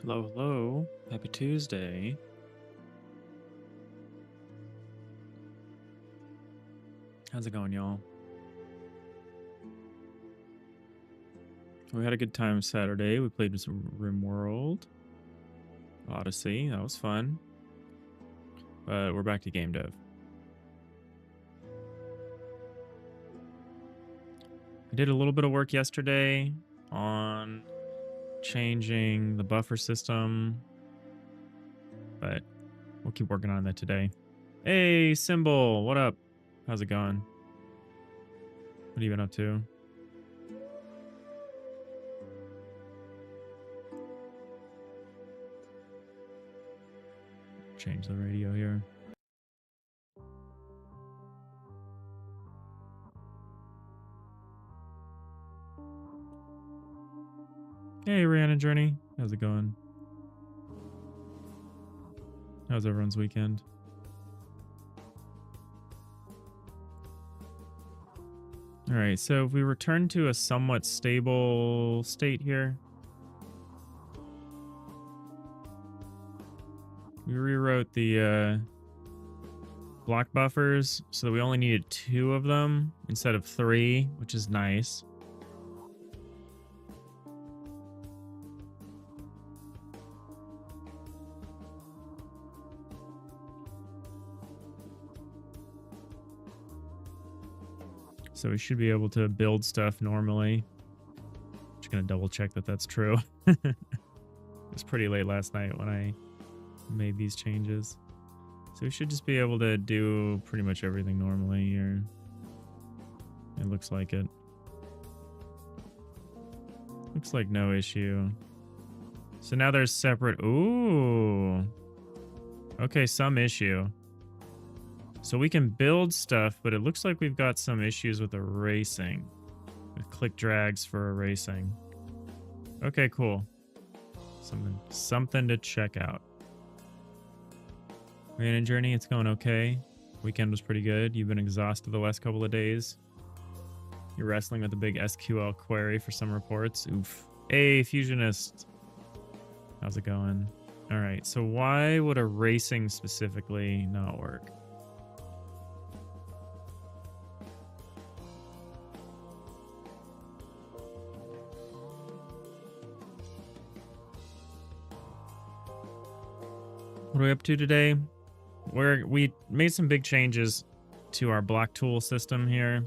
Hello, hello. Happy Tuesday. How's it going, y'all? We had a good time Saturday. We played some RimWorld, Odyssey. That was fun. But we're back to game dev. I did a little bit of work yesterday on changing the buffer system, but we'll keep working on that today. Hey, Symbol, what up? How's it going? What have you been up to? Change the radio here. Hey, Rihanna Journey. How's it going? How's everyone's weekend? All right, so if we return to a somewhat stable state here, we rewrote the block buffers so that we only needed 2 of them instead of 3, which is nice. So we should be able to build stuff normally. Just gonna double check that that's true. It was pretty late last night when I made these changes. So we should just be able to do pretty much everything normally here. It looks like it. Looks like no issue. So now there's separate... Ooh. Okay, some issue. So we can build stuff, but it looks like we've got some issues with erasing. With click drags for erasing. Okay, cool. Something to check out. Random Journey, it's going okay. Weekend was pretty good. You've been exhausted the last couple of days. You're wrestling with a big SQL query for some reports. Oof. Hey, Fusionist. How's it going? All right, so why would erasing specifically not work? What are we up to today? We made some big changes to our block tool system here.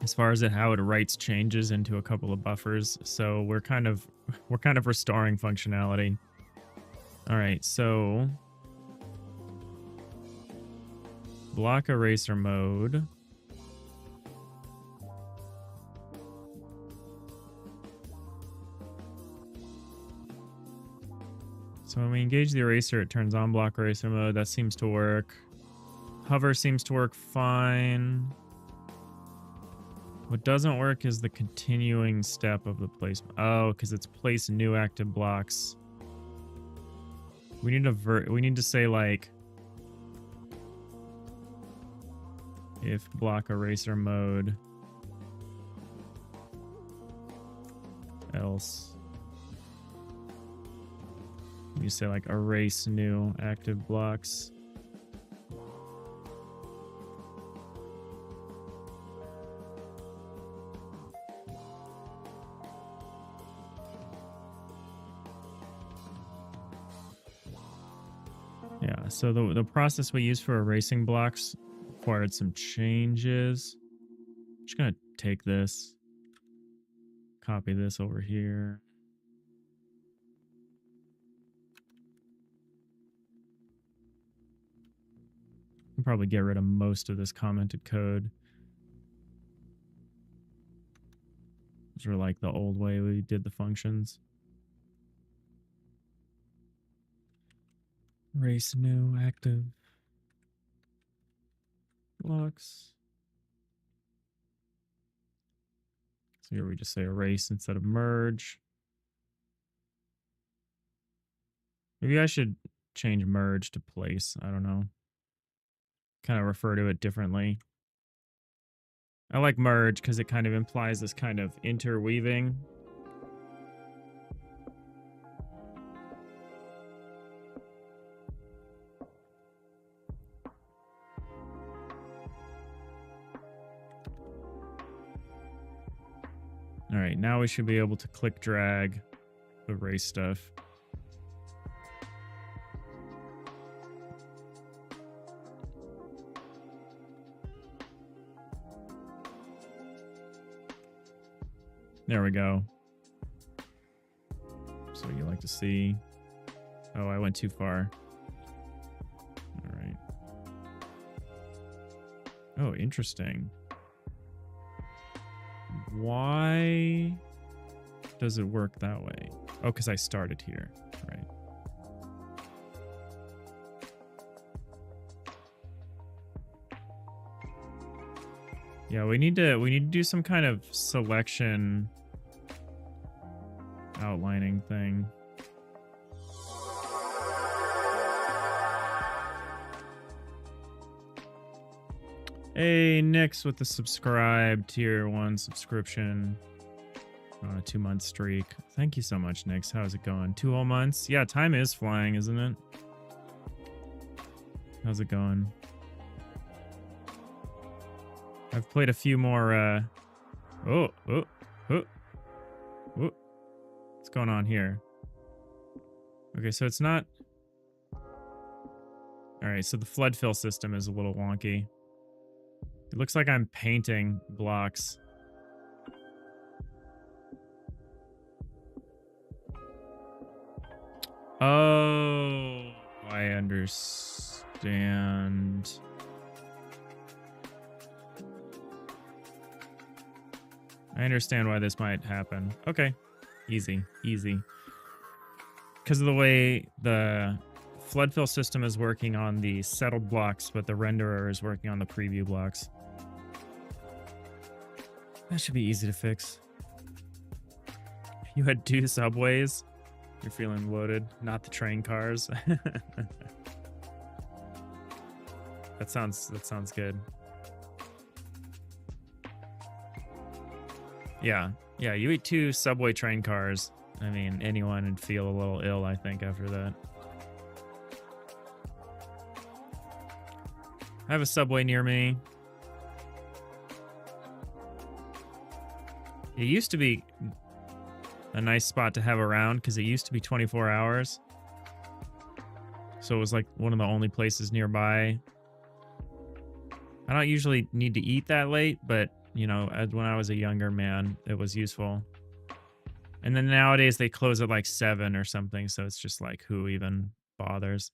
As far as how it writes changes into a couple of buffers. So we're kind of restoring functionality. All right, so block eraser mode. So when we engage the eraser, it turns on block eraser mode. That seems to work. Hover seems to work fine. What doesn't work is the continuing step of the placement. Oh, because it's place new active blocks. We need to say like if block eraser mode else. You say like erase new active blocks. Yeah, so the process we use for erasing blocks required some changes. I'm just gonna take this, copy this over here. I'll probably get rid of most of this commented code. These are like the old way we did the functions. Erase new active blocks. So here we just say erase instead of merge. Maybe I should change merge to place. I don't know. Kind of refer to it differently. I like merge because it kind of implies this kind of interweaving. All right, now we should be able to click drag the race stuff. There we go. So you like to see. Oh, I went too far. All right. Oh, interesting. Why does it work that way? Oh, because I started here, right? Yeah, we need to do some kind of selection outlining thing. Hey, Nix with the subscribe tier 1 subscription on a 2-month streak. Thank you so much, Nix. How's it going? 2 whole months? Yeah, time is flying, isn't it? How's it going? I've played a few more, what's going on here? Okay, so it's not... Alright, so the flood fill system is a little wonky. It looks like I'm painting blocks. Oh, I understand. I understand why this might happen. Okay. Easy. Easy. Because of the way the flood fill system is working on the settled blocks, but the renderer is working on the preview blocks. That should be easy to fix. You had 2 subways. You're feeling loaded. Not the train cars. That sounds good. Yeah. Yeah, you eat 2 subway train cars. I mean, anyone would feel a little ill, I think, after that. I have a subway near me. It used to be a nice spot to have around because it used to be 24 hours. So it was like one of the only places nearby. I don't usually need to eat that late, but, you know, when I was a younger man, it was useful. And then nowadays they close at like 7 or something, so it's just like, who even bothers?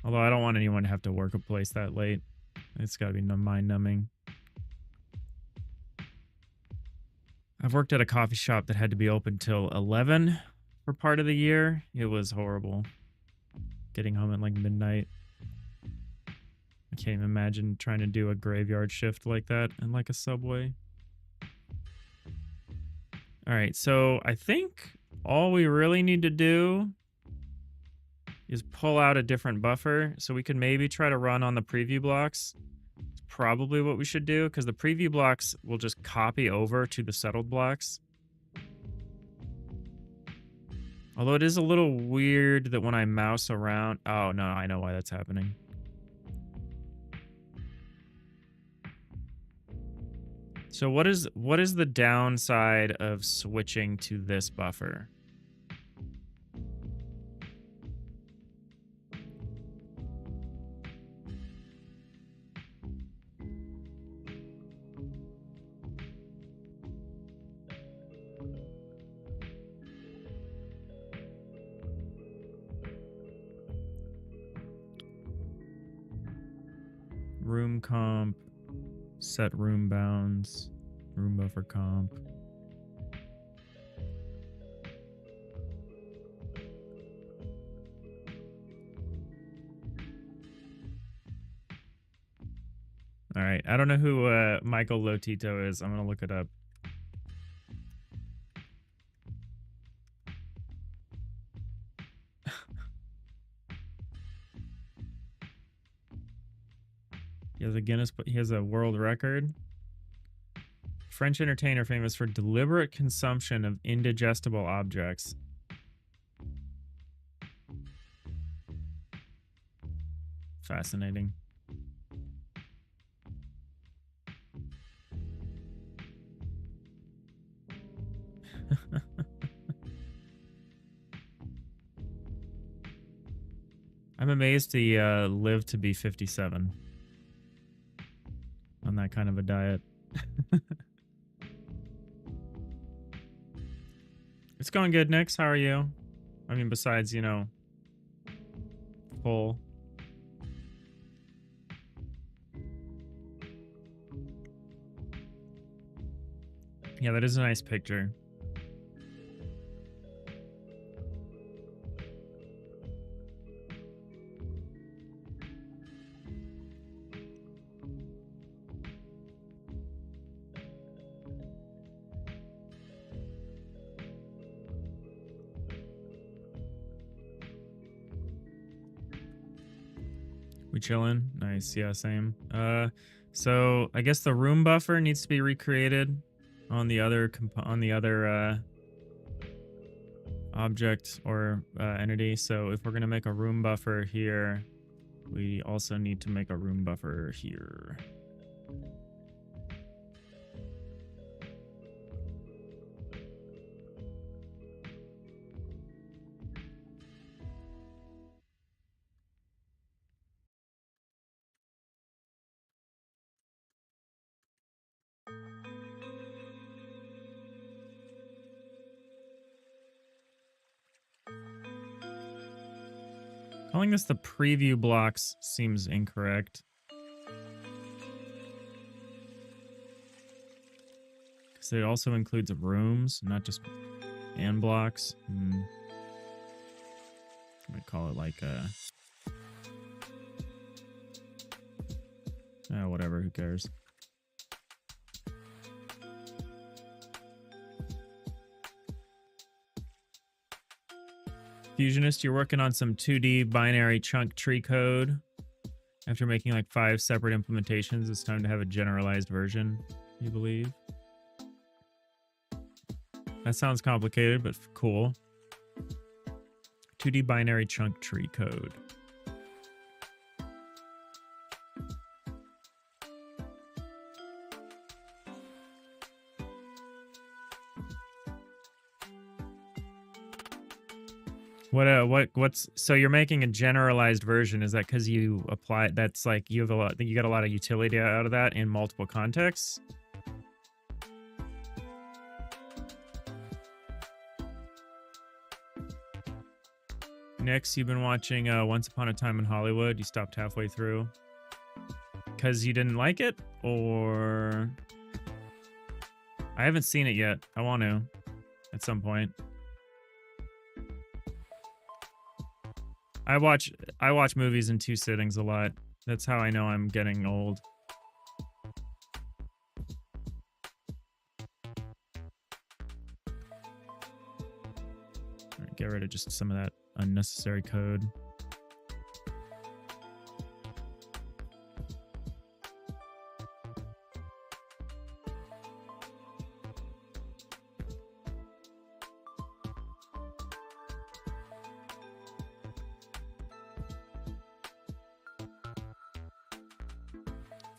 Although I don't want anyone to have to work a place that late. It's got to be mind-numbing. I've worked at a coffee shop that had to be open till 11 for part of the year. It was horrible. Getting home at like midnight. I can't even imagine trying to do a graveyard shift like that in like a subway. All right, so I think all we really need to do is pull out a different buffer so we could maybe try to run on the preview blocks. It's probably what we should do because the preview blocks will just copy over to the settled blocks. Although it is a little weird that when I mouse around... Oh, no, I know why that's happening. So what is the downside of switching to this buffer? Room comp, set room bounds, room buffer comp. All right, I don't know who Michael Lotito is. I'm gonna look it up. He has a Guinness, but he has a world record. French entertainer famous for deliberate consumption of indigestible objects. fascinating. I'm amazed he lived to be 57 on that kind of a diet. It's going good, Nix. How are you? I mean, besides, you know, full. Yeah, that is a nice picture. We chilling? Nice. Yeah, same. So I guess the room buffer needs to be recreated on the other object or entity. So if we're gonna make a room buffer here, we also need to make a room buffer here. Calling this the preview blocks seems incorrect. Because it also includes rooms, not just and blocks. I might call it like a... whatever, who cares? Fusionist, you're working on some 2D binary chunk tree code. After making like 5 separate implementations, it's time to have a generalized version, you believe? That sounds complicated, but cool. 2D binary chunk tree code. What's so you're making a generalized version? Is that because you apply that's like you got a lot of utility out of that in multiple contexts? Next, you've been watching Once Upon a Time in Hollywood. You stopped halfway through because you didn't like it, or I haven't seen it yet. I want to at some point. I watch movies in 2 sittings a lot. That's how I know I'm getting old. All right, get rid of just some of that unnecessary code.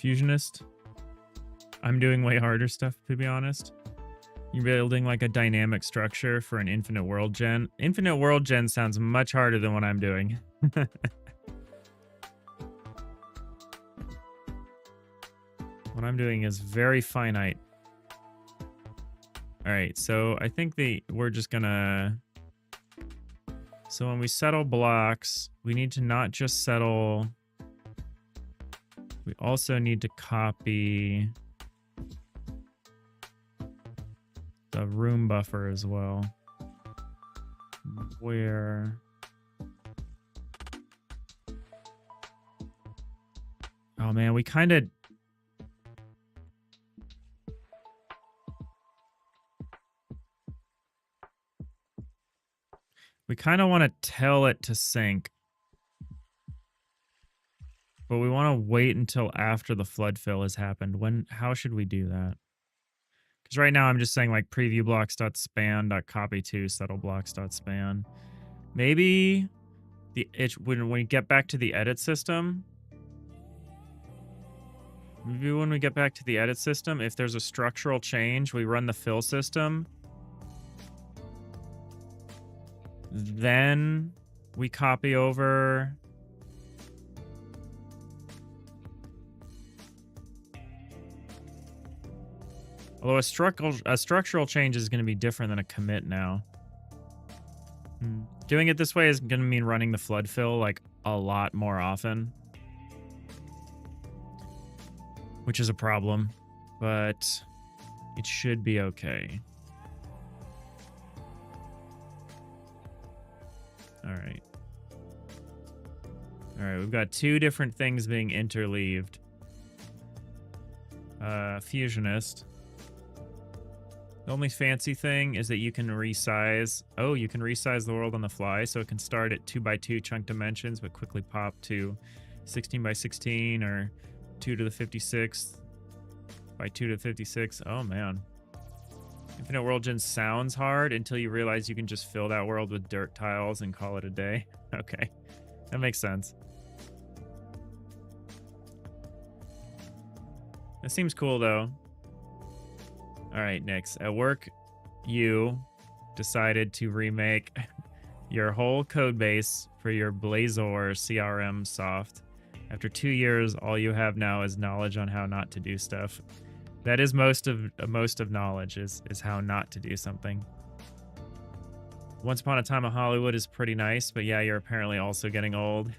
Fusionist. I'm doing way harder stuff, to be honest. You're building like a dynamic structure for an infinite world gen. Infinite world gen sounds much harder than what I'm doing. What I'm doing is very finite. All right, so I think we're just gonna... So when we settle blocks, we need to not just settle... We also need to copy the room buffer as well. Where... Oh man, we kind of... We kind of want to tell it to sync. But we want to wait until after the flood fill has happened. How should we do that? Because right now I'm just saying like preview blocks.span.copy to settle blocks.span. Maybe when we get back to the edit system, Maybe when we get back to the edit system, if there's a structural change, we run the fill system. Then we copy over. Although a structural change is going to be different than a commit now. Doing it this way is going to mean running the flood fill like a lot more often. Which is a problem, but it should be okay. All right. All right, we've got two different things being interleaved. Fusionist. The only fancy thing is that you can resize. Oh, you can resize the world on the fly, so it can start at 2x2 chunk dimensions, but quickly pop to 16x16 or 2 to the 56th by 2 to the 56. Oh, man. Infinite World Gen sounds hard until you realize you can just fill that world with dirt tiles and call it a day. Okay, that makes sense. That seems cool, though. All right, Nix. At work, you decided to remake your whole code base for your Blazor CRM soft. After 2 years, all you have now is knowledge on how not to do stuff. That is most of knowledge is how not to do something. Once Upon a Time in Hollywood is pretty nice, but yeah, you're apparently also getting old.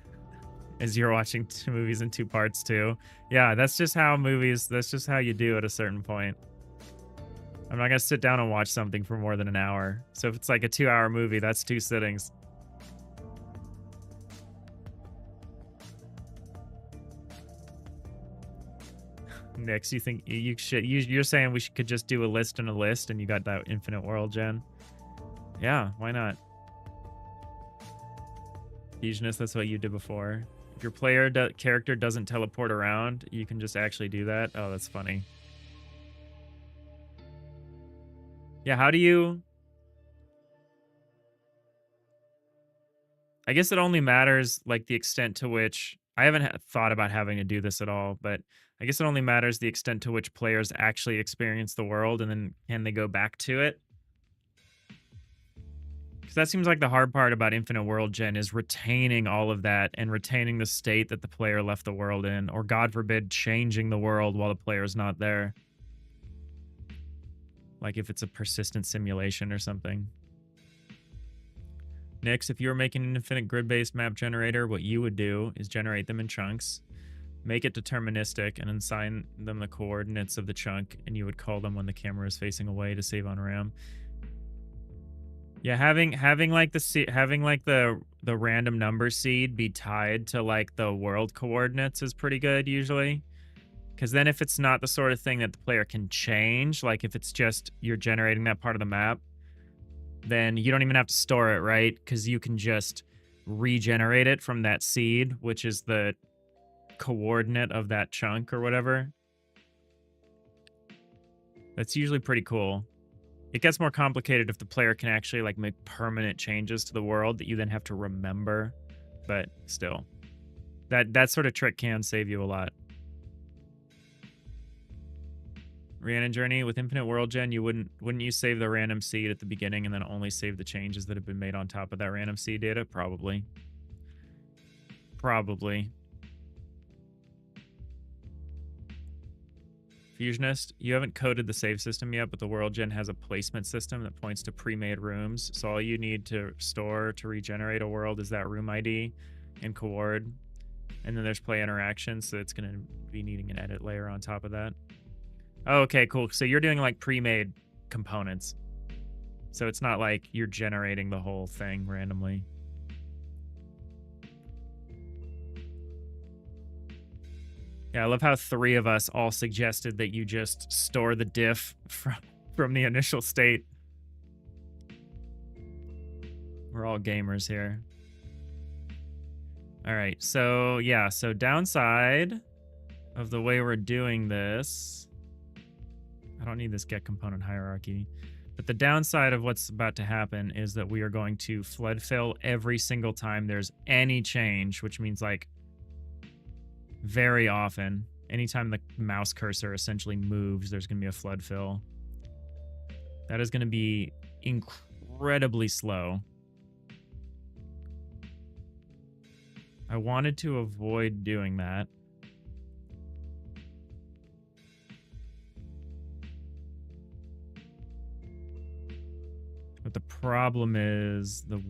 As you're watching movies in 2 parts too. Yeah, that's just how you do at a certain point. I'm not gonna sit down and watch something for more than an hour. So if it's like a 2-hour movie, that's 2 sittings. Nix, you think you should? You're saying could just do a list and a list, and you got that Infinite World Gen? Yeah, why not? Fusionist, that's what you did before. If your character doesn't teleport around, you can just actually do that. Oh, that's funny. Yeah, how do you... I guess it only matters like the extent to which... I haven't thought about having to do this at all, but I guess it only matters the extent to which players actually experience the world, and then can they go back to it? Because that seems like the hard part about Infinite World Gen is retaining all of that and retaining the state that the player left the world in, or God forbid, changing the world while the player's not there. Like if it's a persistent simulation or something. Nix, if you were making an infinite grid-based map generator, what you would do is generate them in chunks, make it deterministic, and assign them the coordinates of the chunk, and you would call them when the camera is facing away to save on RAM. Yeah, having like the random number seed be tied to like the world coordinates is pretty good usually. Because then if it's not the sort of thing that the player can change, like if it's just you're generating that part of the map, then you don't even have to store it, right? Because you can just regenerate it from that seed, which is the coordinate of that chunk or whatever. That's usually pretty cool. It gets more complicated if the player can actually like make permanent changes to the world that you then have to remember. But still, that sort of trick can save you a lot. Rhiannon Journey, with Infinite World Gen, you wouldn't you save the random seed at the beginning and then only save the changes that have been made on top of that random seed data? Probably. Probably. Fusionist, you haven't coded the save system yet, but the World Gen has a placement system that points to pre-made rooms. So all you need to store to regenerate a world is that room ID and coord. And then there's play interaction, so it's going to be needing an edit layer on top of that. Oh, okay, cool. So you're doing like pre-made components. So it's not like you're generating the whole thing randomly. Yeah, I love how 3 of us all suggested that you just store the diff from the initial state. We're all gamers here. All right, so yeah, so downside of the way we're doing this... I don't need this get component hierarchy. But the downside of what's about to happen is that we are going to flood fill every single time there's any change, which means like very often. Anytime the mouse cursor essentially moves, there's going to be a flood fill. That is going to be incredibly slow. I wanted to avoid doing that. But the problem is the...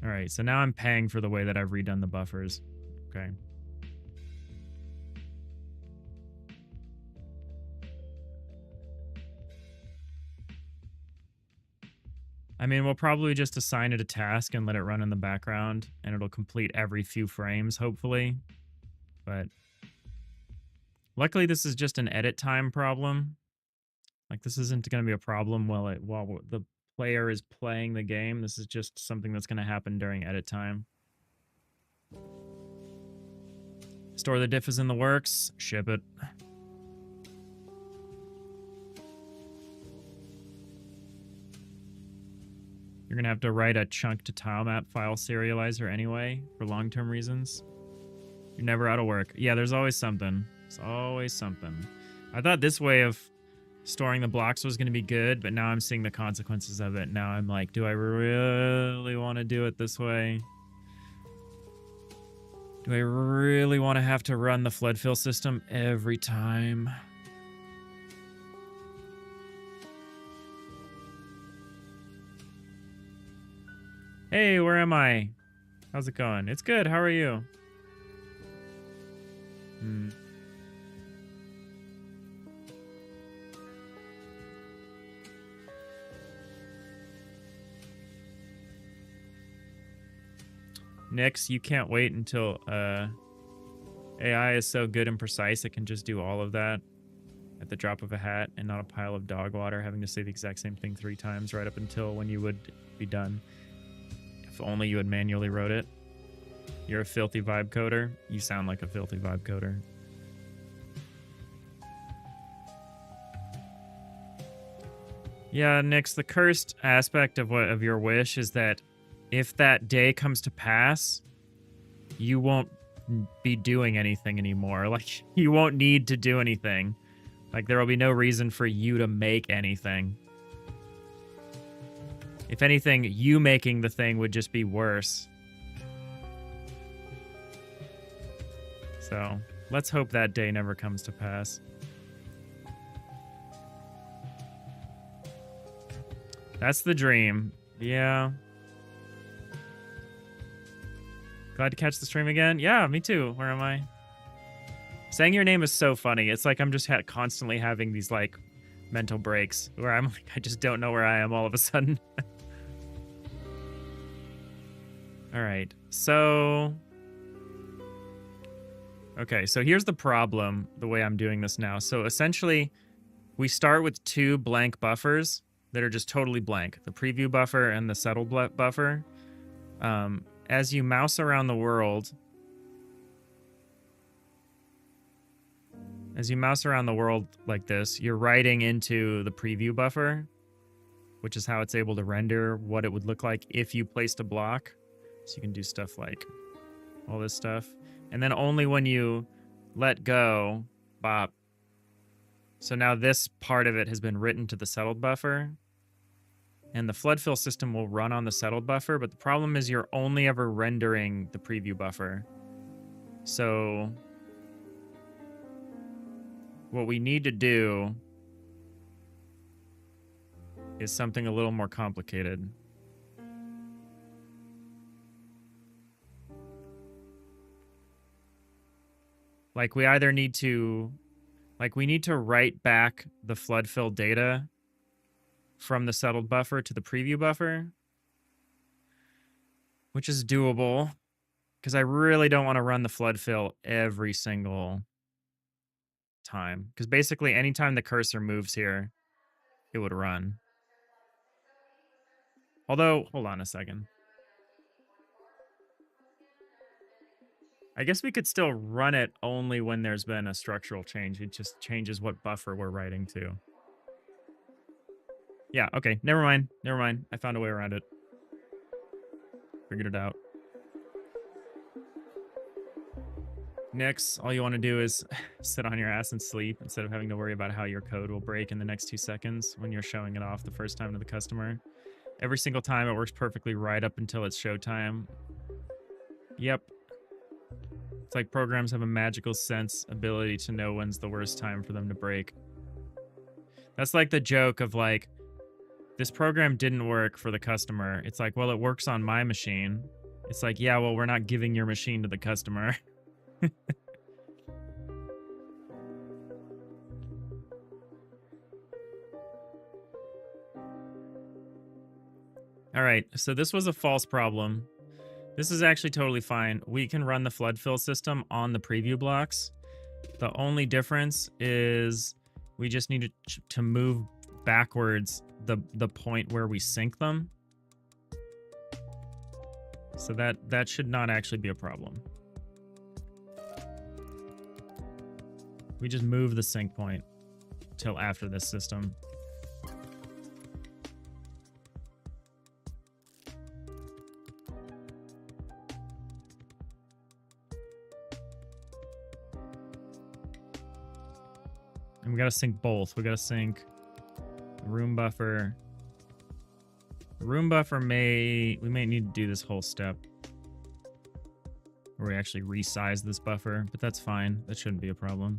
All right, so now I'm paying for the way that I've redone the buffers. Okay. I mean, we'll probably just assign it a task and let it run in the background, and it'll complete every few frames, hopefully. But luckily, this is just an edit time problem. Like, this isn't going to be a problem while the player is playing the game. This is just something that's going to happen during edit time. Store the diff is in the works. Ship it. You're going to have to write a chunk to tilemap file serializer anyway for long-term reasons. You're never out of work. Yeah, there's always something. There's always something. I thought this way of storing the blocks was going to be good, but now I'm seeing the consequences of it. Now I'm like, do I really want to do it this way? Do I really want to have to run the flood fill system every time? Hey, where am I? How's it going? It's good. How are you? Nix, you can't wait until AI is so good and precise it can just do all of that at the drop of a hat and not a pile of dog water having to say the exact same thing 3 times right up until when you would be done. If only you had manually wrote it. You're a filthy vibe coder. You sound like a filthy vibe coder. Yeah, Nix, the cursed aspect of your wish is that if that day comes to pass, you won't be doing anything anymore. Like, you won't need to do anything. Like, there will be no reason for you to make anything. If anything, you making the thing would just be worse. So, let's hope that day never comes to pass. That's the dream. Yeah. Glad to catch the stream again. Yeah, me too. Where am I? Saying your name is so funny. It's like I'm just constantly having these, like, mental breaks where I'm like, I just don't know where I am all of a sudden. All right. So... Okay, so here's the problem, the way I'm doing this now. So essentially, we start with 2 blank buffers that are just totally blank. The preview buffer and the settled buffer. As you mouse around the world... As you mouse around the world like this, you're writing into the preview buffer, which is how it's able to render what it would look like if you placed a block. So you can do stuff like all this stuff. And then only when you let go, bop. So now this part of it has been written to the settled buffer. And the flood fill system will run on the settled buffer, but the problem is you're only ever rendering the preview buffer. So what we need to do is something a little more complicated. Like, we either need to... Like, we need to write back the flood fill data from the settled buffer to the preview buffer, which is doable, because I really don't want to run the flood fill every single time. Because basically, anytime the cursor moves here, it would run. Although, hold on a second. I guess we could still run it only when there's been a structural change. It just changes what buffer we're writing to. Yeah, okay. Never mind. Never mind. I found a way around it. Figured it out. Next, all you want to do is sit on your ass and sleep instead of having to worry about how your code will break in the next 2 seconds when you're showing it off the first time to the customer. Every single time it works perfectly right up until it's showtime. Yep. It's like programs have a magical sense ability to know when's the worst time for them to break. That's like the joke of like, this program didn't work for the customer. It's like, well, it works on my machine. It's like, yeah, well, we're not giving your machine to the customer. All right, so this was a false problem. This is actually totally fine. We can run the flood fill system on the preview blocks. The only difference is we just need to move backwards the point where we sync them. So that should not actually be a problem. We just move the sync point till after this system. And we gotta sync both. We gotta sync room buffer. The room buffer we may need to do this whole step where we actually resize this buffer, but that's fine. That shouldn't be a problem.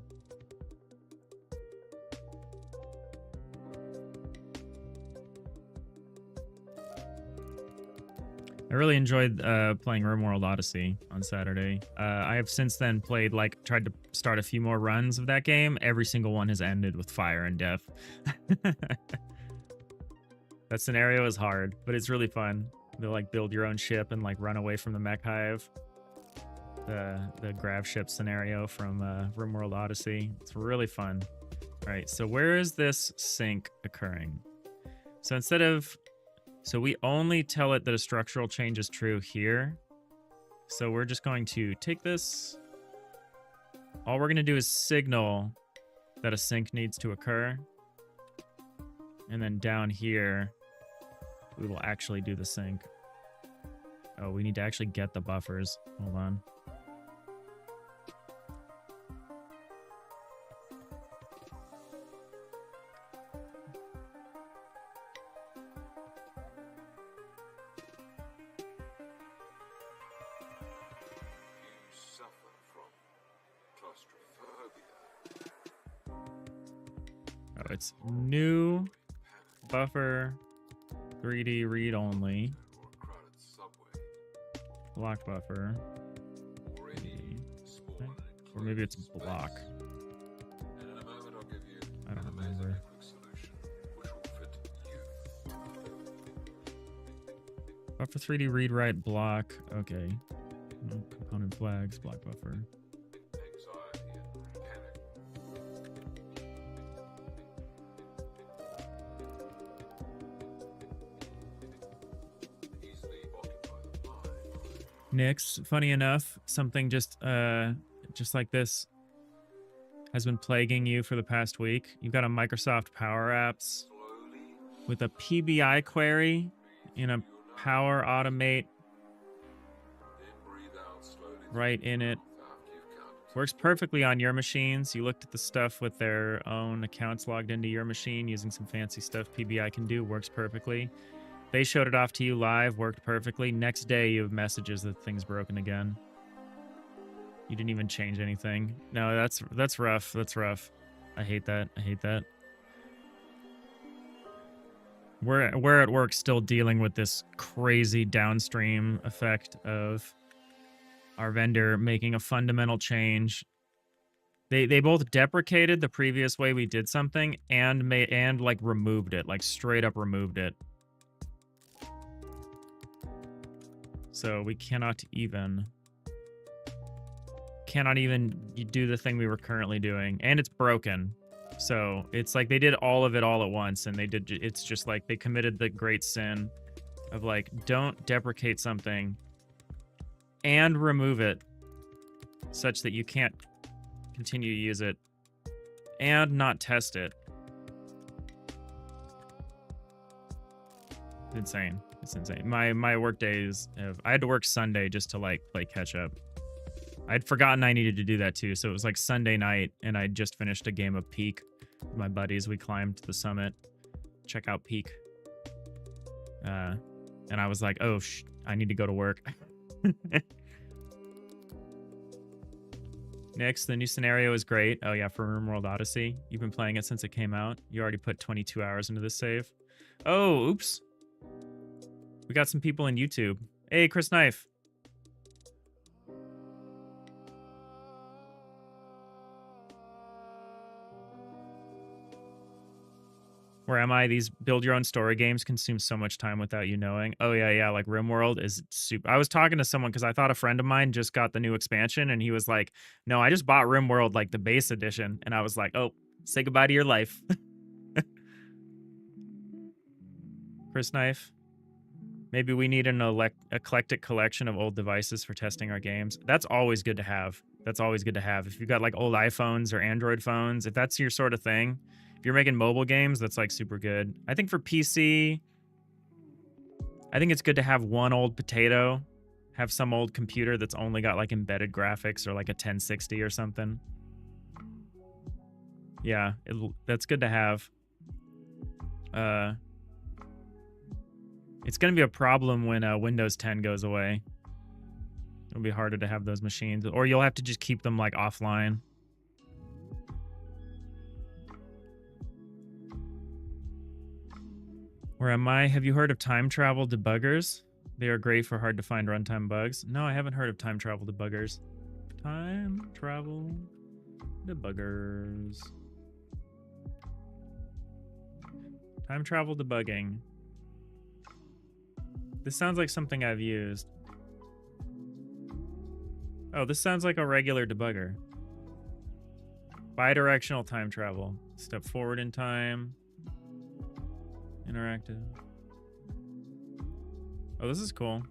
I really enjoyed playing RimWorld Odyssey on Saturday. I have since then tried to start a few more runs of that game. Every single one has ended with fire and death. That scenario is hard, but it's really fun. To like build your own ship and like run away from the mech hive. The grav ship scenario from RimWorld Odyssey. It's really fun. All right, so where is this sync occurring? So we only tell it that a structural change is true here. So we're just going to take this. All we're going to do is signal that a sync needs to occur. And then down here, we will actually do the sync. Oh, we need to actually get the buffers. Hold on. Oh, it's new buffer 3D read only. Block buffer. 3D. Okay. Or maybe it's block. I don't remember. Buffer 3D read write block. Okay. No component flags, block buffer. Nix, funny enough, something just like this has been plaguing you for the past week. You've got a Microsoft Power Apps with a PBI query in a Power Automate right in it. Works perfectly on your machines. You looked at the stuff with their own accounts logged into your machine using some fancy stuff PBI can do. Works perfectly. They showed it off to you live, worked perfectly. Next day, you have messages that thing's broken again. You didn't even change anything. No, that's rough. That's rough. I hate that. I hate that. We're at work still dealing with this crazy downstream effect of our vendor making a fundamental change. They both deprecated the previous way we did something and like removed it, like straight up removed it. So we cannot even do the thing we were currently doing, and it's broken. So it's like they did all of it all at once, and it's just like they committed the great sin of like, don't deprecate something and remove it such that you can't continue to use it and not test it. It's insane. It's insane. My work days I had to work Sunday just to like play catch up. I'd forgotten I needed to do that too. So it was like Sunday night, and I just finished a game of Peak with my buddies. We climbed to the summit, check out Peak. And I was like, oh, I need to go to work. Next, the new scenario is great. Oh yeah, for RimWorld Odyssey. You've been playing it since it came out. You already put 22 hours into this save. Oh, oops. We got some people in YouTube. Hey, Chris Knife. Where am I? These build your own story games consume so much time without you knowing. Oh yeah, like RimWorld is super. I was talking to someone because I thought a friend of mine just got the new expansion, and he was like, "No, I just bought RimWorld like the base edition," and I was like, "Oh, say goodbye to your life." Chris Knife. Maybe we need an eclectic collection of old devices for testing our games. That's always good to have. That's always good to have. If you've got like old iPhones or Android phones, if that's your sort of thing, if you're making mobile games, that's like super good. I think for PC, I think it's good to have one old potato, have some old computer that's only got like embedded graphics or like a 1060 or something. Yeah, that's good to have. It's going to be a problem when Windows 10 goes away. It'll be harder to have those machines, or you'll have to just keep them like offline. Where am I? Have you heard of time travel debuggers? They are great for hard to find runtime bugs. No, I haven't heard of time travel debuggers. Time travel debuggers. Time travel debugging. This sounds like something I've used. Oh, this sounds like a regular debugger. Bidirectional time travel. Step forward in time. Interactive. Oh, this is cool.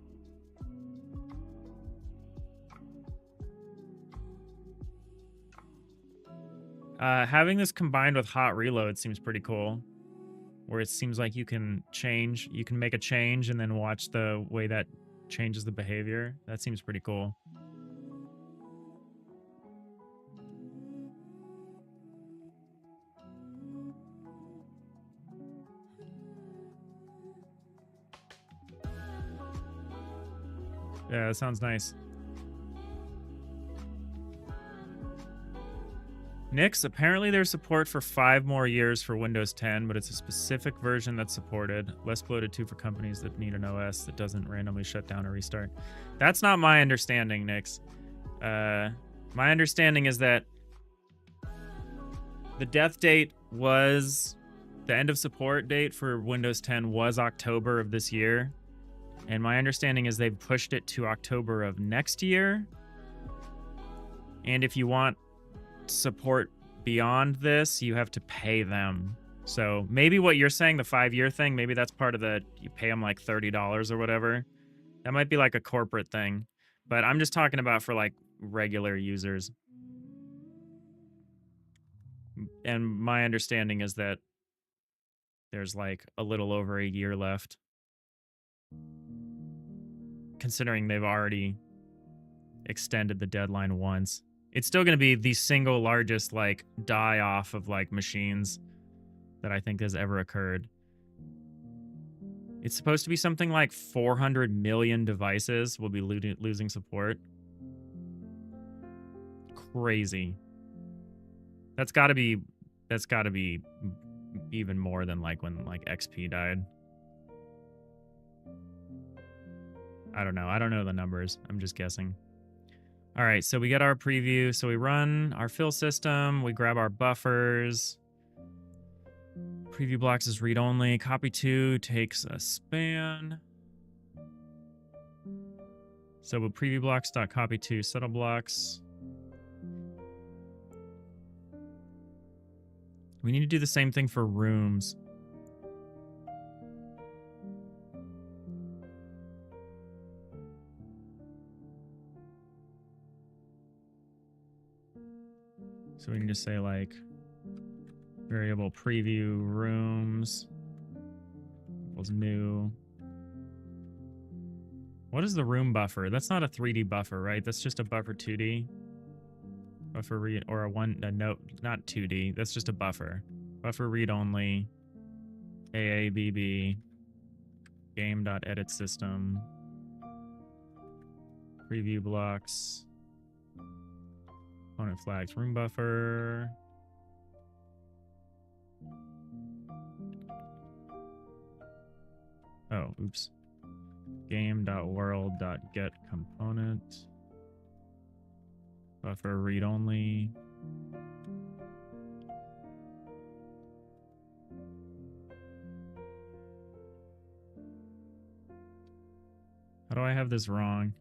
Having this combined with hot reload seems pretty cool. Where it seems like you can make a change and then watch the way that changes the behavior. That seems pretty cool. Yeah, that sounds nice. Nix, apparently there's support for 5 more years for Windows 10, but it's a specific version that's supported. Less bloated too for companies that need an OS that doesn't randomly shut down or restart. That's not my understanding, Nix. My understanding is that the death date was... The end of support date for Windows 10 was October of this year. And my understanding is they've pushed it to October of next year. And if you want support beyond this, you have to pay them. So maybe what you're saying, the 5-year thing, maybe that's part of the, you pay them like $30 or whatever. That might be like a corporate thing. But I'm just talking about for like regular users. And my understanding is that there's like a little over a year left. Considering they've already extended the deadline once. It's still going to be the single largest, like, die-off of, like, machines that I think has ever occurred. It's supposed to be something like 400 million devices will be losing support. Crazy. That's got to be even more than, like, when, like, XP died. I don't know. I don't know the numbers. I'm just guessing. All right, so we get our preview. So we run our fill system. We grab our buffers. Preview blocks is read-only. Copy to takes a span. So we'll preview blocks.copy to settle blocks. We need to do the same thing for rooms. So we can just say like variable preview rooms equals new. What is the room buffer? That's not a 3D buffer, right? That's just a buffer 2D. Buffer read or a note, not 2D. That's just a buffer. Buffer read only. AABB. Game.edit system. Preview blocks. Component flags. Room buffer. Oh, oops. Game.world.get component. Buffer read only. How do I have this wrong?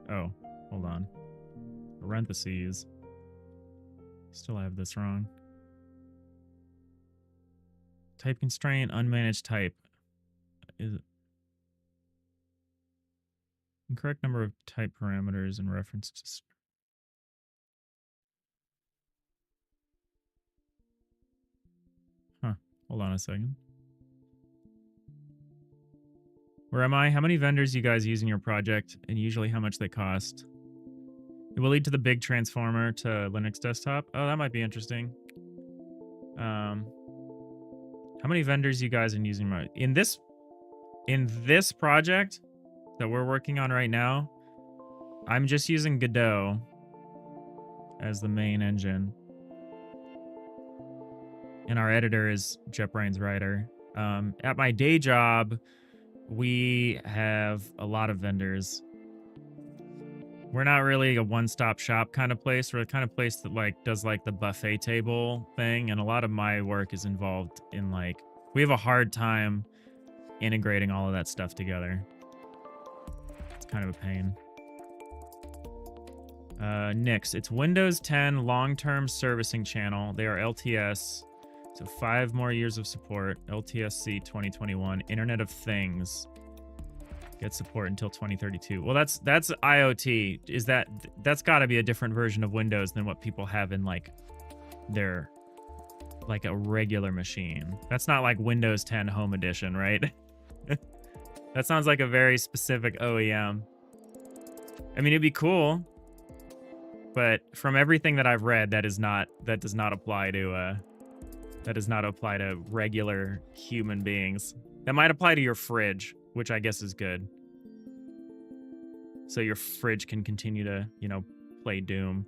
Oh, hold on. Parentheses. Still have this wrong. Type constraint, unmanaged type. Is it incorrect number of type parameters in reference to... Huh. Hold on a second. Where am I? How many vendors you guys use in your project, and usually how much they cost? It will lead to the big transformer to Linux desktop. Oh, that might be interesting. How many vendors you guys are using in this project that we're working on right now? I'm just using Godot as the main engine, and our editor is JetBrains Writer. At my day job, we have a lot of vendors. We're not really a one-stop shop kind of place. We're the kind of place that like does like the buffet table thing, and a lot of my work is involved in like, we have a hard time integrating all of that stuff together. It's kind of a pain. Nix, it's Windows 10 long-term servicing channel. They are LTS, so 5 more years of support. LTSC 2021, Internet of Things. Get support until 2032. Well, that's IoT. That's got to be a different version of Windows than what people have in like their like a regular machine. That's not like Windows 10 Home Edition, right? That sounds like a very specific OEM. I mean, it'd be cool, but from everything that I've read, that does not apply to regular human beings. That might apply to your fridge, which I guess is good. So your fridge can continue to, you know, play Doom.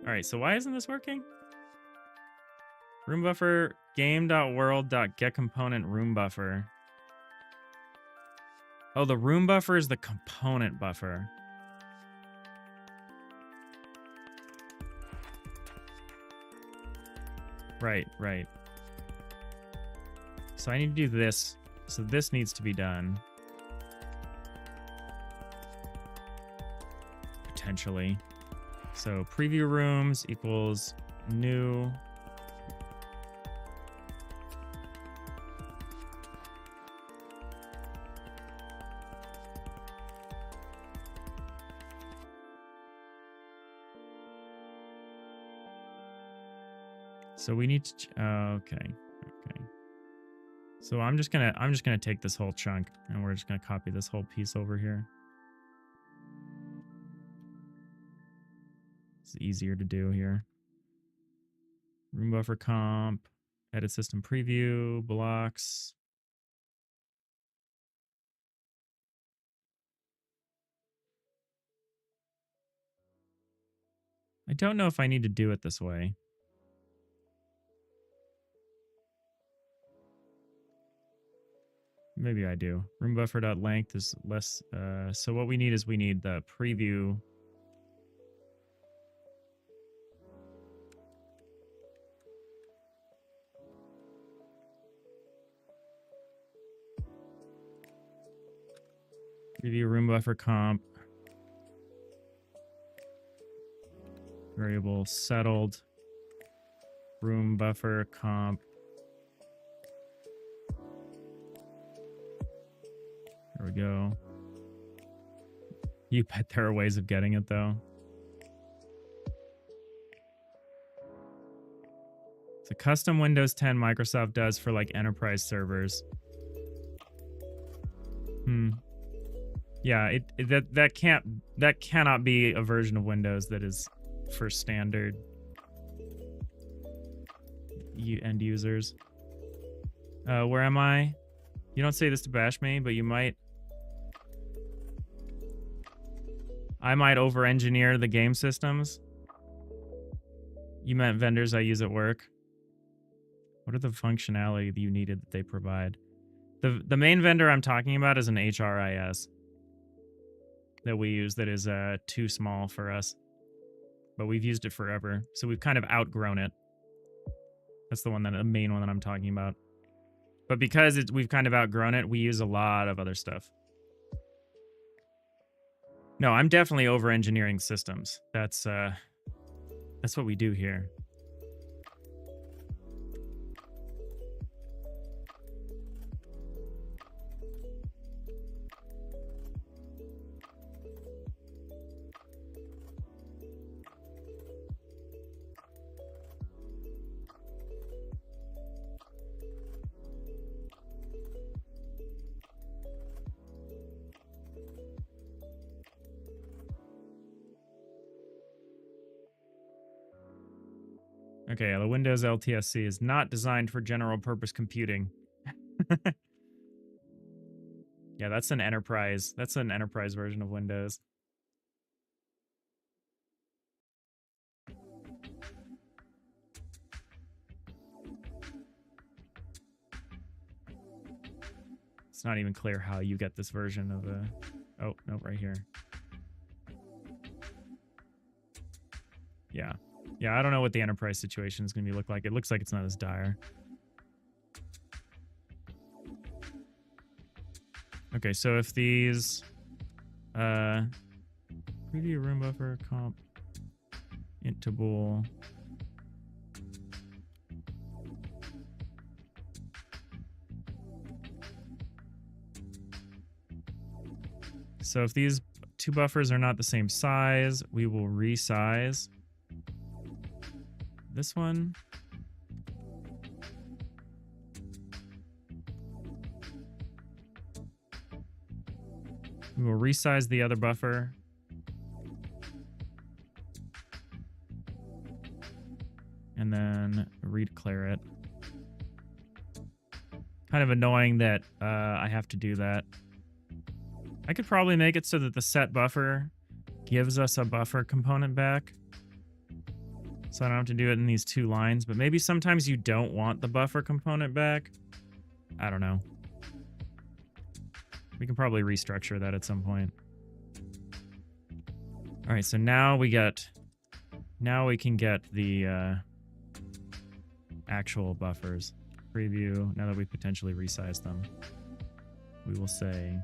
All right, so why isn't this working? Room buffer, game.world.getComponent room buffer. Oh, the room buffer is the component buffer. Right. So I need to do this. So this needs to be done. Potentially. So preview rooms equals new. So we need to, okay. So I'm just gonna take this whole chunk and we're just gonna copy this whole piece over here. It's easier to do here. Room buffer comp, edit system preview, blocks. I don't know if I need to do it this way. Maybe I do. Room buffer.length is less. So what we need is we need the preview. Preview room buffer comp. Variable settled. Room buffer comp. There we go. You bet there are ways of getting it, though. So custom Windows 10 Microsoft does for like enterprise servers. Yeah, that cannot be a version of Windows that is for standard end users. Where am I? You don't say this to bash me, but you might. I might over-engineer the game systems. You meant vendors I use at work. What are the functionality that you needed that they provide? The main vendor I'm talking about is an HRIS that we use that is too small for us. But we've used it forever, so we've kind of outgrown it. That's the main one that I'm talking about. But because we've kind of outgrown it, we use a lot of other stuff. No, I'm definitely over-engineering systems. That's what we do here. Okay, the Windows LTSC is not designed for general purpose computing. Yeah, that's an enterprise. That's an enterprise version of Windows. It's not even clear how you get this version of a... Oh, no, right here. Yeah. Yeah, I don't know what the enterprise situation is going to look like. It looks like it's not as dire. Okay, so if these... preview room buffer, comp, intable... So if these two buffers are not the same size, we will resize this one. We will resize the other buffer. And then redeclare it. Kind of annoying that I have to do that. I could probably make it so that the set buffer gives us a buffer component back. So I don't have to do it in these two lines, but maybe sometimes you don't want the buffer component back. I don't know. We can probably restructure that at some point. All right, so now we can get the actual buffers. Preview, now that we potentially resized them. We will say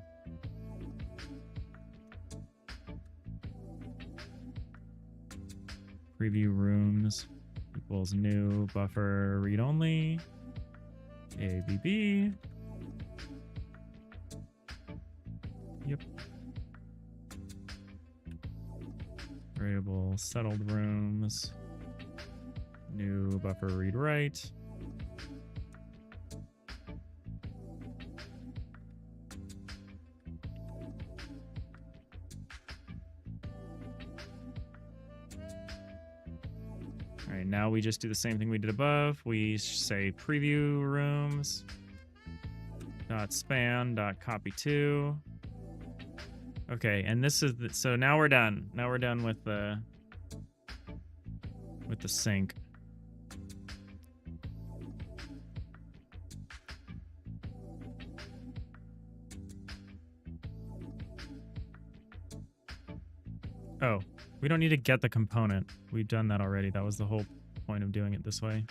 preview rooms equals new buffer read only ABB. Yep. Variable settled rooms. New buffer read write. All right, now we just do the same thing we did above. We say preview rooms dot span dot copy to. Okay, and this is so now we're done. Now we're done with the sync. Oh, we don't need to get the component. We've done that already. That was the whole point of doing it this way.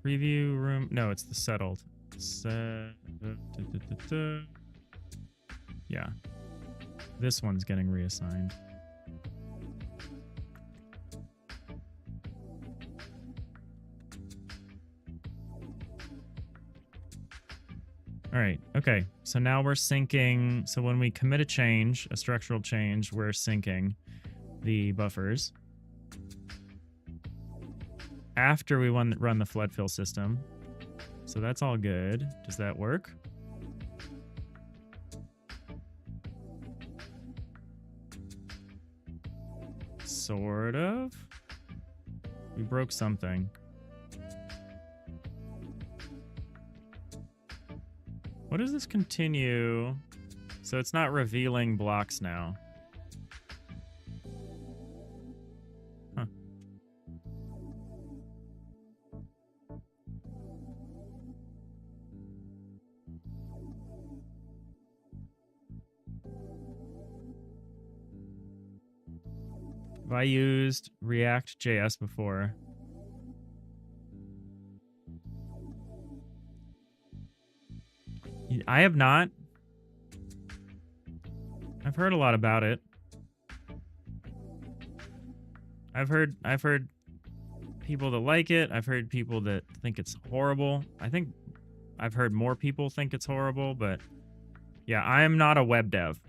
Preview room. No, it's the settled. Yeah. This one's getting reassigned. All right. Okay. So now we're syncing. So when we commit a change, a structural change, we're syncing the buffers. After we run the flood fill system. So that's all good. Does that work? Sort of. We broke something. What does this continue? So it's not revealing blocks now. Huh. Have I used React.js before? I have not. I've heard a lot about it. I've heard people that like it. I've heard people that think it's horrible. I think I've heard more people think it's horrible, but yeah, I am not a web dev.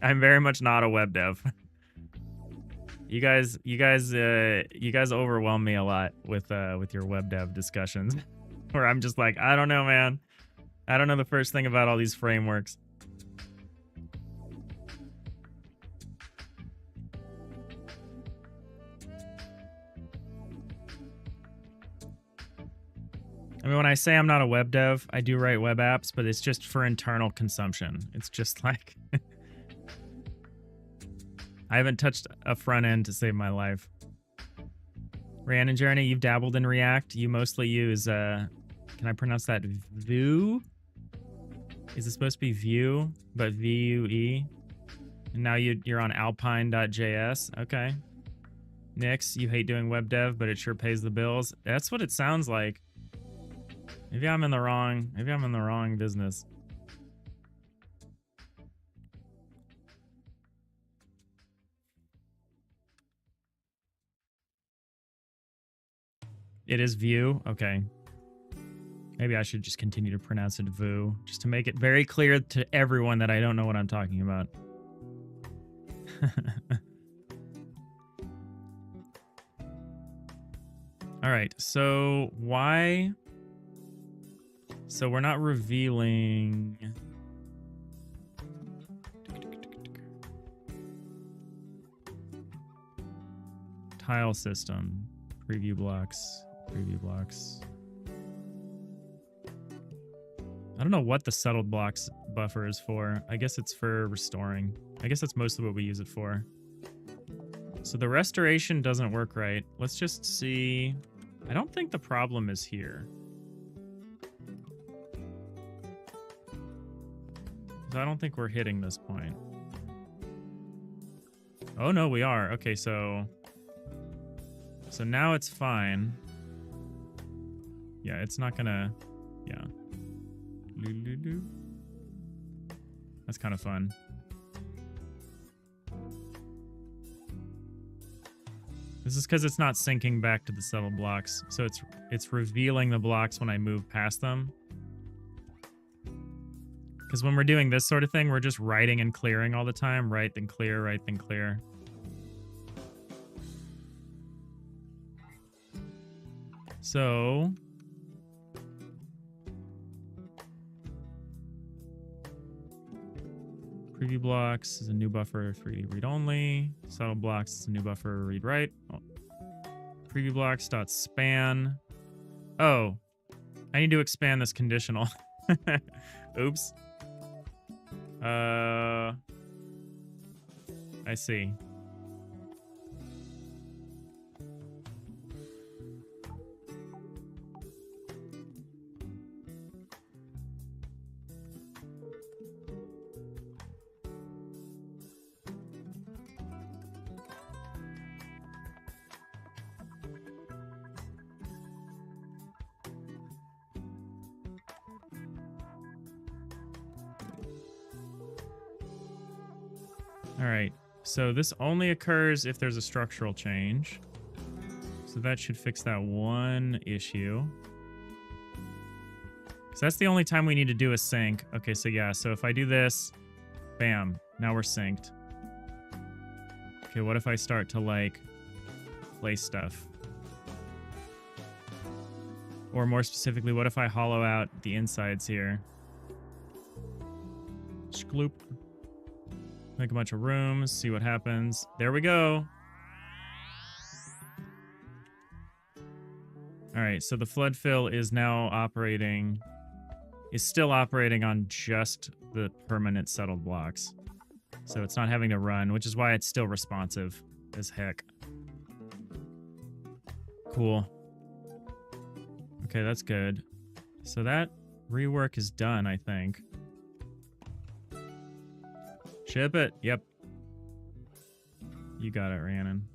I'm very much not a web dev. You guys overwhelm me a lot with your web dev discussions, where I'm just like, I don't know, man. I don't know the first thing about all these frameworks. I mean, when I say I'm not a web dev, I do write web apps, but it's just for internal consumption. It's just like I haven't touched a front end to save my life. Rhiannon Journey, you've dabbled in React. You mostly use, can I pronounce that Vue? Is it supposed to be Vue, but V-U-E? And now you're on alpine.js. Okay. Nix, you hate doing web dev, but it sure pays the bills. That's what it sounds like. Maybe I'm in the wrong business. It is Vue? Okay. Maybe I should just continue to pronounce it Vue, just to make it very clear to everyone that I don't know what I'm talking about. All right, so why? So we're not revealing. Tile system, preview blocks. I don't know what the settled blocks buffer is for. I guess it's for restoring. I guess that's mostly what we use it for. So the restoration doesn't work right. Let's just see. I don't think the problem is here. I don't think we're hitting this point. Oh no, we are. Okay, so now it's fine. Yeah, it's not gonna, yeah. That's kind of fun. This is because it's not syncing back to the settled blocks, so it's revealing the blocks when I move past them. Because when we're doing this sort of thing, we're just writing and clearing all the time. Write, then clear, write, then clear. So preview blocks is a new buffer, 3D read only. Settle blocks is a new buffer, read write. Oh. Preview blocks dot span. Oh, I need to expand this conditional. Oops. I see. All right, so this only occurs if there's a structural change. So that should fix that one issue. So that's the only time we need to do a sync. Okay, so yeah, so if I do this, bam, now we're synced. Okay, what if I start to like place stuff? Or more specifically, what if I hollow out the insides here? Skloop. Make a bunch of rooms, see what happens. There we go. All right, so the flood fill is now operating, is still operating on just the permanent settled blocks. So it's not having to run, which is why it's still responsive as heck. Cool. Okay, that's good. So that rework is done, I think. Ship it. Yep. You got it, Rhiannon.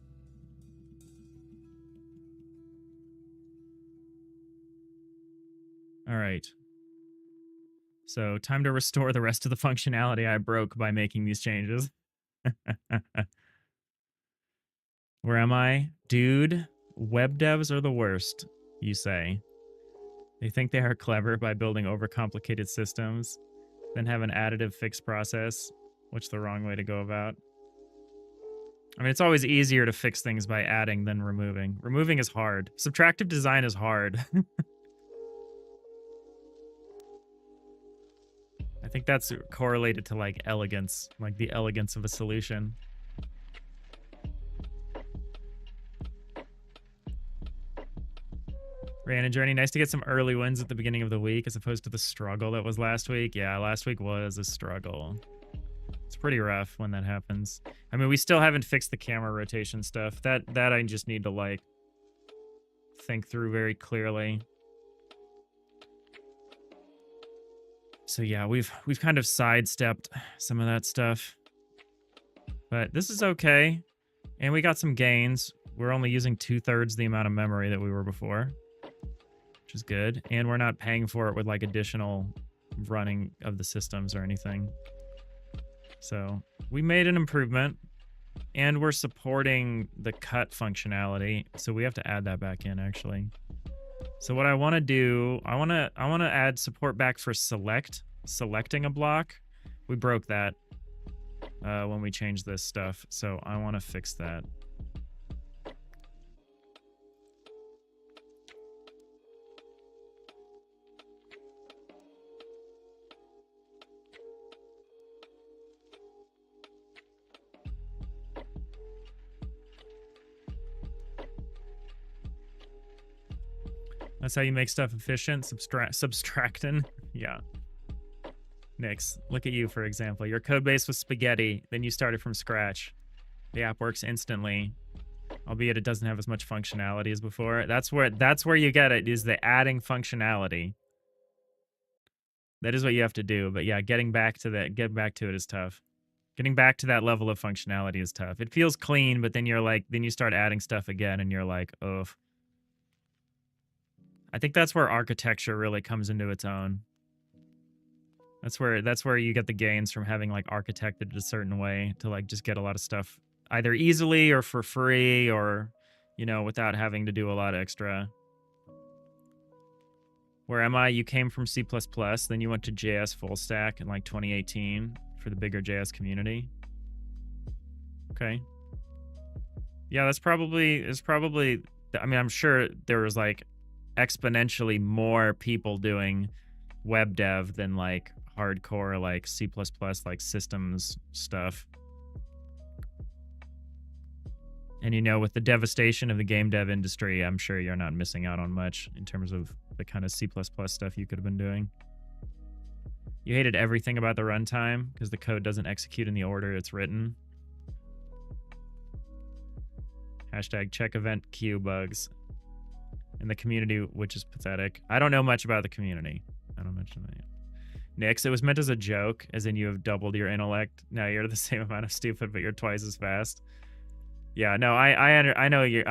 All right. So time to restore the rest of the functionality I broke by making these changes. Where am I? Dude, web devs are the worst, you say. They think they are clever by building overcomplicated systems, then have an additive fix process, which is the wrong way to go about. I mean, it's always easier to fix things by adding than removing. Removing is hard. Subtractive design is hard. I think that's correlated to like elegance, like the elegance of a solution. Rhiannon Journey, nice to get some early wins at the beginning of the week as opposed to the struggle that was last week. Yeah, last week was a struggle. It's pretty rough when that happens. I mean, we still haven't fixed the camera rotation stuff. That I just need to like think through very clearly. So yeah, we've kind of sidestepped some of that stuff. But this is okay. And we got some gains. We're only using 2/3 the amount of memory that we were before, which is good. And we're not paying for it with like additional running of the systems or anything. So we made an improvement, and we're supporting the cut functionality. So we have to add that back in actually. So what I want to do, I want to add support back for selecting a block. We broke that when we changed this stuff. So I want to fix that. That's how you make stuff efficient. Subtracting. Yeah. Nix, look at you, for example. Your code base was spaghetti, then you started from scratch. The app works instantly, albeit it doesn't have as much functionality as before. That's where you get it, is the adding functionality. That is what you have to do. But yeah, getting back to it is tough. Getting back to that level of functionality is tough. It feels clean, but then then you start adding stuff again, and you're like, oh. I think that's where architecture really comes into its own. That's where you get the gains from having like architected it a certain way to like just get a lot of stuff either easily or for free or, you know, without having to do a lot extra. Where am I? You came from C++, then you went to JS full stack in like 2018 for the bigger JS community. Okay. Yeah, it's probably, I mean, I'm sure there was like exponentially more people doing web dev than like hardcore like C++ like systems stuff. And you know, with the devastation of the game dev industry, I'm sure you're not missing out on much in terms of the kind of C++ stuff you could have been doing. You hated everything about the runtime because the code doesn't execute in the order it's written. Hashtag check event queue bugs in the community, which is pathetic. I don't know much about the community. I don't mention that. Nix, it was meant as a joke, as in you have doubled your intellect. Now you're the same amount of stupid, but you're twice as fast. Yeah, no, I know you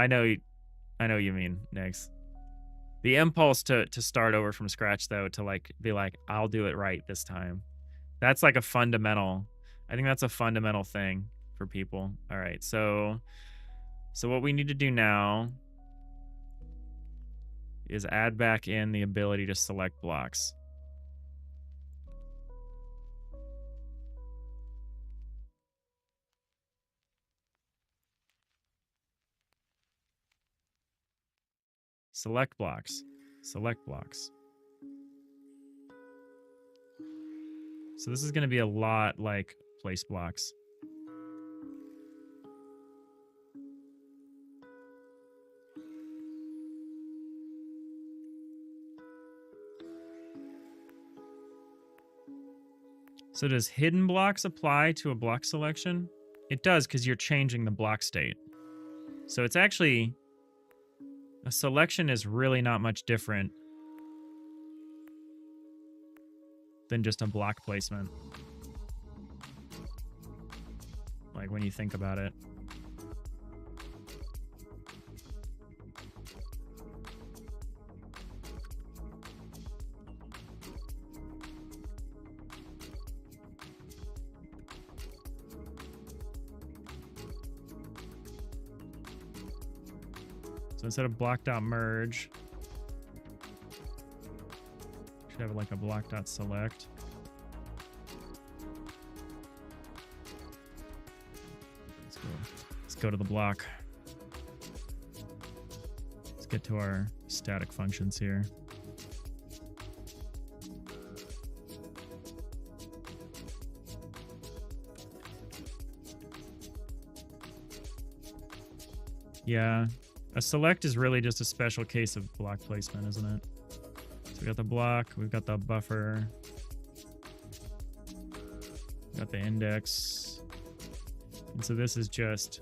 mean, Nix. The impulse to start over from scratch though, to like be like, I'll do it right this time. That's like a fundamental. I think that's a fundamental thing for people. All right, so what we need to do now is add back in the ability to select blocks. Select blocks. Select blocks. So this is going to be a lot like place blocks. So does hidden blocks apply to a block selection? It does, because you're changing the block state. So it's actually, a selection is really not much different than just a block placement. Like when you think about it. So instead of block.merge, should have like a block.select. Let's go to the block. Let's get to our static functions here. Yeah. A select is really just a special case of block placement, isn't it? So we got the block, we've got the buffer, we got the index. And so this is just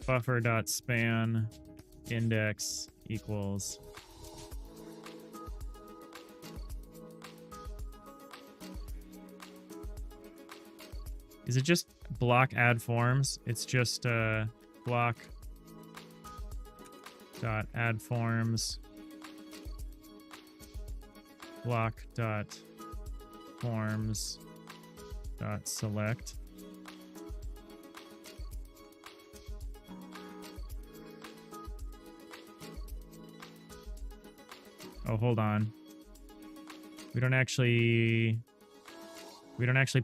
buffer.span index equals is it just block add forms? It's just block dot add forms block dot forms dot select. Oh, hold on. We don't actually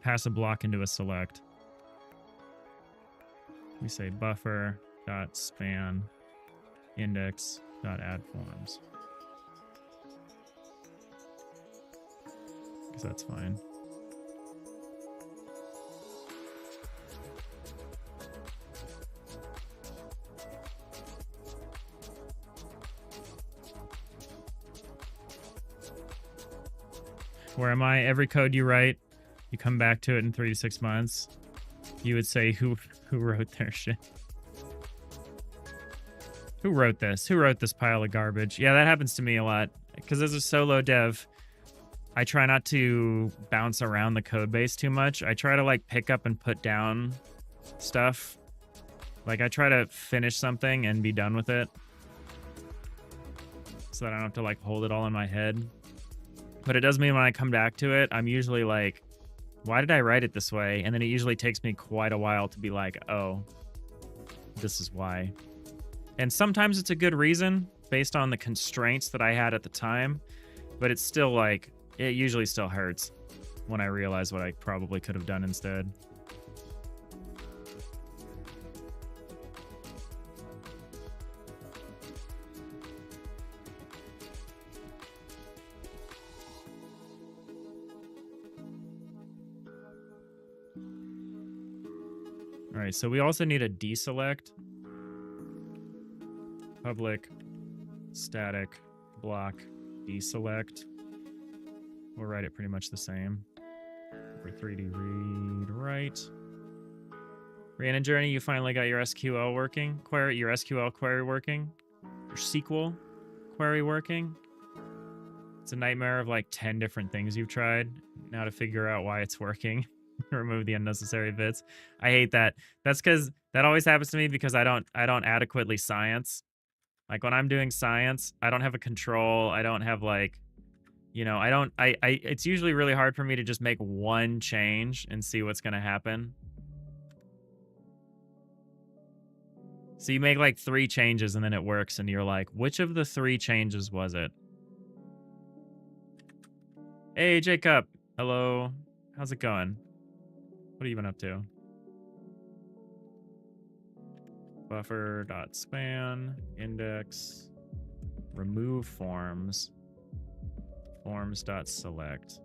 pass a block into a select. We say buffer dot span index dot add forms. Because that's fine. Where am I? Every code you write, you come back to it in 3 to 6 months. You would say, who wrote their shit? Who wrote this? Who wrote this pile of garbage? Yeah, that happens to me a lot. Because as a solo dev, I try not to bounce around the code base too much. I try to like pick up and put down stuff. Like I try to finish something and be done with it. So that I don't have to like hold it all in my head. But it does mean when I come back to it, I'm usually like, why did I write it this way? And then it usually takes me quite a while to be like, oh, this is why. And sometimes it's a good reason based on the constraints that I had at the time. But it's still like, it usually still hurts when I realize what I probably could have done instead. All right, so we also need a deselect. Public static block deselect. We'll write it pretty much the same. For 3D read write. Rhiannon Journey, you finally got your SQL working. Your SQL query working. Your SQL query working. It's a nightmare of like 10 different things you've tried now to figure out why it's working. Remove the unnecessary bits. I hate that. That's because that always happens to me because I don't adequately science. Like when I'm doing science, I don't have a control. I don't have like, you know, it's usually really hard for me to just make one change and see what's going to happen. So you make like 3 changes and then it works and you're like, which of the 3 changes was it? Hey, Jacob. Hello. How's it going? What have you been up to? Buffer.span index remove forms. Forms.select.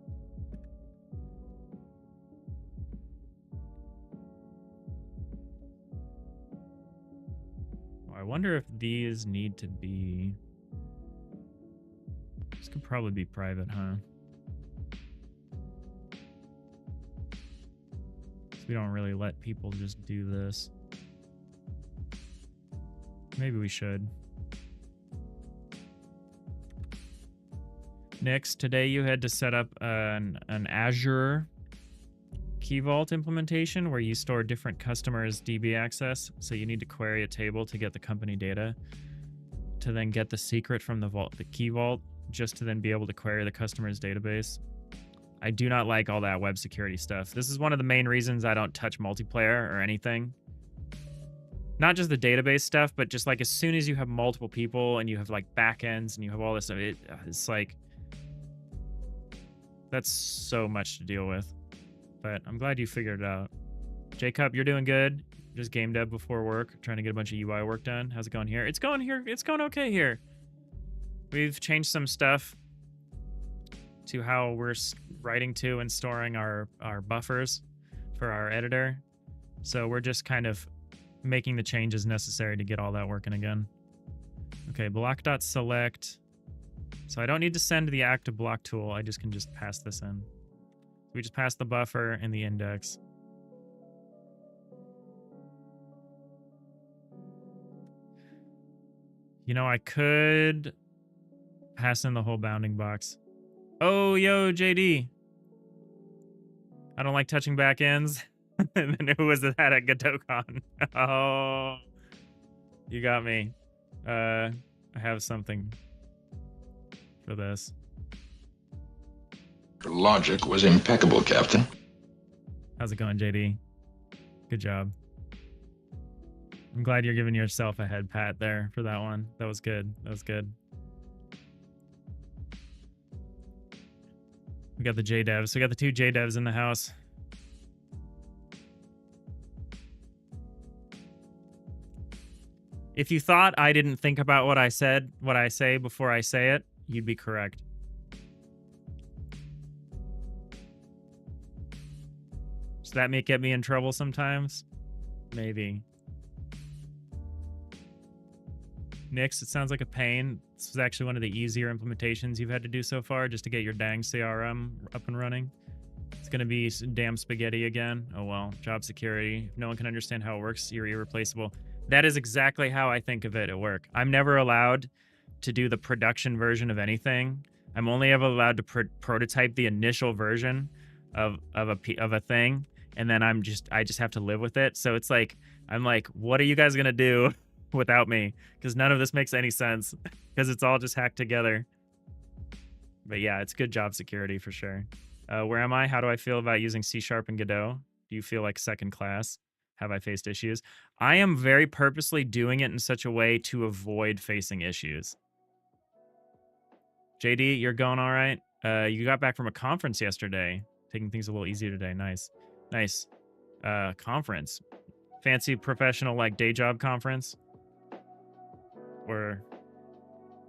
I wonder if these need to be... This could probably be private, huh? We don't really let people just do this. Maybe we should. Next, today you had to set up an Azure Key Vault implementation where you store different customers' DB access. So you need to query a table to get the company data, to then get the secret from the key vault, just to then be able to query the customer's database. I do not like all that web security stuff. This is one of the main reasons I don't touch multiplayer or anything. Not just the database stuff, but just like as soon as you have multiple people and you have like backends and you have all this stuff, it's like, that's so much to deal with. But I'm glad you figured it out. Jacob, you're doing good. Just game dev before work, trying to get a bunch of UI work done. How's it going here? It's going here. It's going okay here. We've changed some stuff to how we're writing to and storing our buffers for our editor. So we're just kind of making the changes necessary to get all that working again. Okay, block.select. So I don't need to send the active block tool. I just can just pass this in. We just pass the buffer and the index. You know, I could pass in the whole bounding box. Oh, yo, JD. I don't like touching back ends. And then who was that at GodotCon? Oh, you got me. I have something for this. Your logic was impeccable, Captain. How's it going, JD? Good job. I'm glad you're giving yourself a head pat there for that one. That was good. That was good. We got the JDevs. So we got the two JDevs in the house. If you thought I didn't think about what I say before I say it, you'd be correct. Does that get me in trouble sometimes? Maybe. Nix, it sounds like a pain. This was actually one of the easier implementations you've had to do so far, just to get your dang CRM up and running. It's going to be damn spaghetti again. Oh well, job security. If no one can understand how it works, you're irreplaceable. That is exactly how I think of it at work. I'm never allowed to do the production version of anything. I'm only ever allowed to prototype the initial version of a thing, and then I just have to live with it. So it's like, I'm like, what are you guys gonna do without me? Because none of this makes any sense, because it's all just hacked together. But yeah, it's good job security for sure. Where am I? How do I feel about using C# and Godot? Do you feel like second class? Have I faced issues? I am very purposely doing it in such a way to avoid facing issues. JD, you're going all right? You got back from a conference yesterday. Taking things a little easier today. Nice. Nice. Conference. Fancy professional, like, day job conference? Or,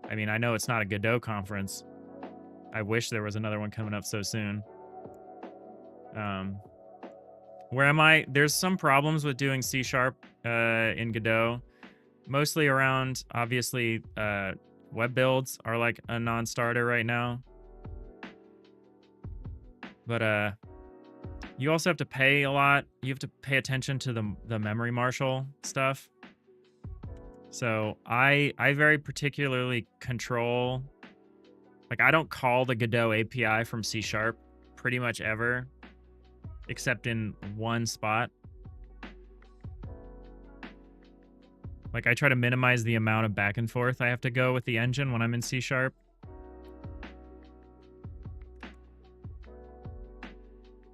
I mean, I know it's not a Godot conference. I wish there was another one coming up so soon. Where am I? There's some problems with doing C# in Godot. Mostly around, obviously, web builds are like a non-starter right now. But you also have to pay a lot. You have to pay attention to the memory marshal stuff. So I very particularly control, like, I don't call the Godot API from C# pretty much ever, except in one spot. Like, I try to minimize the amount of back and forth I have to go with the engine when I'm in C#.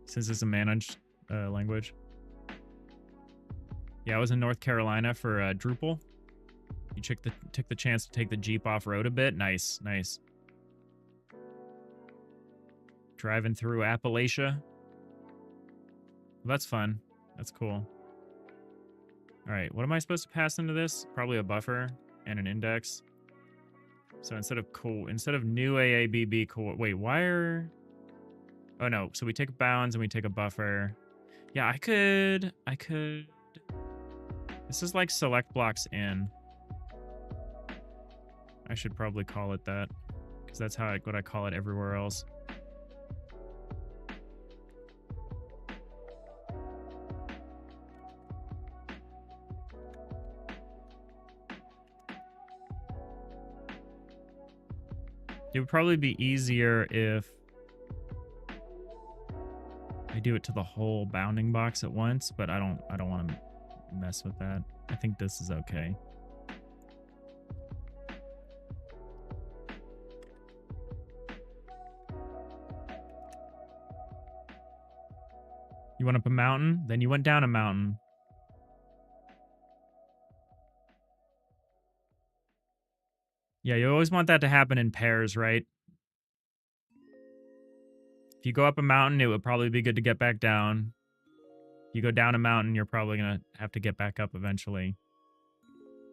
Since it's a managed language. Yeah, I was in North Carolina for Drupal. You took the chance to take the Jeep off-road a bit. Nice, nice. Driving through Appalachia. Well, that's fun. That's cool. All right, what am I supposed to pass into this? Probably a buffer and an index. So instead of new AABB core, wait, wire. Oh no, so we take bounds and we take a buffer. Yeah, I could. This is like select blocks in. I should probably call it that, because that's what I call it everywhere else. It would probably be easier if I do it to the whole bounding box at once, but I don't want to mess with that. I think this is okay. You went up a mountain, then you went down a mountain. Yeah, you always want that to happen in pairs, right? If you go up a mountain, it would probably be good to get back down. If you go down a mountain, you're probably going to have to get back up eventually.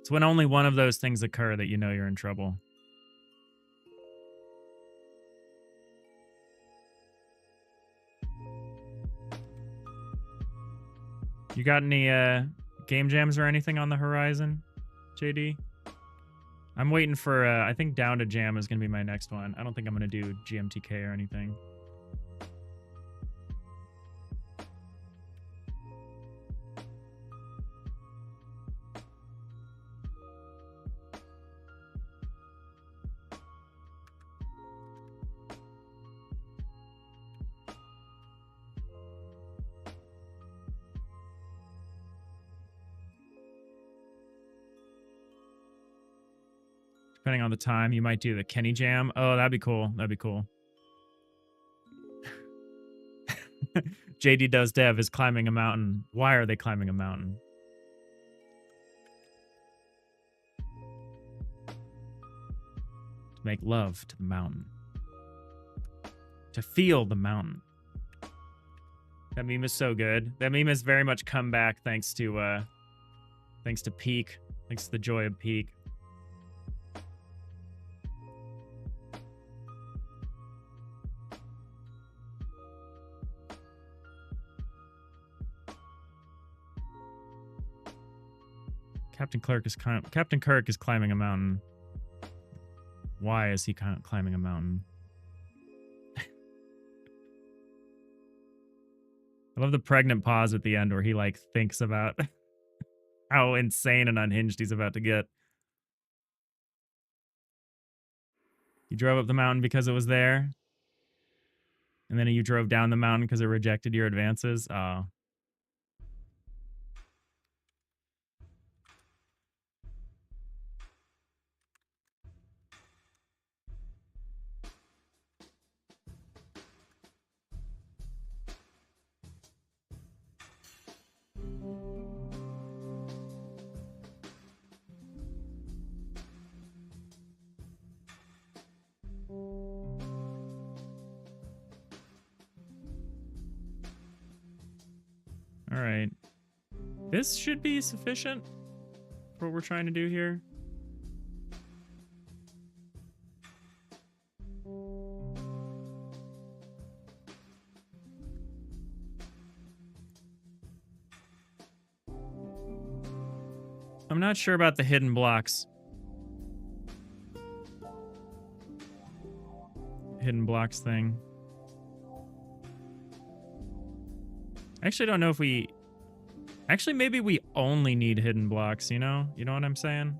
It's when only one of those things occur that you know you're in trouble. You got any game jams or anything on the horizon, JD? I'm waiting for, I think Down to Jam is going to be my next one. I don't think I'm going to do GMTK or anything. Depending on the time, you might do the Kenny Jam. Oh, that'd be cool. That'd be cool. JD Does Dev is climbing a mountain. Why are they climbing a mountain? To make love to the mountain. To feel the mountain. That meme is so good. That meme has very much come back thanks to Peak. Thanks to the joy of Peak. Captain Kirk is climbing a mountain. Why is he climbing a mountain? I love the pregnant pause at the end where he like thinks about how insane and unhinged he's about to get. You drove up the mountain because it was there, and then you drove down the mountain because it rejected your advances. Oh. All right. This should be sufficient for what we're trying to do here. I'm not sure about the hidden blocks. Hidden blocks thing. I actually don't know if we... Actually, maybe we only need hidden blocks, you know? You know what I'm saying?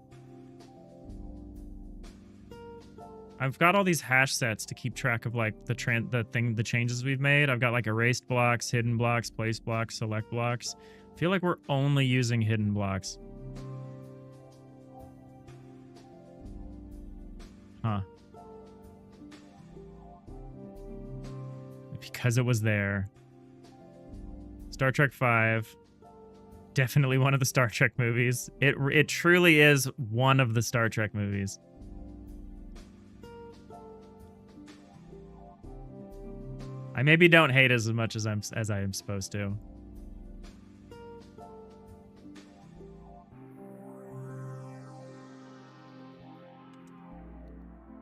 I've got all these hash sets to keep track of, like, the changes we've made. I've got, like, erased blocks, hidden blocks, place blocks, select blocks. I feel like we're only using hidden blocks. Huh. Because it was there. Star Trek V. Definitely one of the Star Trek movies. It truly is one of the Star Trek movies. I maybe don't hate as much as I am supposed to.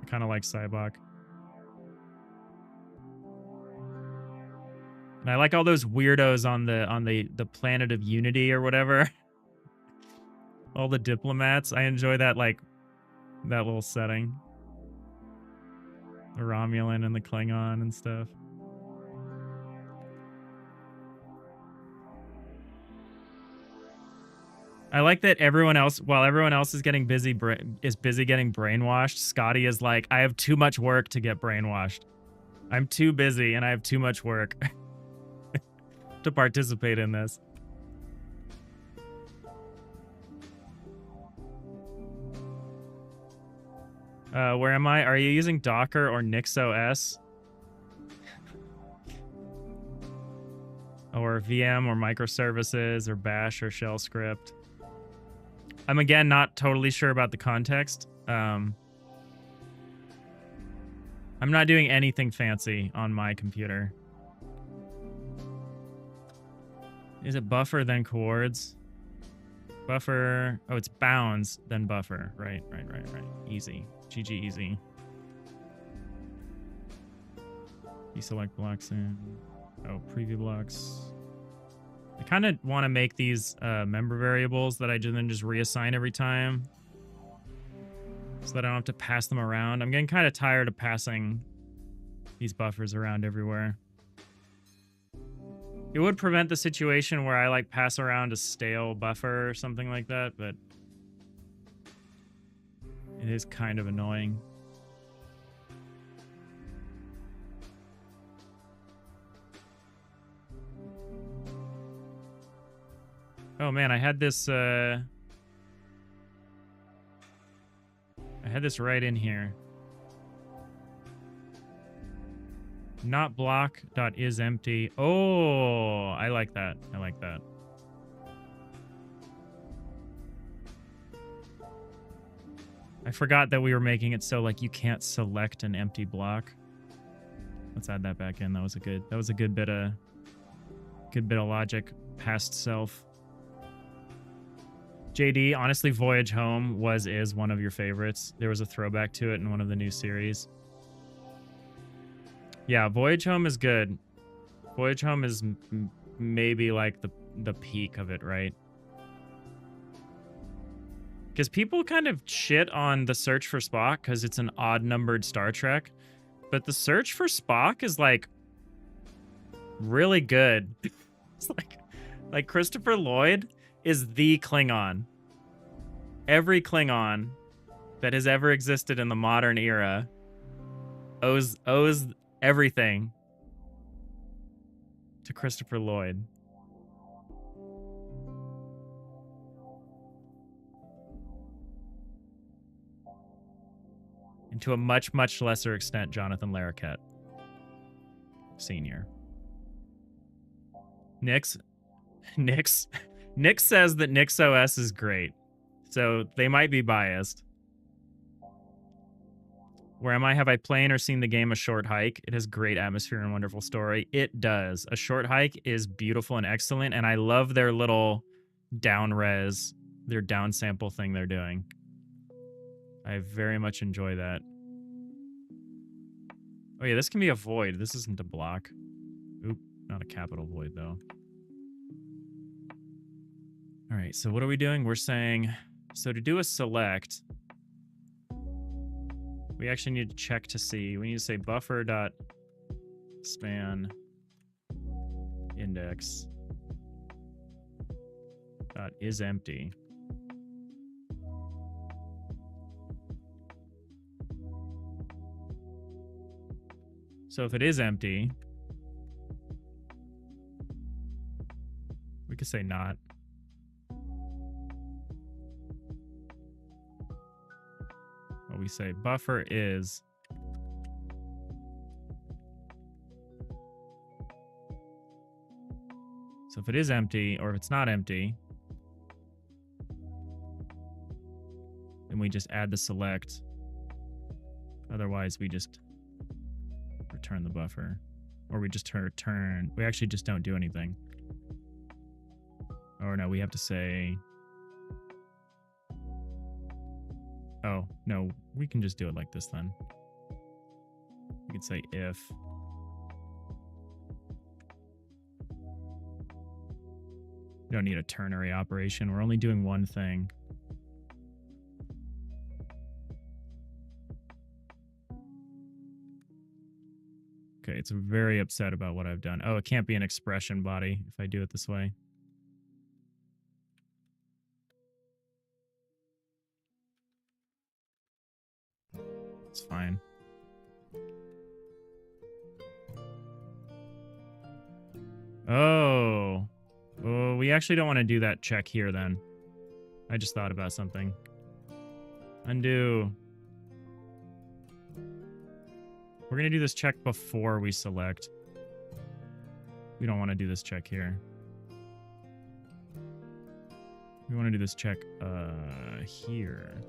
I kind of like Cybok. And I like all those weirdos on the planet of Unity or whatever. All the diplomats. I enjoy that, like, that little setting. The Romulan and the Klingon and stuff. I like that everyone else, while everyone else is getting busy getting brainwashed, Scotty is like, I have too much work to get brainwashed. I'm too busy and I have too much work to participate in this. Where am I? Are you using Docker or NixOS? Or VM or microservices or Bash or shell script? I'm again not totally sure about the context. I'm not doing anything fancy on my computer. Is it buffer then coords? Buffer. Oh, it's bounds then buffer. Right. Easy. GG easy. Deselect blocks in. Oh, preview blocks. I kind of want to make these member variables that I then just reassign every time, so that I don't have to pass them around. I'm getting kind of tired of passing these buffers around everywhere. It would prevent the situation where I like pass around a stale buffer or something like that, but it is kind of annoying. Oh man, I had this right in here. Not block.isEmpty. Oh, I like that. I like that. I forgot that we were making it so like you can't select an empty block. Let's add that back in. That was a good bit of logic past self. JD, honestly, Voyage Home is one of your favorites. There was a throwback to it in one of the new series. Yeah, Voyage Home is good. Voyage Home is maybe like the peak of it, right? Because people kind of shit on the Search for Spock because it's an odd-numbered Star Trek. But the Search for Spock is, like, really good. It's like Christopher Lloyd is the Klingon. Every Klingon that has ever existed in the modern era owes everything to Christopher Lloyd. And to a much, much lesser extent, Jonathan Larroquette Sr. Nick says that NixOS is great, so they might be biased. Where am I? Have I played or seen the game A Short Hike? It has great atmosphere and wonderful story. It does. A Short Hike is beautiful and excellent, and I love their little down-res, their downsample thing they're doing. I very much enjoy that. Oh yeah, this can be a void. This isn't a block. Oop, not a capital void, though. All right, so what are we doing? We're saying, so to do a select, we actually need to check to see. We need to say buffer.span index is empty. So if it is empty, we could say not. Well, we say buffer is so if it is empty or if it's not empty, then we just add the select. Otherwise, we just return the buffer, or we just return. We actually just don't do anything. Or no, we have to say. Oh no, We can just do it like this then. We could say if. We don't need a ternary operation. We're only doing one thing. Okay, it's very upset about what I've done. Oh, it can't be an expression body if I do it this way. It's fine. Oh. Oh, we actually don't want to do that check here then. I just thought about something. Undo. We're going to do this check before we select. We don't want to do this check here. We want to do this check here.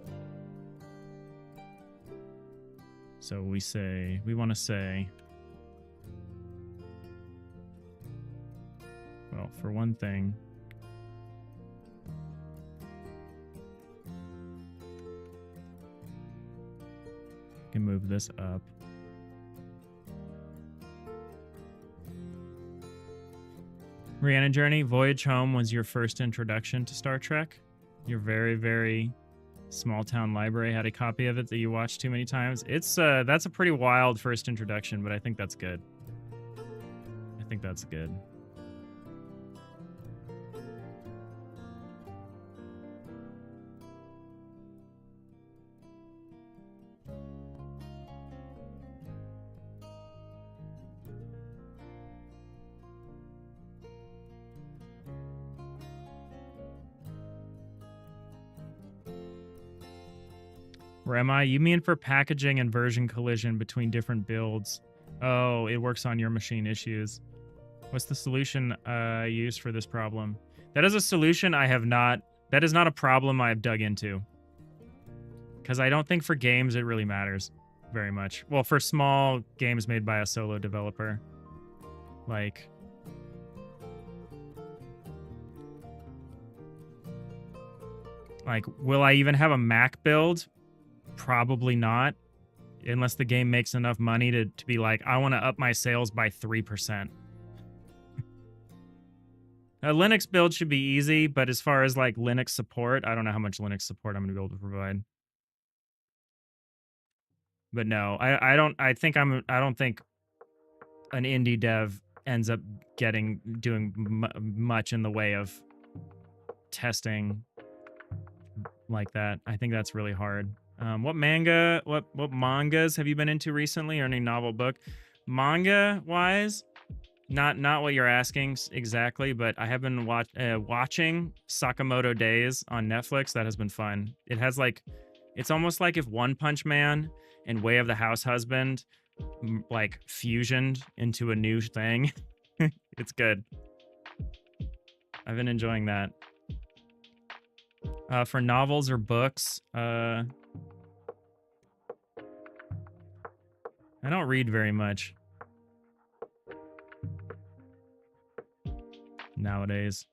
So we want to say, well, for one thing, we can move this up. Rhiannon Journey, Voyage Home was your first introduction to Star Trek. Your very, very small town library had a copy of it that you watched too many times. It's that's a pretty wild first introduction, but I think that's good. I think that's good. Where am I? You mean for packaging and version collision between different builds? Oh, it works on your machine issues. What's the solution used for this problem? That is a solution I have not... That is not a problem I have dug into. Because I don't think for games it really matters very much. Well, for small games made by a solo developer. Like... will I even have a Mac build? Probably not, unless the game makes enough money to be like, I want to up my sales by 3%. A Linux build should be easy, but as far as like Linux support, I don't know how much Linux support I'm going to be able to provide. But no, I don't think an indie dev ends up doing much in the way of testing like that. I think that's really hard. What mangas have you been into recently, or any novel book? Manga wise, not what you're asking exactly, but I have been watching Sakamoto Days on Netflix. That has been fun. It has like, it's almost like if One Punch Man and Way of the House Husband like fusioned into a new thing. It's good. I've been enjoying that. For novels or books, I don't read very much nowadays.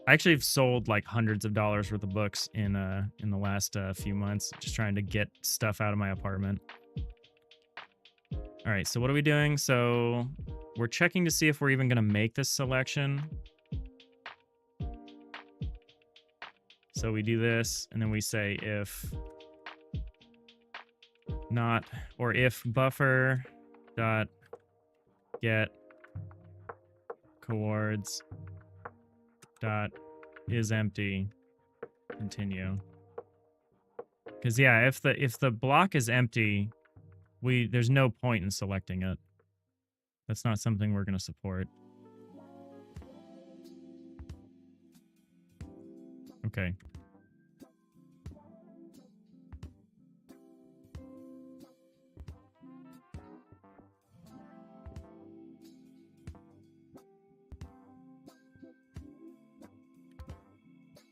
I actually have sold like hundreds of dollars worth of books in the last few months, just trying to get stuff out of my apartment. All right, so what are we doing? So we're checking to see if we're even going to make this selection. So we do this, and then we say if not, or if buffer dot get coords dot is empty, continue. Because yeah, if the block is empty, there's no point in selecting it. That's not something we're going to support. Okay.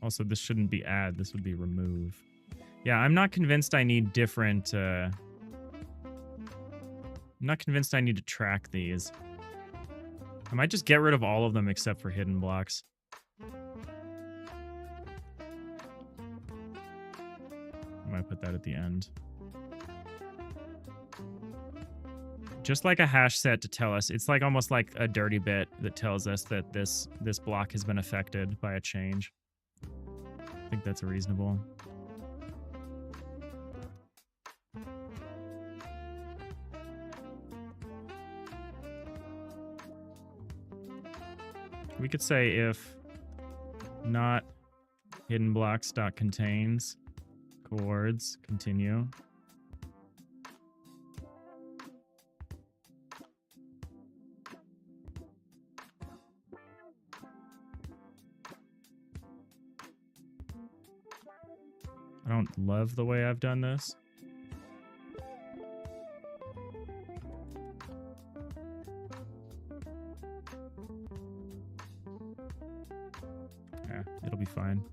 Also, this shouldn't be add. This would be remove. Yeah, I'm not convinced I need different... I'm not convinced I need to track these. I might just get rid of all of them except for hidden blocks. I might put that at the end. Just like a hash set to tell us. It's like almost like a dirty bit that tells us that this block has been affected by a change. I think that's reasonable. We could say if not hidden blocks dot contains chords continue. I don't love the way I've done this. Yeah, it'll be fine.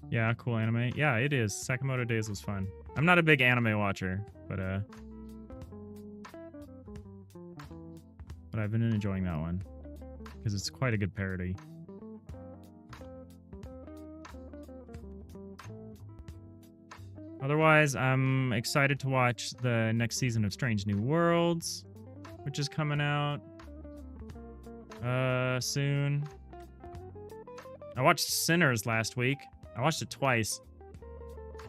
Yeah, cool anime. Yeah, it is. Sakamoto Days was fun. I'm not a big anime watcher, but I've been enjoying that one because it's quite a good parody. Otherwise, I'm excited to watch the next season of Strange New Worlds, which is coming out soon. I watched Sinners last week. I watched it twice.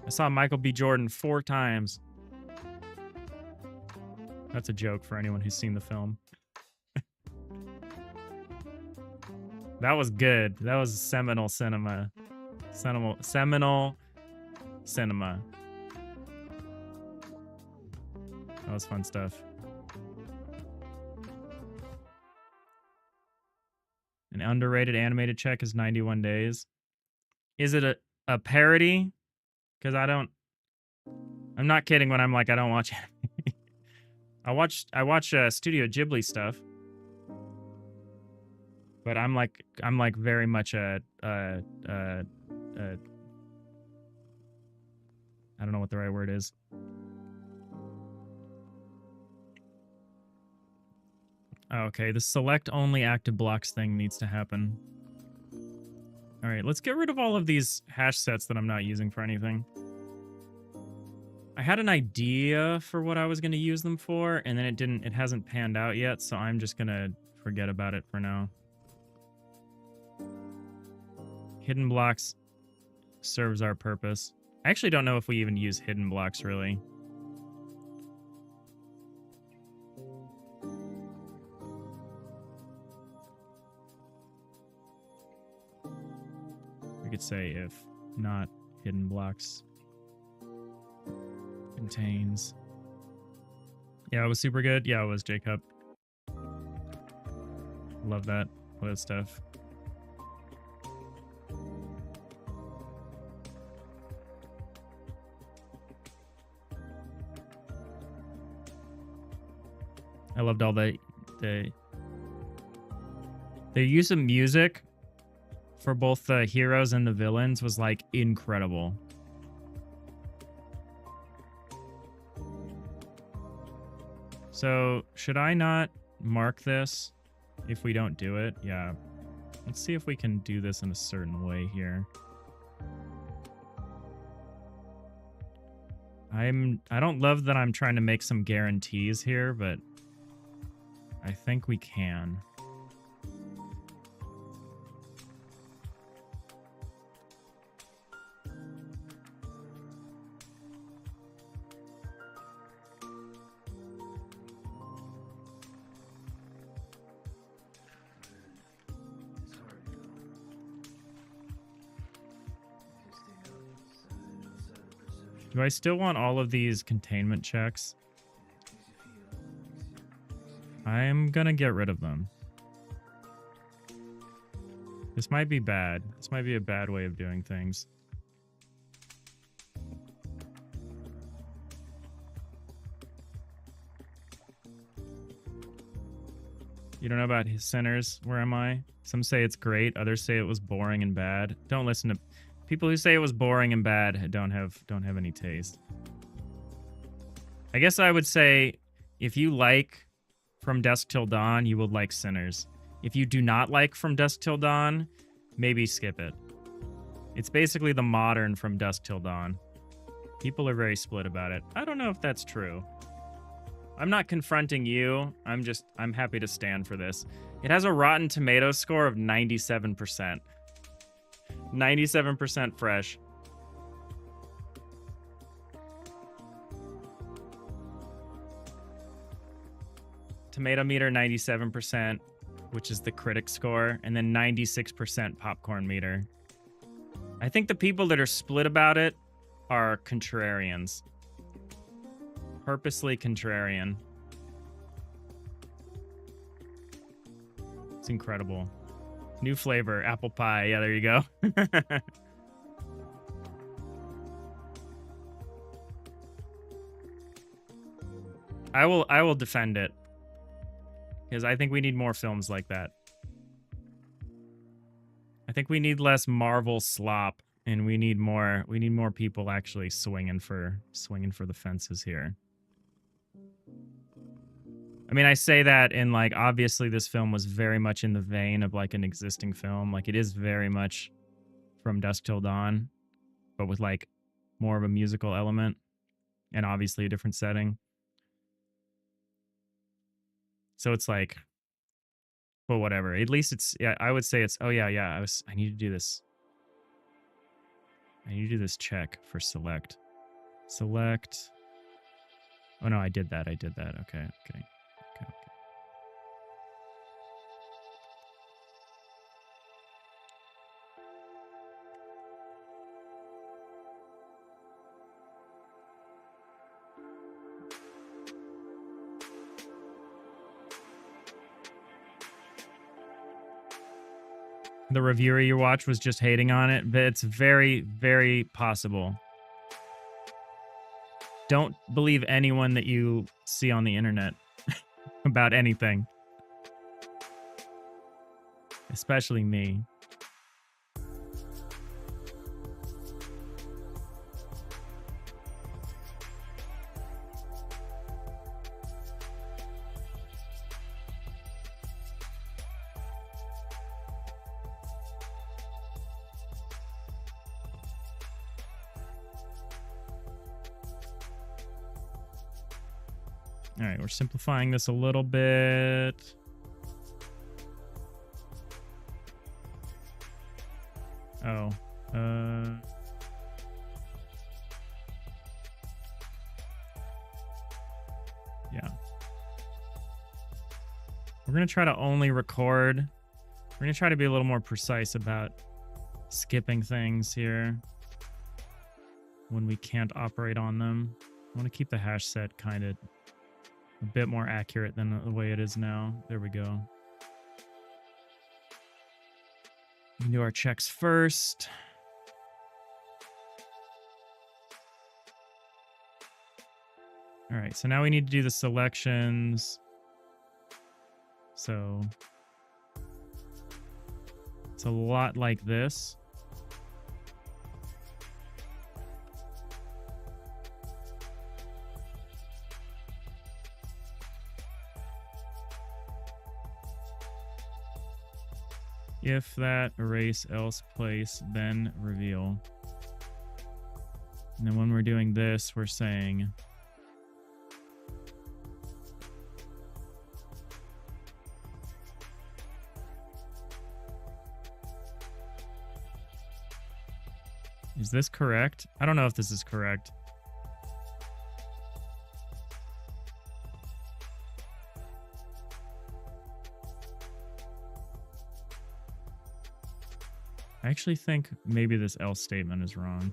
I saw Michael B. Jordan 4 times. That's a joke for anyone who's seen the film. That was good. That was seminal cinema. Seminal cinema. That was fun stuff. An underrated animated check is 91 Days. Is it a parody? Because I'm not kidding when I'm like, I don't watch anime. I watch Studio Ghibli stuff. But I'm like very much I don't know what the right word is. Okay, the select only active blocks thing needs to happen. All right, let's get rid of all of these hash sets that I'm not using for anything. I had an idea for what I was going to use them for, and then it hasn't panned out yet, so I'm just going to forget about it for now. Hidden blocks serves our purpose. I actually don't know if we even use hidden blocks, really. We could say if not hidden blocks contains. Yeah, it was super good. Yeah, it was, Jacob. Love that. Love that stuff. I loved all the use of music for both the heroes and the villains was like incredible. So should I not mark this if we don't do it? Yeah. Let's see if we can do this in a certain way here. I don't love that I'm trying to make some guarantees here, but I think we can. Do I still want all of these containment checks? I'm gonna get rid of them. This might be bad. This might be a bad way of doing things. You don't know about his Sinners? Where am I? Some say it's great. Others say it was boring and bad. Don't listen to people who say it was boring and bad. Don't have any taste. I guess I would say if you like From Dusk Till Dawn, you will like Sinners. If you do not like From Dusk Till Dawn, maybe skip it. It's basically the modern From Dusk Till Dawn. People are very split about it. I don't know if that's true. I'm not confronting you. I'm happy to stand for this. It has a Rotten Tomatoes score of 97%. 97% fresh. Tomato meter 97%, which is the critic score, and then 96% popcorn meter. I think the people that are split about it are contrarians. Purposely contrarian. It's incredible. New flavor, apple pie. Yeah, there you go. I will defend it. Because I think we need more films like that. I think we need less Marvel slop, and we need more people actually swinging for the fences here. I mean, I say that in like, obviously this film was very much in the vein of like an existing film. Like it is very much From Dusk Till Dawn, but with like more of a musical element and obviously a different setting. So it's like, but whatever. At least it's, yeah, I would say it's, oh yeah, I need to do this. I need to do this check for select. Select. Oh no, I did that. Okay. The reviewer you watched was just hating on it, but it's very, very possible. Don't believe anyone that you see on the internet about anything. Especially me. All right, we're simplifying this a little bit. Oh, yeah. We're going to try to only record. We're going to try to be a little more precise about skipping things here when we can't operate on them. I want to keep the hash set kind of a bit more accurate than the way it is now. There we go. We can do our checks first. All right, so now we need to do the selections. So it's a lot like this. If that, erase, else, place, then reveal. And then when we're doing this, we're saying is this correct? I don't know if this is correct. I actually think maybe this else statement is wrong.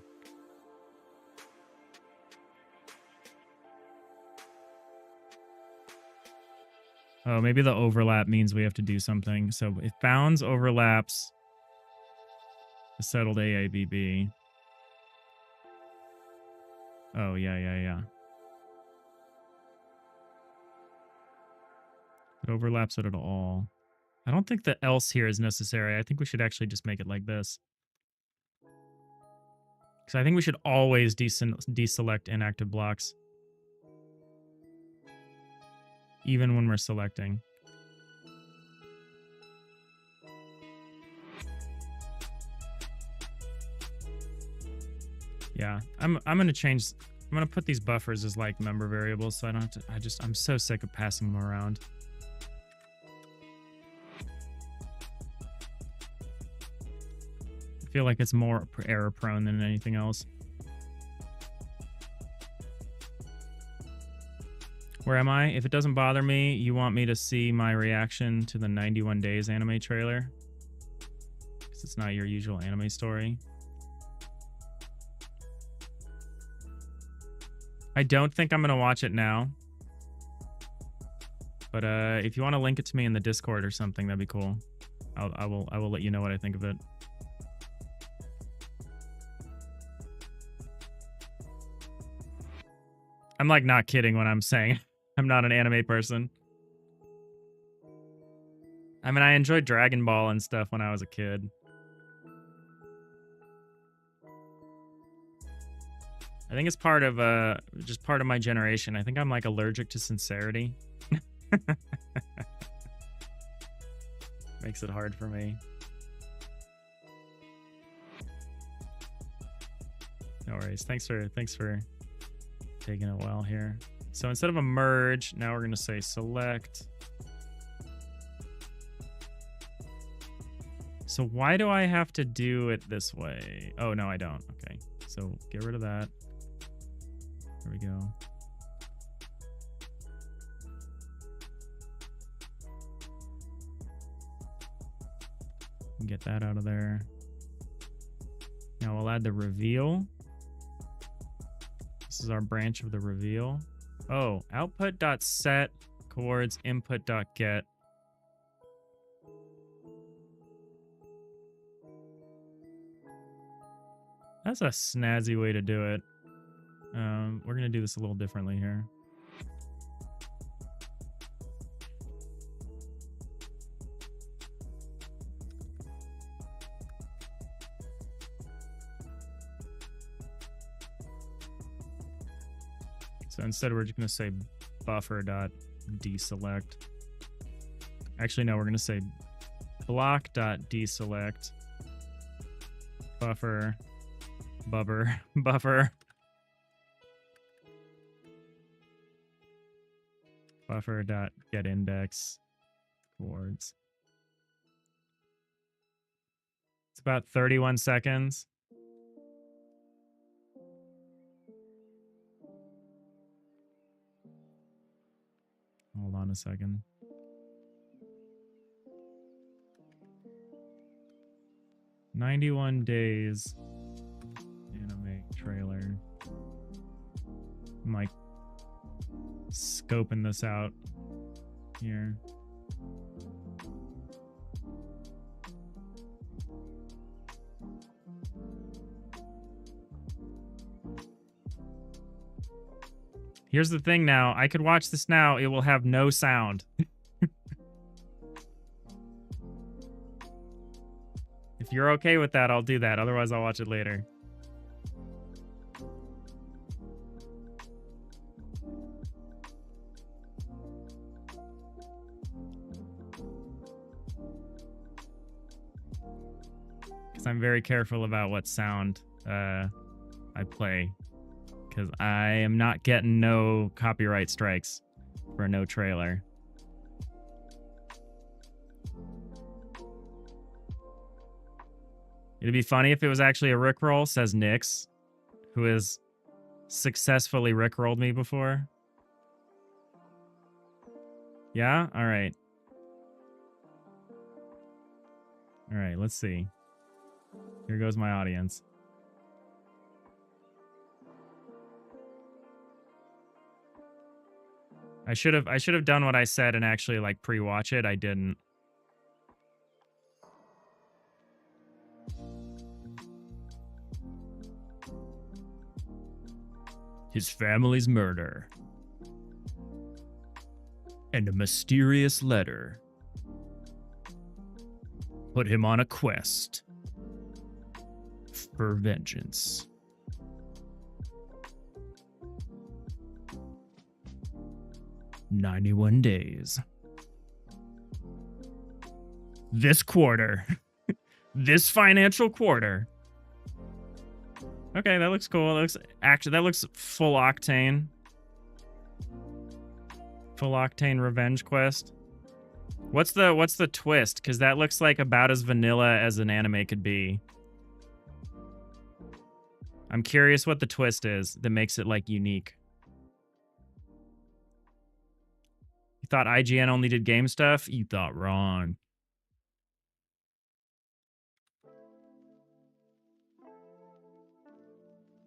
Oh, maybe the overlap means we have to do something. So if bounds overlaps the settled AABB. Oh, yeah. It overlaps it at all. I don't think the else here is necessary. I think we should actually just make it like this. Because I think we should always deselect inactive blocks. Even when we're selecting. Yeah, I'm gonna change I'm gonna put these buffers as like member variables so I don't have to, I'm so sick of passing them around. I feel like it's more error prone than anything else. Where am I? If it doesn't bother me, you want me to see my reaction to the 91 Days anime trailer? Because it's not your usual anime story. I don't think I'm going to watch it now. But if you want to link it to me in the Discord or something, that'd be cool. I will let you know what I think of it. I'm like not kidding when I'm saying I'm not an anime person. I mean, I enjoyed Dragon Ball and stuff when I was a kid. I think it's part of just part of my generation. I think I'm like allergic to sincerity. Makes it hard for me. No worries. Thanks for taking a while here. So instead of a merge, now we're gonna say select. So why do I have to do it this way? Oh no, I don't. Okay. So get rid of that. There we go. Get that out of there. Now we'll add the reveal. This is our branch of the reveal. Oh, output.set chords input.get. That's a snazzy way to do it. We're going to do this a little differently here. So instead, we're just going to say buffer.deselect. Actually, no, we're going to say block.deselect. Buffer. Buffer.getIndex chords. It's about 31 seconds. Hold on a second. "91 Days anime trailer." I'm like scoping this out here. Here's the thing now. I could watch this now. It will have no sound. If you're okay with that, I'll do that. Otherwise, I'll watch it later. Because I'm very careful about what sound I play. Because I am not getting no copyright strikes for no trailer. It'd be funny if it was actually a Rickroll, says Nyx, who has successfully Rickrolled me before. Yeah? All right. All right, let's see. Here goes my audience. I should have done what I said and actually like pre-watch it. I didn't. His family's murder. And a mysterious letter put him on a quest for vengeance. "91 days. This quarter. This financial quarter. Okay, that looks cool. That looks actually, that looks full octane. Full octane revenge quest. What's the twist? Because that looks like about as vanilla as an anime could be. I'm curious what the twist is that makes it like unique. You thought IGN only did game stuff? You thought wrong.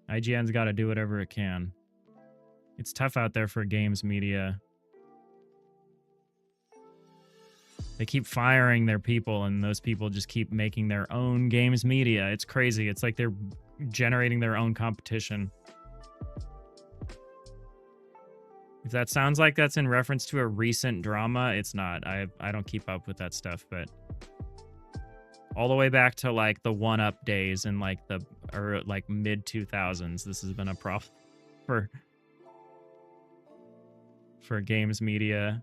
IGN's got to do whatever it can. It's tough out there for games media. They keep firing their people, and those people just keep making their own games media. It's crazy. It's like they're generating their own competition. If that sounds like that's in reference to a recent drama, it's not. I don't keep up with that stuff, but all the way back to like the 1UP days in like the like mid 2000s, this has been a problem for games media,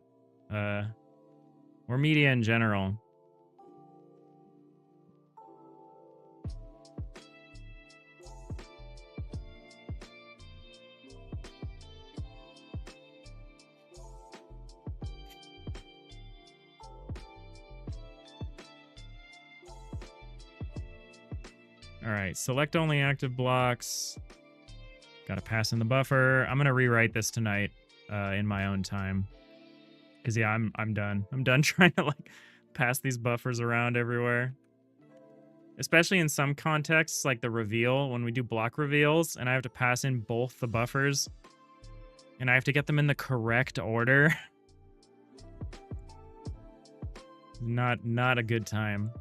or media in general. All right, select only active blocks. Got to pass in the buffer. I'm gonna rewrite this tonight in my own time. Cause yeah, I'm done. I'm done trying to like pass these buffers around everywhere. Especially in some contexts, like the reveal, when we do block reveals, and I have to pass in both the buffers, and I have to get them in the correct order. Not a good time.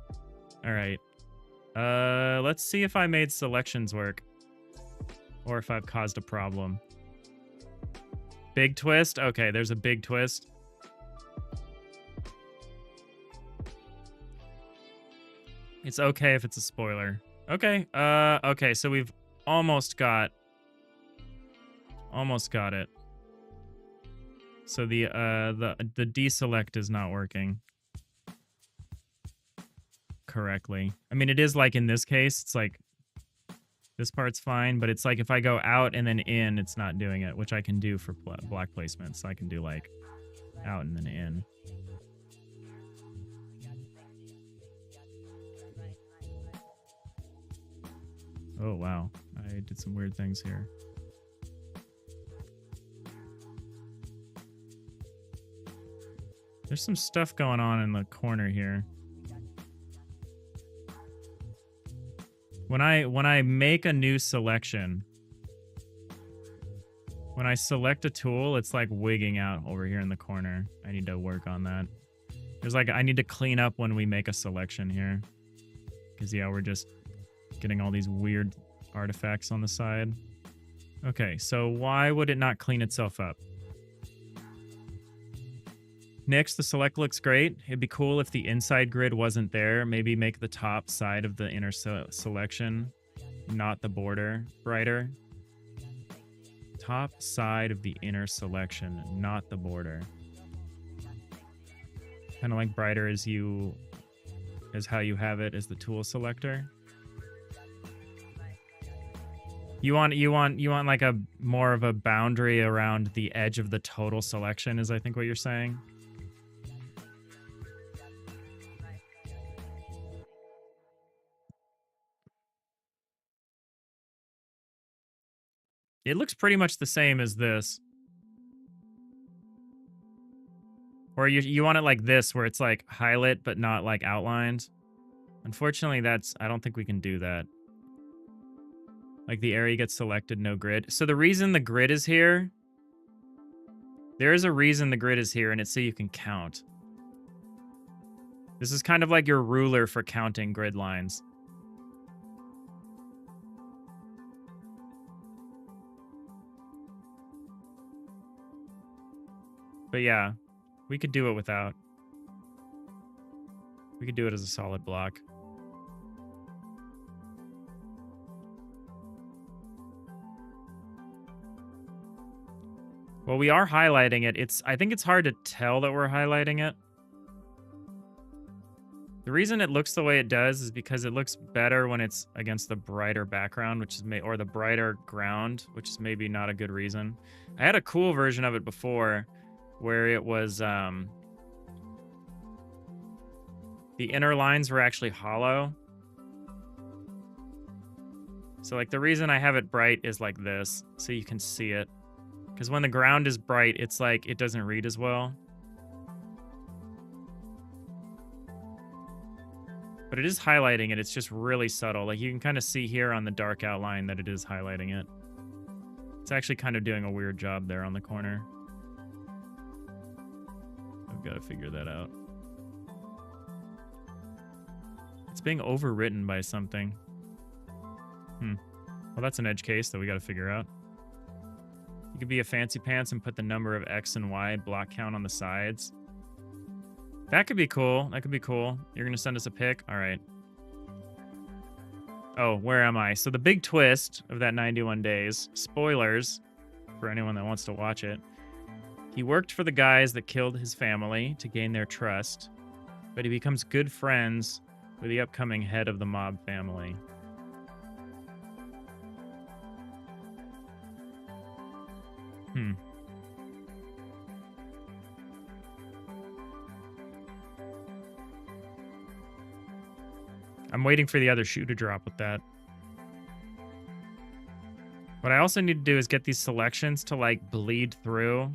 All right. Let's see if I made selections work. Or if I've caused a problem. Big twist? Okay, there's a big twist. It's okay if it's a spoiler. Okay, okay, so we've almost got it. So the deselect is not working correctly. I mean, it is like in this case, it's like this part's fine, but it's like if I go out and then in, it's not doing it, which I can do for block placement. So I can do like out and then in. Oh, wow. I did some weird things here. There's some stuff going on in the corner here. When I make a new selection, when I select a tool, it's like wigging out over here in the corner. I need to work on that. There's like, I need to clean up when we make a selection here. Because yeah, we're just getting all these weird artifacts on the side. Okay, so why would it not clean itself up? Next, the select looks great. It'd be cool if the inside grid wasn't there. Maybe make the top side of the inner selection, not the border, brighter. Top side of the inner selection, not the border. Kind of like brighter as how you have it as the tool selector. You want like a more of a boundary around the edge of the total selection, is I think what you're saying. It looks pretty much the same as this. Or you want it like this, where it's like highlight but not like outlined. Unfortunately, I don't think we can do that. Like the area gets selected, no grid. So the reason the grid is here, there is a reason the grid is here, and it's so you can count. This is kind of like your ruler for counting grid lines. But yeah, we could do it without. We could do it as a solid block. Well, we are highlighting it. I think it's hard to tell that we're highlighting it. The reason it looks the way it does is because it looks better when it's against the brighter background, which is or the brighter ground, which is maybe not a good reason. I had a cool version of it before where it was the inner lines were actually hollow. So like the reason I have it bright is like this, so you can see it. Because when the ground is bright, it's like it doesn't read as well. But it is highlighting it. It's just really subtle. Like you can kind of see here on the dark outline that it is highlighting it. It's actually kind of doing a weird job there on the corner. I've got to figure that out. It's being overwritten by something. Well, that's an edge case that we got to figure out. You could be a fancy pants and put the number of X and Y block count on the sides. That could be cool. That could be cool. You're going to send us a pic? All right. Oh, where am I? So the big twist of that 91 days, spoilers for anyone that wants to watch it. He worked for the guys that killed his family to gain their trust, but he becomes good friends with the upcoming head of the mob family. I'm waiting for the other shoe to drop with that. What I also need to do is get these selections to like bleed through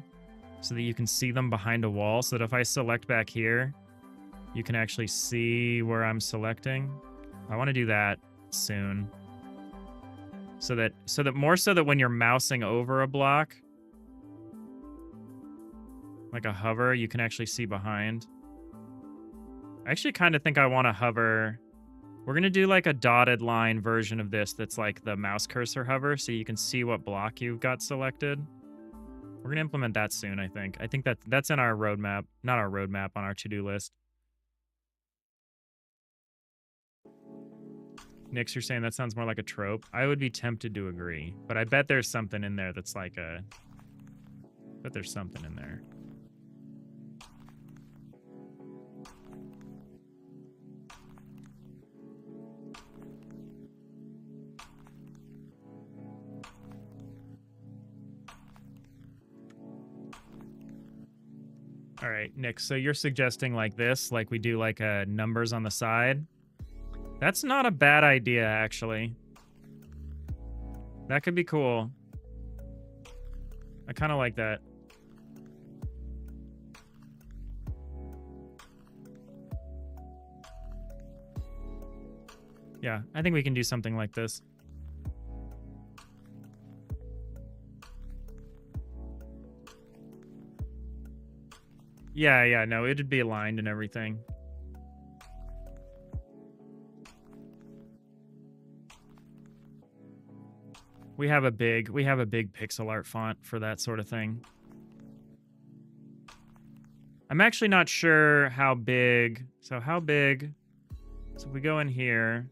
so that you can see them behind a wall. So that if I select back here, you can actually see where I'm selecting. I want to do that soon. So that more so that when you're mousing over a block, like a hover, you can actually see behind. I actually kind of think I want to hover. We're going to do like a dotted line version of this that's like the mouse cursor hover so you can see what block you've got selected. We're going to implement that soon, I think. I think that's in our roadmap. Not our roadmap, on our to-do list. Nix, you're saying that sounds more like a trope. I would be tempted to agree, but I bet there's something in there that's like a... But there's something in there. All right, Nick, so you're suggesting like this, like we do like numbers on the side? That's not a bad idea, actually. That could be cool. I kind of like that. Yeah, I think we can do something like this. Yeah, no, it'd be aligned and everything. We have a big pixel art font for that sort of thing. I'm actually not sure how big. So how big? So if we go in here.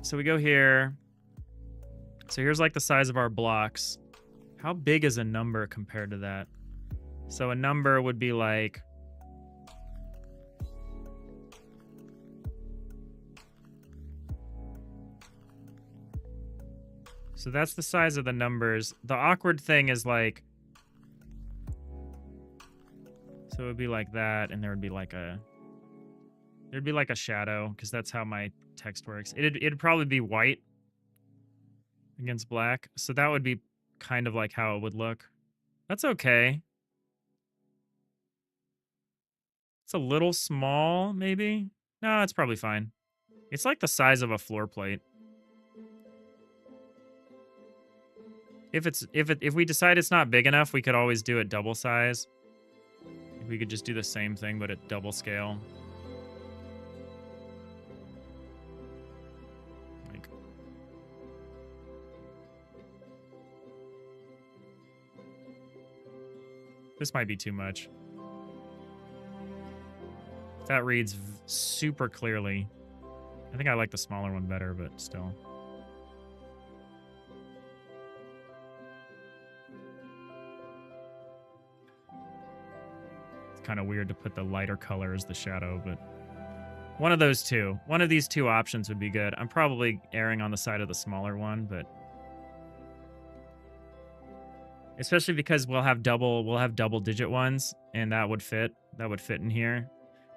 So we go here. So here's like the size of our blocks. How big is a number compared to that? So a number would be like... So that's the size of the numbers. The awkward thing is like... So it would be like that, and there would be like a... There'd be like a shadow, because that's how my text works. It'd probably be white against black. So that would be kind of like how it would look. That's okay. It's a little small, maybe? No, it's probably fine. It's like the size of a floor plate. If we decide it's not big enough, we could always do it double size. We could just do the same thing, but at double scale. Like, this might be too much. That reads super clearly. I think I like the smaller one better, but still. kind of weird to put the lighter color as the shadow, but one of those two. One of these two options would be good. I'm probably erring on the side of the smaller one, but especially because we'll have double digit ones, and that would fit. That would fit in here.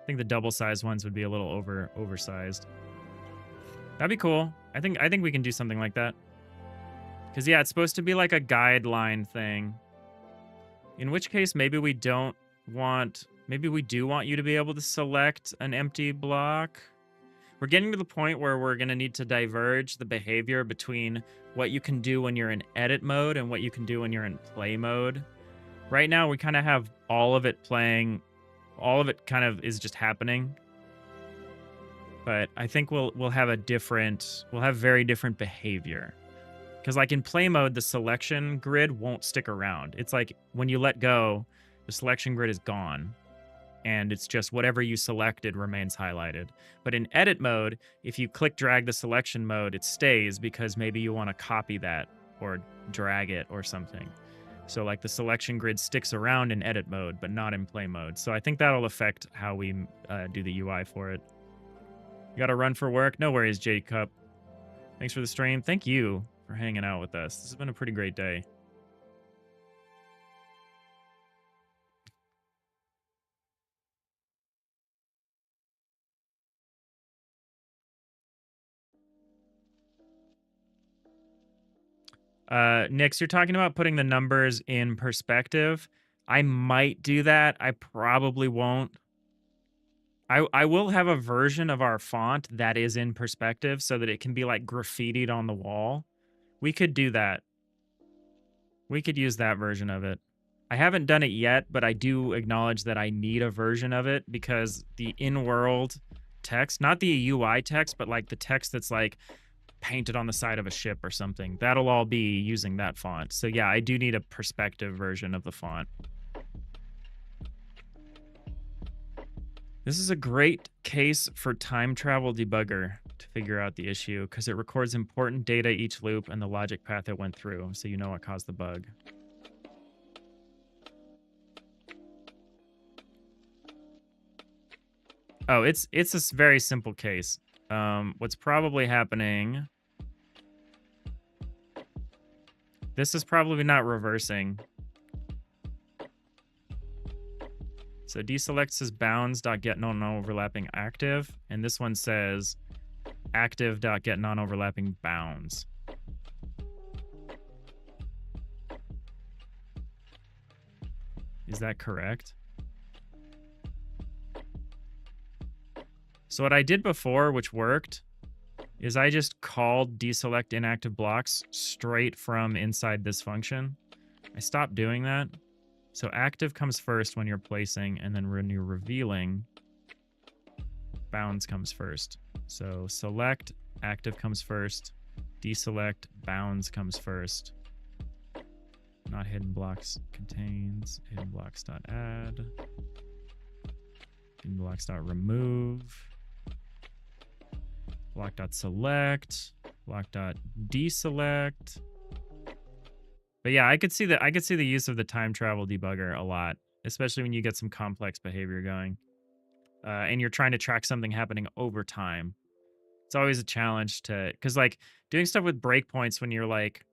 I think the double size ones would be a little oversized. That'd be cool. I think we can do something like that. Because yeah, it's supposed to be like a guideline thing. In which case, maybe we do want you to be able to select an empty block. We're getting to the point where we're going to need to diverge the behavior between what you can do when you're in edit mode and what you can do when you're in play mode. Right now, we kind of have all of it playing. All of it kind of is just happening. But I think we'll have very different behavior. Because like in play mode, the selection grid won't stick around. It's like when you let go, the selection grid is gone. And it's just whatever you selected remains highlighted. But in edit mode, if you click drag the selection mode, it stays because maybe you want to copy that or drag it or something. So like the selection grid sticks around in edit mode, but not in play mode. So I think that'll affect how we do the UI for it. You got to run for work? No worries, J-Cup. Thanks for the stream. Thank you for hanging out with us. This has been a pretty great day. Nix, you're talking about putting the numbers in perspective. I might do that. I probably won't. I will have a version of our font that is in perspective so that it can be like graffitied on the wall. We could do that. We could use that version of it. I haven't done it yet, but I do acknowledge that I need a version of it because the in-world text, not the UI text, but like the text that's like painted on the side of a ship or something, that'll all be using that font. So yeah, I do need a perspective version of the font. This is a great case for time travel debugger to figure out the issue because it records important data each loop and the logic path it went through, so you know what caused the bug. Oh, it's a very simple case. What's probably happening... This is probably not reversing. So deselect says bounds.get non-overlapping active, and this one says active.get non-overlapping bounds. Is that correct? So what I did before, which worked, is I just called deselect inactive blocks straight from inside this function. I stopped doing that. So active comes first when you're placing, and then when you're revealing, bounds comes first. So select, active comes first, deselect, bounds comes first. Not hidden blocks contains, hidden blocks.add, hidden blocks.remove, block.select, block.deselect. But yeah, I could see the use of the time travel debugger a lot, especially when you get some complex behavior going. And you're trying to track something happening over time. It's always a challenge because like doing stuff with breakpoints when you're like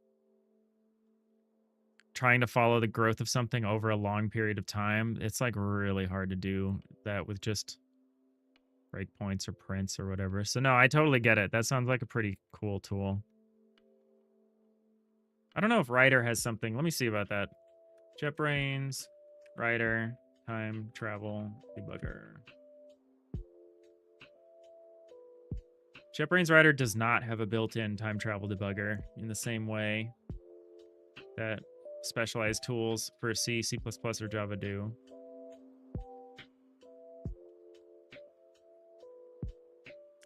trying to follow the growth of something over a long period of time, it's like really hard to do that with just breakpoints or prints or whatever. So no, I totally get it. That sounds like a pretty cool tool. I don't know if Writer has something. Let me see about that. JetBrains, Writer, time travel debugger. JetBrains Writer does not have a built-in time travel debugger in the same way that specialized tools for C, C++, or Java do.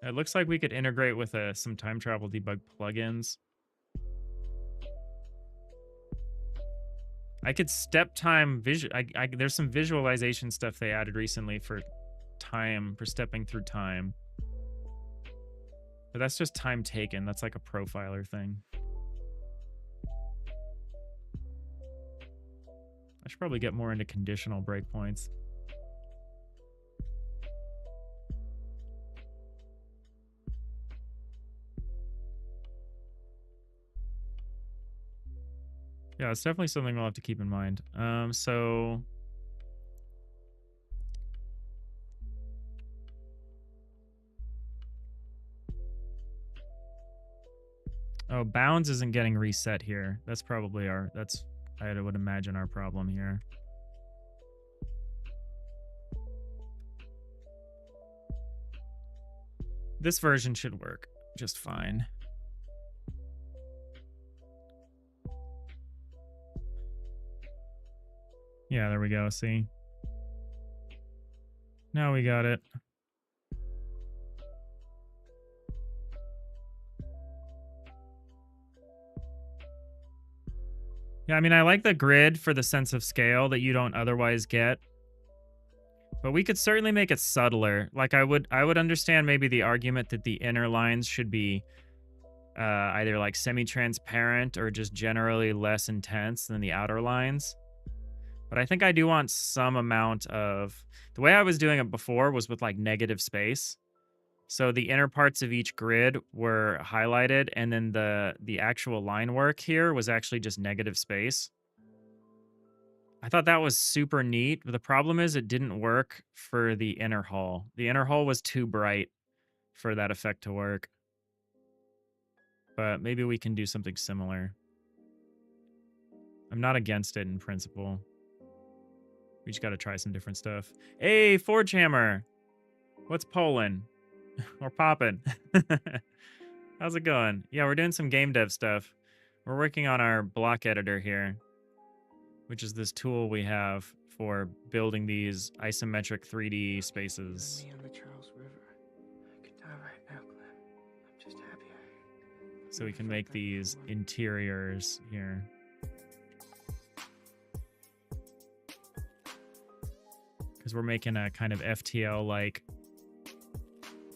It looks like we could integrate with some time travel debug plugins. I could step time there's some visualization stuff they added recently for stepping through time. But that's just time taken. That's like a profiler thing. I should probably get more into conditional breakpoints. Yeah, it's definitely something we'll have to keep in mind. So oh, bounds isn't getting reset here. That's probably I would imagine our problem here. This version should work just fine. Yeah, there we go. See? Now we got it. Yeah, I mean, I like the grid for the sense of scale that you don't otherwise get. But we could certainly make it subtler. Like I would understand maybe the argument that the inner lines should be either like semi-transparent or just generally less intense than the outer lines. But I think I do want some amount of... The way I was doing it before was with like negative space. So the inner parts of each grid were highlighted, and then the actual line work here was actually just negative space. I thought that was super neat. But the problem is it didn't work for the inner hull. The inner hull was too bright for that effect to work. But maybe we can do something similar. I'm not against it in principle. We just got to try some different stuff. Hey, Forge Hammer! What's Poland? We're popping. How's it going? Yeah, we're doing some game dev stuff. We're working on our block editor here, which is this tool we have for building these isometric 3D spaces. Me on the Charles River. I could die right now, Glenn. I'm just happier. So we can make these interiors here. Because we're making a kind of FTL-like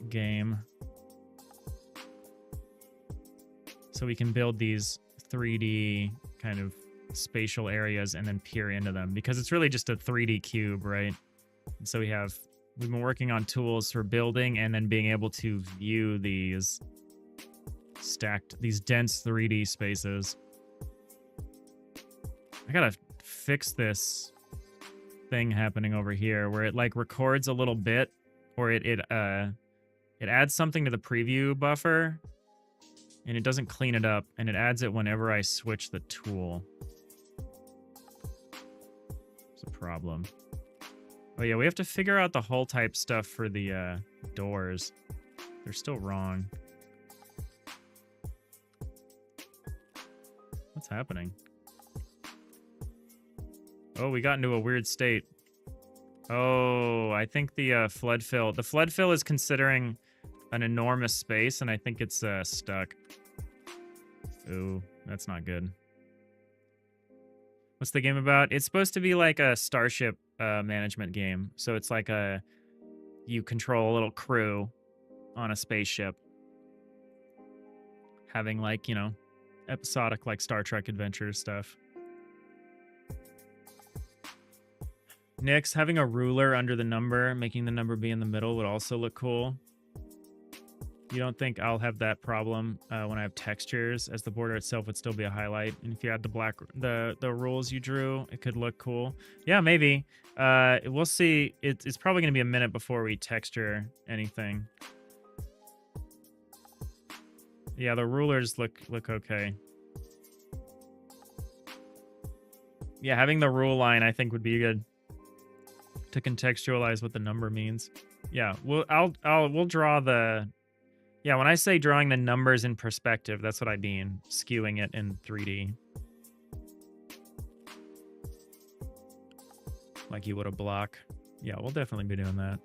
game. So we can build these 3D kind of spatial areas and then peer into them, because it's really just a 3D cube, right? And so we've been working on tools for building and then being able to view these dense 3D spaces. I gotta fix this thing happening over here where it like records a little bit, or it adds something to the preview buffer and it doesn't clean it up, and it adds it whenever I switch the tool. It's a problem. Oh yeah, we have to figure out the hull type stuff for the doors. They're still wrong. What's happening? Oh, we got into a weird state. Oh, I think the flood fill is considering an enormous space, and I think it's stuck. Ooh, that's not good. What's the game about? It's supposed to be like a starship management game. So it's like you control a little crew on a spaceship, having like, you know, episodic like Star Trek adventure stuff. Next, having a ruler under the number, making the number be in the middle would also look cool. You don't think I'll have that problem when I have textures, as the border itself would still be a highlight? And if you add the rules you drew, it could look cool. Yeah, maybe. We'll see. It's probably going to be a minute before we texture anything. Yeah, the rulers look okay. Yeah, having the rule line I think would be good to contextualize what the number means. Yeah, we'll draw the... Yeah, when I say drawing the numbers in perspective, that's what I mean. Skewing it in 3D. Like you would a block. Yeah, we'll definitely be doing that.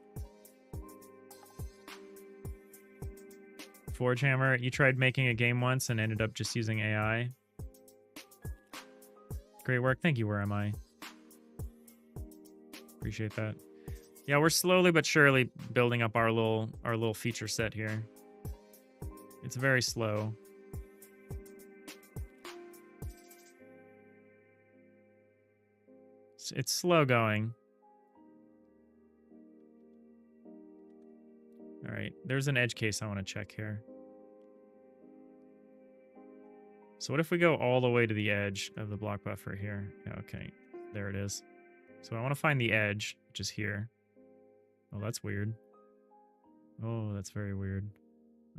Forge Hammer, you tried making a game once and ended up just using AI. Great work. Thank you, Where Am I? Appreciate that. Yeah, we're slowly but surely building up our little feature set here. It's very slow. It's slow going. All right, there's an edge case I want to check here. So what if we go all the way to the edge of the block buffer here? Yeah, okay, there it is. So I want to find the edge, which is here. Oh, that's weird. Oh, that's very weird.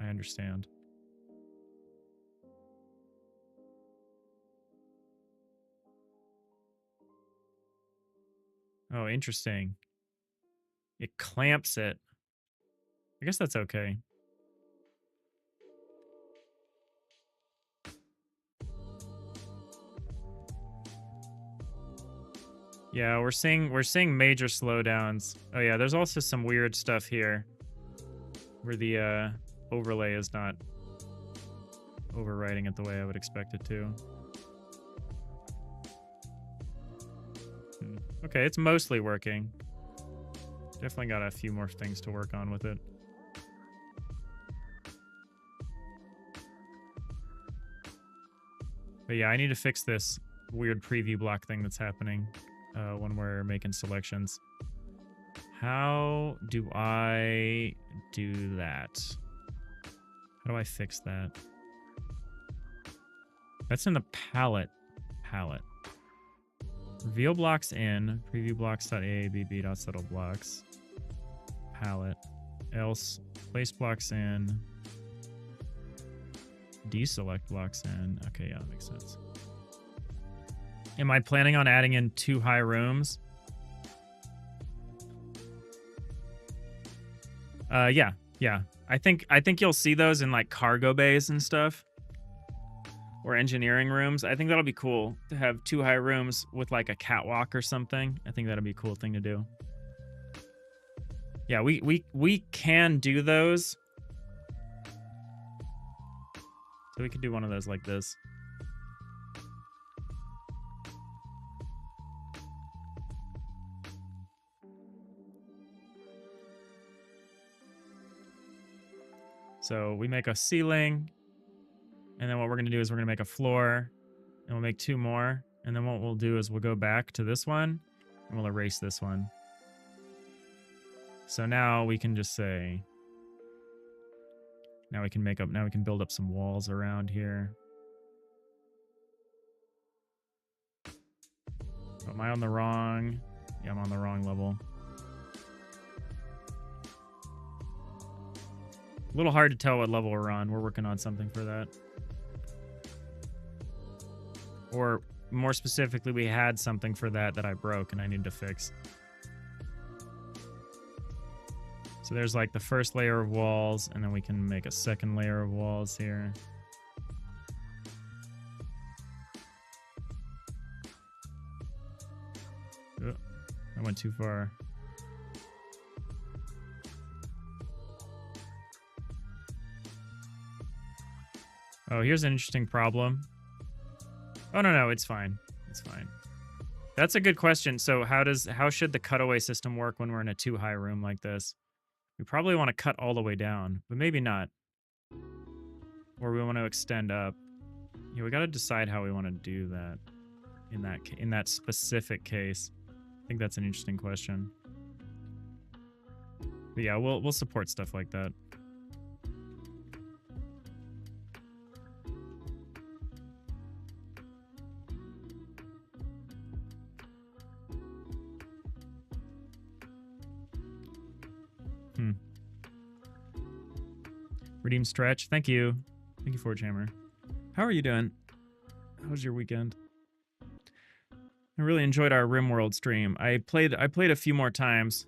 I understand. Oh, interesting. It clamps it. I guess that's okay. Yeah, we're seeing major slowdowns. Oh yeah, there's also some weird stuff here where the overlay is not overwriting it the way I would expect it to. Okay, it's mostly working. Definitely got a few more things to work on with it. But yeah, I need to fix this weird preview block thing that's happening when we're making selections. How do I do that? How do I fix that? That's in the palette. Reveal blocks in preview blocks.aabb.settleblocks. Palette. Else place blocks in. Deselect blocks in. Okay, yeah, that makes sense. Am I planning on adding in 2 high rooms? Yeah. I think you'll see those in like cargo bays and stuff. Or engineering rooms. I think that'll be cool to have 2 high rooms with like a catwalk or something. I think that'll be a cool thing to do. Yeah, we can do those. So we could do one of those like this. So we make a ceiling. And then what we're going to do is we're going to make a floor. And we'll make 2 more. And then what we'll do is we'll go back to this one. And we'll erase this one. So now we can just say... Now we can build up some walls around here. Am I on the wrong? Yeah, I'm on the wrong level. A little hard to tell what level we're on. We're working on something for that. Or more specifically, we had something for that I broke and I need to fix. So there's like the first layer of walls, and then we can make a second layer of walls here. Oh, I went too far. Oh, here's an interesting problem. Oh, no, it's fine. It's fine. That's a good question. So how should the cutaway system work when we're in a 2 high room like this? We probably want to cut all the way down, but maybe not. Or we want to extend up. Yeah, we got to decide how we want to do that in that specific case. I think that's an interesting question. But yeah, we'll support stuff like that. Redeem stretch. Thank you. Thank you, Forge Hammer. How are you doing? How was your weekend? I really enjoyed our RimWorld stream. I played a few more times.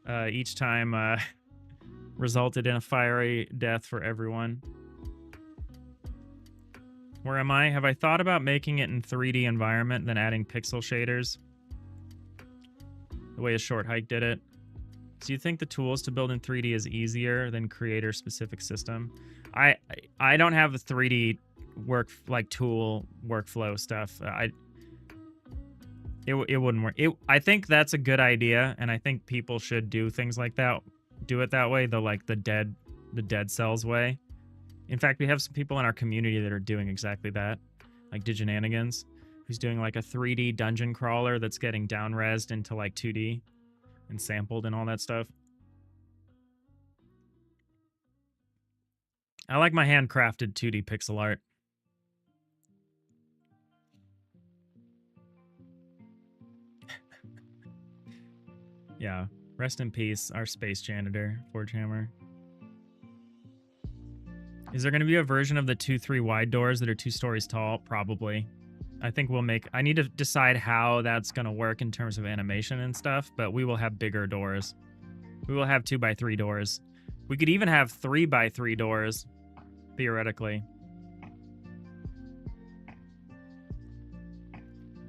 Each time resulted in a fiery death for everyone. Where am I? Have I thought about making it in 3D environment, then adding pixel shaders? The way a short hike did it. Do you think the tools to build in 3D is easier than creator-specific system? I don't have the 3D tool workflow stuff. It wouldn't work. I think that's a good idea, and I think people should do things like that. Do it that way, the dead cells way. In fact, we have some people in our community that are doing exactly that, like Diginanigans, who's doing like a 3D dungeon crawler that's getting down-resed into like 2D. And sampled and all that stuff. I like my handcrafted 2D pixel art. Yeah. Rest in peace, our space janitor, Forge Hammer. Is there going to be a version of the 2-3 wide doors that are 2 stories tall? Probably. I think we'll make... I need to decide how that's going to work in terms of animation and stuff, but we will have bigger doors. We will have 2x3 doors. We could even have 3x3 doors, theoretically.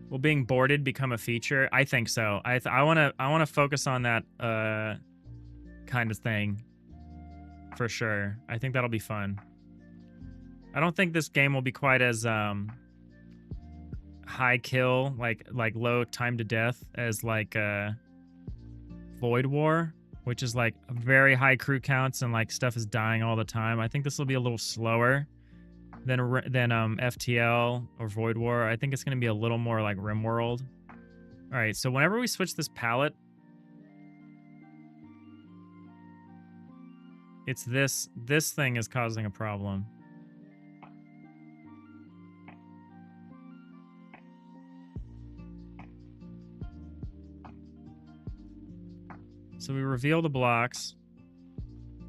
Will being boarded become a feature? I think so. I want to focus on that kind of thing for sure. I think that'll be fun. I don't think this game will be quite as high kill, like low time to death as like Void War, which is like very high crew counts and like stuff is dying all the time. I think this will be a little slower than FTL or Void War. I think it's going to be a little more like RimWorld. All right, so whenever we switch this palette, it's this thing is causing a problem. So we reveal the blocks,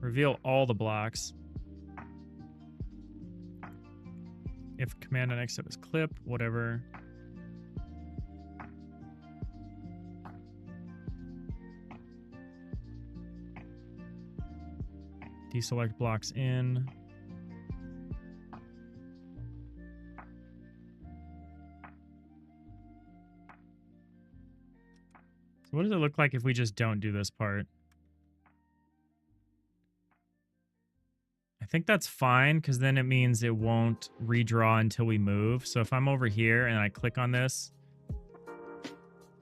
reveal all the blocks. If command and exit is clip, whatever. Deselect blocks in. So what does it look like if we just don't do this part? I think that's fine, because then it means it won't redraw until we move. So if I'm over here and I click on this,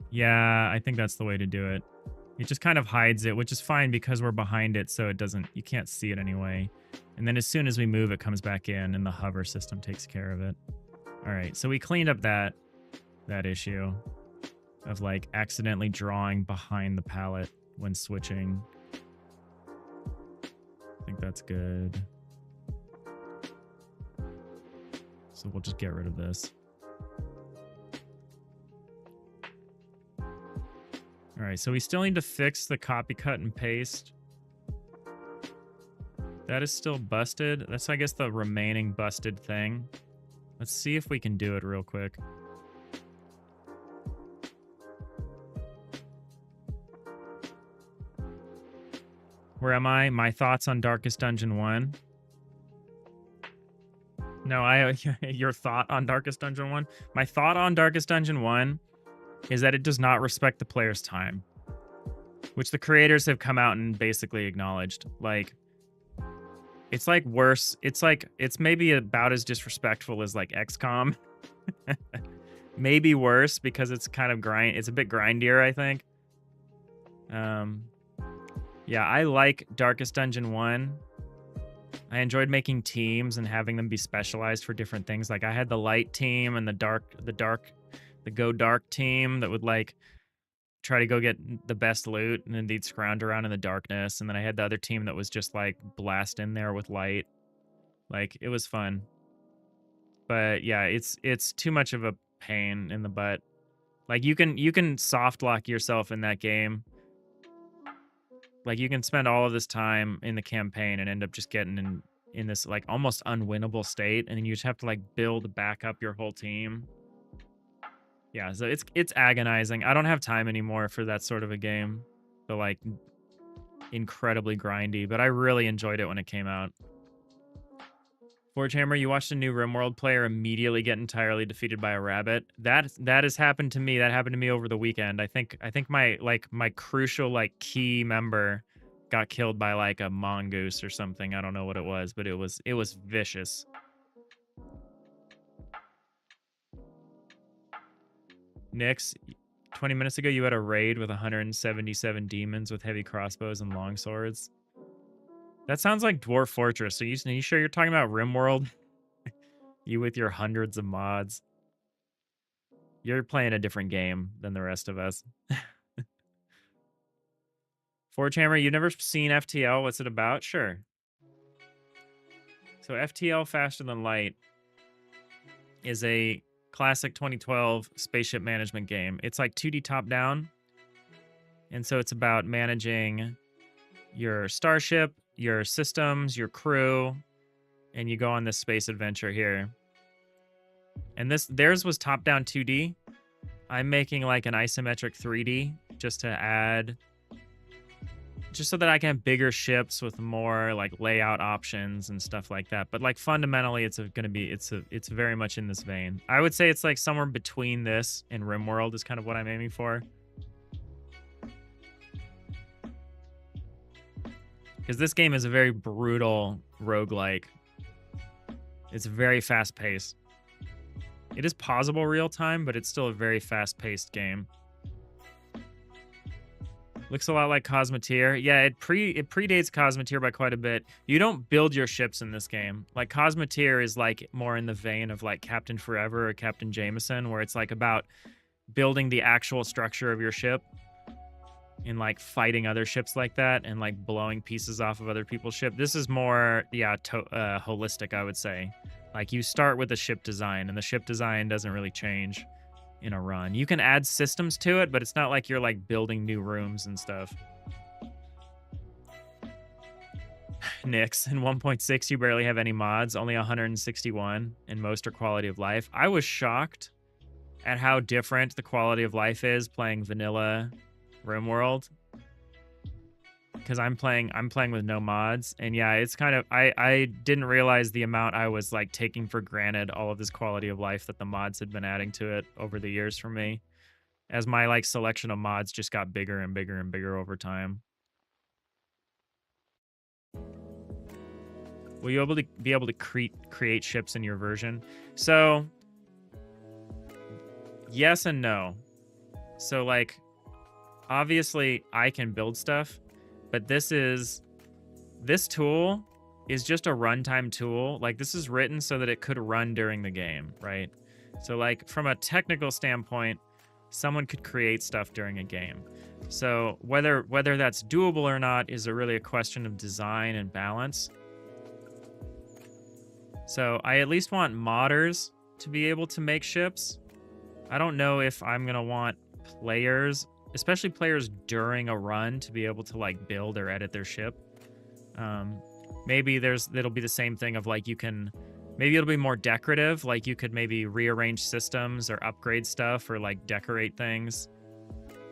yeah, I think that's the way to do it. It just kind of hides it, which is fine because we're behind it, so it doesn't, you can't see it anyway. And then as soon as we move, it comes back in and the hover system takes care of it. All right, so we cleaned up that issue of like accidentally drawing behind the palette when switching. I think that's good. So we'll just get rid of this. All right, so we still need to fix the copy, cut, and paste. That is still busted. That's, I guess, the remaining busted thing. Let's see if we can do it real quick. Where am I? My thoughts on Darkest Dungeon 1. No, your thought on Darkest Dungeon 1? My thought on Darkest Dungeon 1 is that it does not respect the player's time, which the creators have come out and basically acknowledged. Like, it's like worse. It's like, it's maybe about as disrespectful as like XCOM. Maybe worse because it's kind of it's a bit grindier, I think. Yeah, I like Darkest Dungeon 1. I enjoyed making teams and having them be specialized for different things. Like I had the light team and the go dark team that would like try to go get the best loot, and then they'd scrounge around in the darkness. And then I had the other team that was just like blast in there with light. Like it was fun. But yeah, it's too much of a pain in the butt. Like you can soft lock yourself in that game. Like you can spend all of this time in the campaign and end up just getting in this like almost unwinnable state, and then you just have to like build back up your whole team. Yeah, so it's agonizing. I don't have time anymore for that sort of a game. So like incredibly grindy, but I really enjoyed it when it came out. Forge Hammer, you watched a new RimWorld player immediately get entirely defeated by a rabbit. That has happened to me. That happened to me over the weekend. I think my crucial like key member got killed by like a mongoose or something. I don't know what it was, but it was vicious. Nix, 20 minutes ago you had a raid with 177 demons with heavy crossbows and long swords. That sounds like Dwarf Fortress. So you sure you're talking about RimWorld? You with your hundreds of mods. You're playing a different game than the rest of us. Forge Hammer, you've never seen FTL. What's it about? Sure. So FTL Faster Than Light is a classic 2012 spaceship management game. It's like 2D top-down. And so it's about managing your starship, your systems, your crew, and you go on this space adventure here. And theirs was top-down 2D. I'm making like an isometric 3D just to add, just so that I can have bigger ships with more like layout options and stuff like that. But like fundamentally, it's very much in this vein. I would say it's like somewhere between this and RimWorld is kind of what I'm aiming for. Because this game is a very brutal roguelike. It's very fast-paced. It is pausable real time, but it's still a very fast-paced game. Looks a lot like Cosmoteer. Yeah, it predates Cosmoteer by quite a bit. You don't build your ships in this game. Like Cosmoteer is like more in the vein of like Captain Forever or Captain Jameson, where it's like about building the actual structure of your ship and like fighting other ships like that and like blowing pieces off of other people's ship. This is more, yeah, holistic, I would say. Like you start with the ship design, and the ship design doesn't really change in a run. You can add systems to it, but it's not like you're like building new rooms and stuff. Nix, in 1.6 you barely have any mods, only 161, and most are quality of life. I was shocked at how different the quality of life is playing vanilla RimWorld, because I'm playing with no mods, and yeah, it's kind of, I didn't realize the amount I was like taking for granted all of this quality of life that the mods had been adding to it over the years for me, as my like selection of mods just got bigger and bigger and bigger over time. Will you be able to create ships in your version? So yes and no. So like obviously I can build stuff, but this tool is just a runtime tool. Like this is written so that it could run during the game, right? So like from a technical standpoint, someone could create stuff during a game. So whether that's doable or not is really a question of design and balance. So I at least want modders to be able to make ships. I don't know if I'm gonna want players, especially players during a run, to be able to like build or edit their ship. Maybe it'll be the same thing of like maybe it'll be more decorative, like you could maybe rearrange systems or upgrade stuff or like decorate things.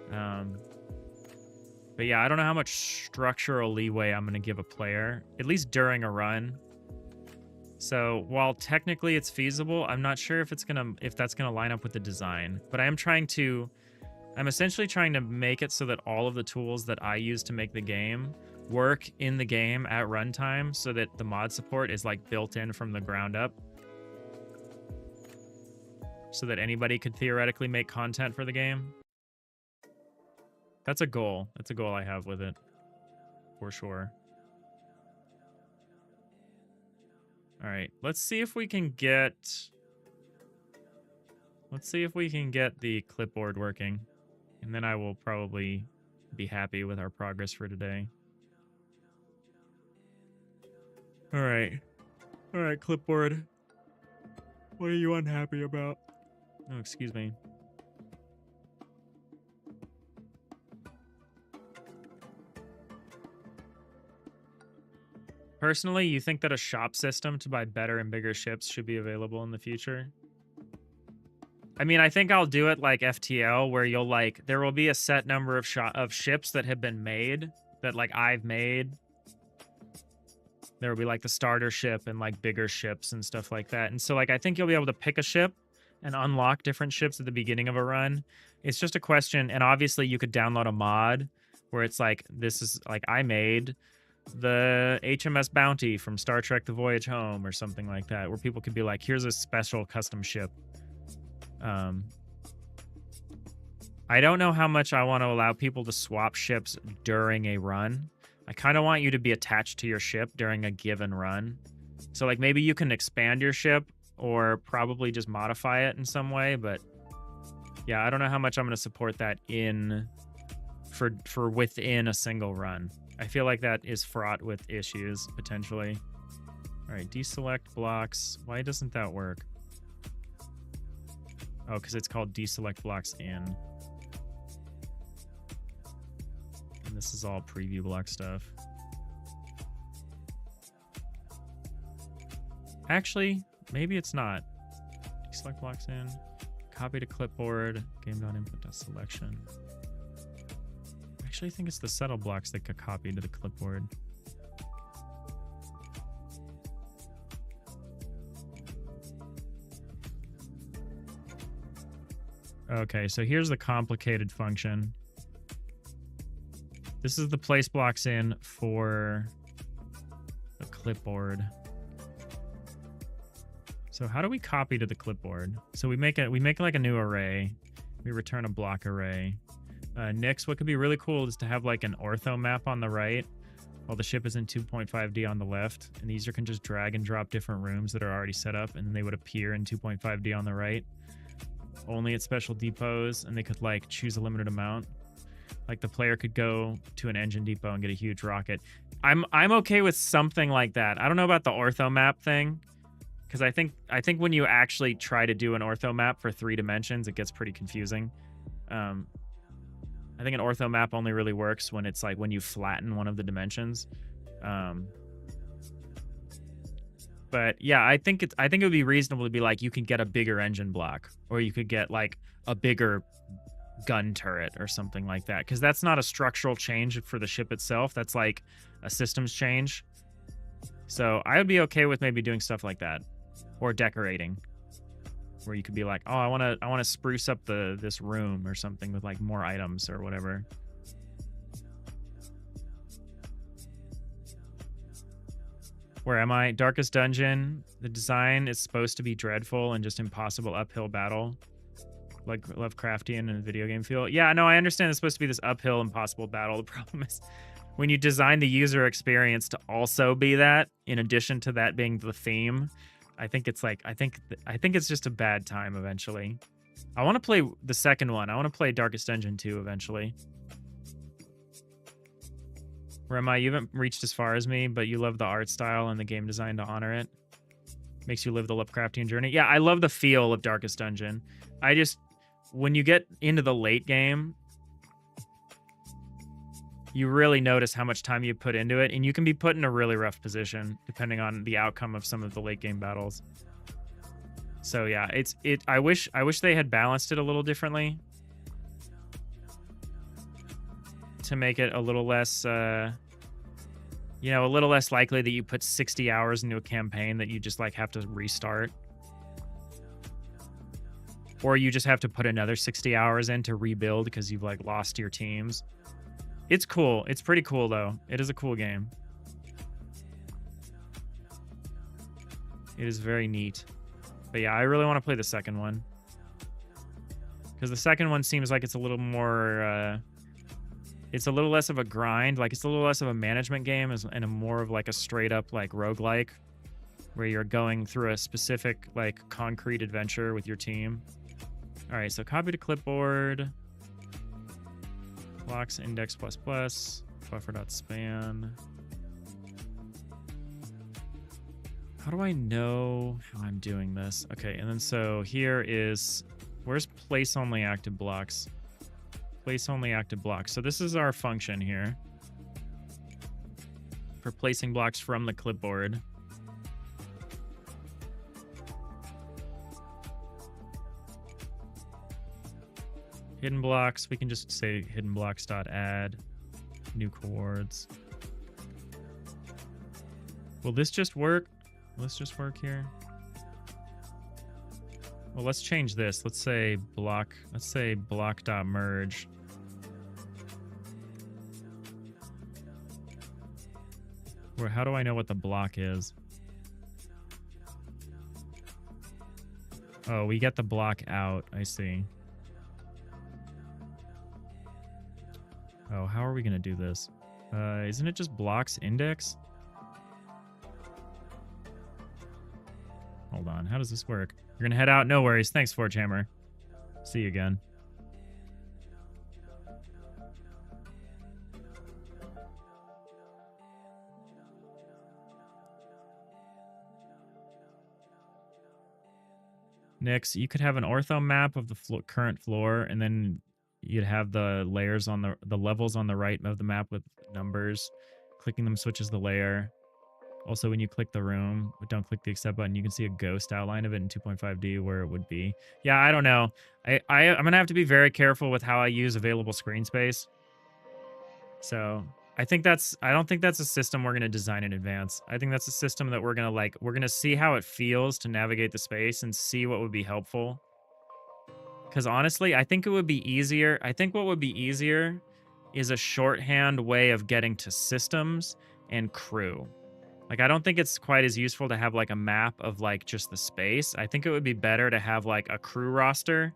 But yeah, I don't know how much structural leeway I'm gonna give a player, at least during a run. So while technically it's feasible, I'm not sure if that's gonna line up with the design. But I'm essentially trying to make it so that all of the tools that I use to make the game work in the game at runtime, so that the mod support is like built in from the ground up, so that anybody could theoretically make content for the game. That's a goal. That's a goal I have with it, for sure. All right, let's see if we can get the clipboard working, and then I will probably be happy with our progress for today. All right, clipboard. What are you unhappy about? Oh, excuse me. Personally, you think that a shop system to buy better and bigger ships should be available in the future? I mean, I think I'll do it like FTL, where there will be a set number of ships that have been made, that like I've made. There will be like the starter ship and like bigger ships and stuff like that. And so like I think you'll be able to pick a ship and unlock different ships at the beginning of a run. It's just a question, and obviously you could download a mod where it's like, this is like, I made the HMS Bounty from Star Trek The Voyage Home or something like that, where people could be like, here's a special custom ship. I don't know how much I want to allow people to swap ships during a run. I kind of want you to be attached to your ship during a given run. So like maybe you can expand your ship or probably just modify it in some way, but yeah, I don't know how much I'm going to support that for within a single run. I feel like that is fraught with issues, potentially. All right, deselect blocks. Why doesn't that work? Oh, because it's called deselect blocks in. this is all preview block stuff. Actually, maybe it's not. Select blocks in. Copy to clipboard. Game.input.selection. Actually, I think it's the settle blocks that get copied to the clipboard. Okay, so here's the complicated function. This is the place blocks in for the clipboard. So how do we copy to the clipboard? So we make like a new array. We return a block array. Next, what could be really cool is to have like an ortho map on the right while the ship is in 2.5D on the left. And the user can just drag and drop different rooms that are already set up, and then they would appear in 2.5D on the right. Only at special depots, and they could like choose a limited amount. Like the player could go to an engine depot and get a huge rocket. I'm okay with something like that. I don't know about the ortho map thing, because I think when you actually try to do an ortho map for 3 dimensions, it gets pretty confusing. I think an ortho map only really works when it's like when you flatten one of the dimensions. But yeah, I think it would be reasonable to be like, you can get a bigger engine block, or you could get like a bigger gun turret or something like that, because that's not a structural change for the ship itself. That's like a systems change. So I would be okay with maybe doing stuff like that, or decorating, where you could be like, oh, I want to spruce up this room or something with like more items or whatever. Where am I? Darkest Dungeon. The design is supposed to be dreadful and just impossible uphill battle, like Lovecraftian and video game feel. Yeah, no, I understand it's supposed to be this uphill impossible battle. The problem is when you design the user experience to also be that, in addition to that being the theme, I think it's like, I think it's just a bad time eventually. I want to play the second one. I want to play Darkest Dungeon 2 eventually. Where am I? You haven't reached as far as me, but you love the art style and the game design to honor it. Makes you live the Lovecraftian journey. Yeah, I love the feel of Darkest Dungeon. When you get into the late game, you really notice how much time you put into it, and you can be put in a really rough position depending on the outcome of some of the late game battles. So yeah, I wish they had balanced it a little differently to make it a little less, a little less likely that you put 60 hours into a campaign that you just like have to restart. Or you just have to put another 60 hours in to rebuild because you've like lost your teams. It's cool. It's pretty cool though. It is a cool game. It is very neat. But yeah, I really want to play the second one. Because the second one seems like it's a little more, it's a little less of a grind. Like it's a little less of a management game and a more of like a straight up like roguelike, where you're going through a specific like concrete adventure with your team. All right, so copy to clipboard. Blocks index ++. Buffer.span. How do I know how I'm doing this? Okay, and then so here is, where's place only active blocks? Place only active blocks. So this is our function here for placing blocks from the clipboard. Hidden blocks, we can just say hidden blocks.add new coords. Will this just work? Will this just work here? Well, let's change this. Let's say block.merge. Where, how do I know what the block is? Oh, we get the block out. I see. Oh, how are we going to do this? Isn't it just blocks index? Hold on. How does this work? You're going to head out? No worries. Thanks, Forgehammer. See you again. Next, you could have an ortho map of the current floor, and then you'd have the layers on the levels on the right of the map with numbers. Clicking them switches the layer. Also, when you click the room, but don't click the accept button, you can see a ghost outline of it in 2.5D where it would be. Yeah, I don't know. I'm gonna have to be very careful with how I use available screen space. So I don't think that's a system we're gonna design in advance. I think that's a system that we're gonna see how it feels to navigate the space and see what would be helpful. Because honestly, I think it would be easier. I think what would be easier is a shorthand way of getting to systems and crew. Like, I don't think it's quite as useful to have like a map of like just the space. I think it would be better to have like a crew roster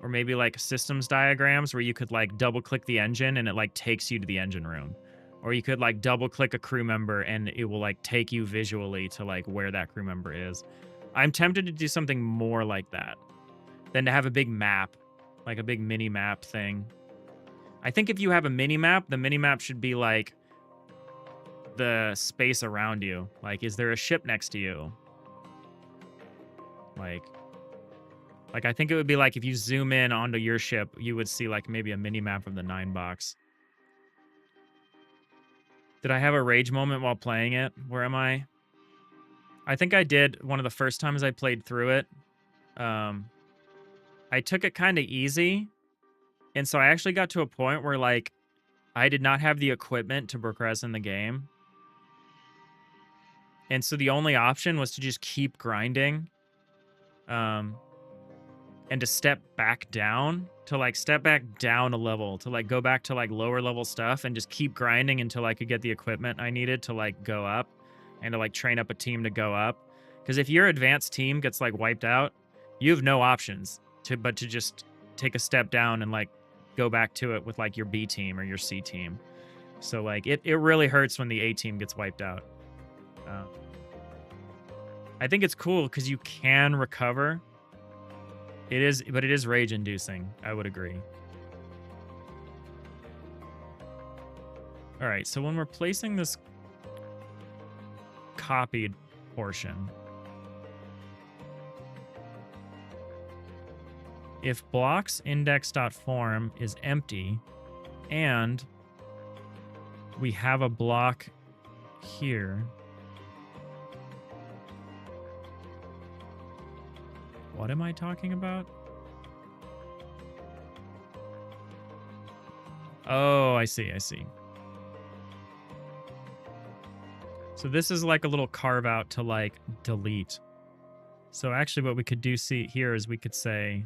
or maybe like systems diagrams where you could like double click the engine and it like takes you to the engine room. Or you could like double click a crew member and it will like take you visually to like where that crew member is. I'm tempted to do something more like that than to have a big map, like a big mini map thing. I think if you have a mini map, the mini map should be like the space around you. Like, is there a ship next to you? Like I think it would be like if you zoom in onto your ship, you would see like maybe a mini map of the 9 box. Did I have a rage moment while playing it? Where am I? I think I did one of the first times I played through it. I took it kind of easy. And so I actually got to a point where like I did not have the equipment to progress in the game. And so the only option was to just keep grinding. And to step back down, to like step back down a level, to like go back to like lower level stuff and just keep grinding until I could get the equipment I needed to like go up and to like train up a team to go up. Because if your advanced team gets like wiped out, you have no options but to just take a step down and like go back to it with like your B team or your C team. So like it really hurts when the A team gets wiped out. I think it's cool because you can recover. It is rage inducing. I would agree. All right, so when we're placing this copied portion, if blocks index.form is empty and we have a block here, what am I talking about? Oh, I see. So this is like a little carve out to like delete. So actually what we could do see here is we could say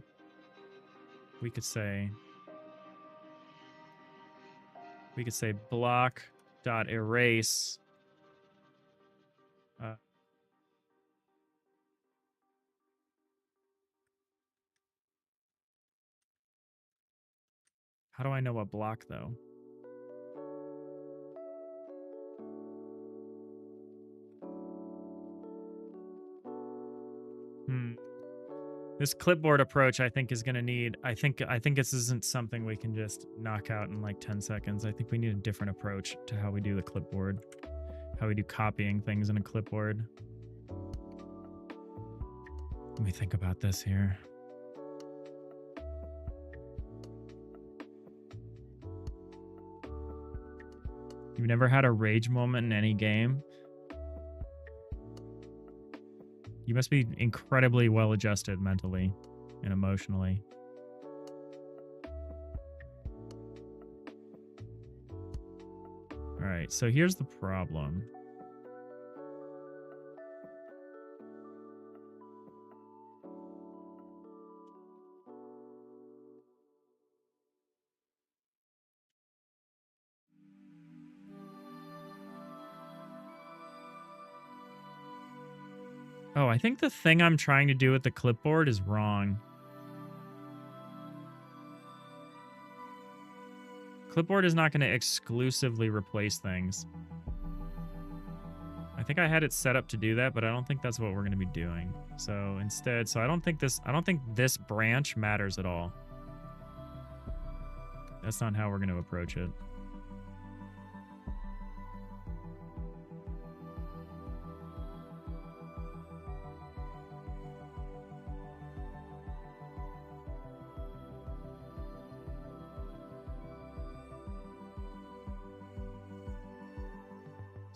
block dot erase how do I know what block though? This clipboard approach, I think, is going to need... I think this isn't something we can just knock out in like 10 seconds. I think we need a different approach to how we do the clipboard. How we do copying things in a clipboard. Let me think about this here. You've never had a rage moment in any game? You must be incredibly well adjusted mentally and emotionally. All right, so here's the problem. Oh, I think the thing I'm trying to do with the clipboard is wrong. Clipboard is not going to exclusively replace things. I think I had it set up to do that, but I don't think that's what we're going to be doing. So instead, I don't think this branch matters at all. That's not how we're going to approach it.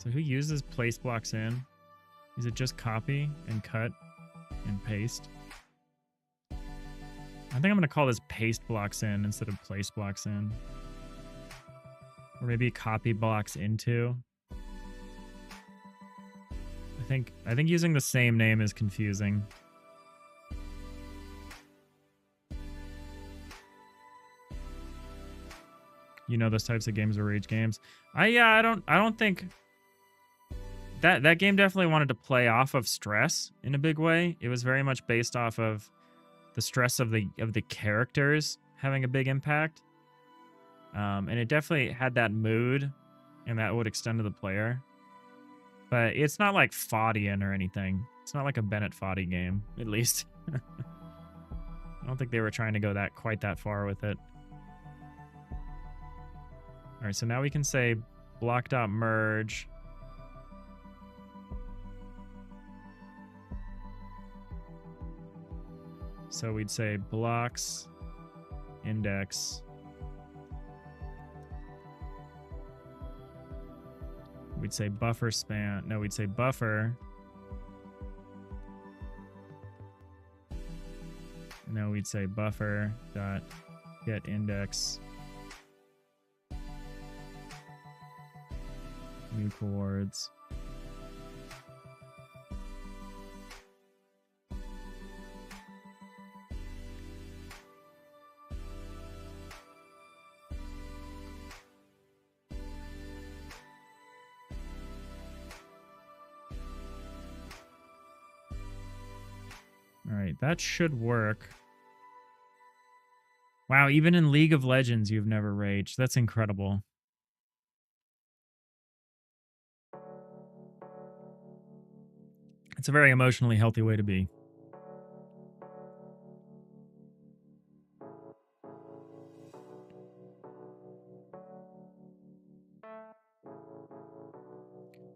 So who uses place blocks in? Is it just copy and cut and paste? I think I'm going to call this paste blocks in instead of place blocks in. Or maybe copy blocks into. I think using the same name is confusing. You know, those types of games are rage games. I don't think that game definitely wanted to play off of stress in a big way. It was very much based off of the stress of the characters having a big impact. And it definitely had that mood, and that would extend to the player. But it's not like Fodian or anything. It's not like a Bennett Foddy game, at least. I don't think they were trying to go quite that far with it. All right, so now we can say block.merge. So we'd say blocks index. We'd say buffer span. No, we'd say buffer. No, we'd say buffer dot get index new chords. All right, that should work. Wow, even in League of Legends, you've never raged. That's incredible. It's a very emotionally healthy way to be.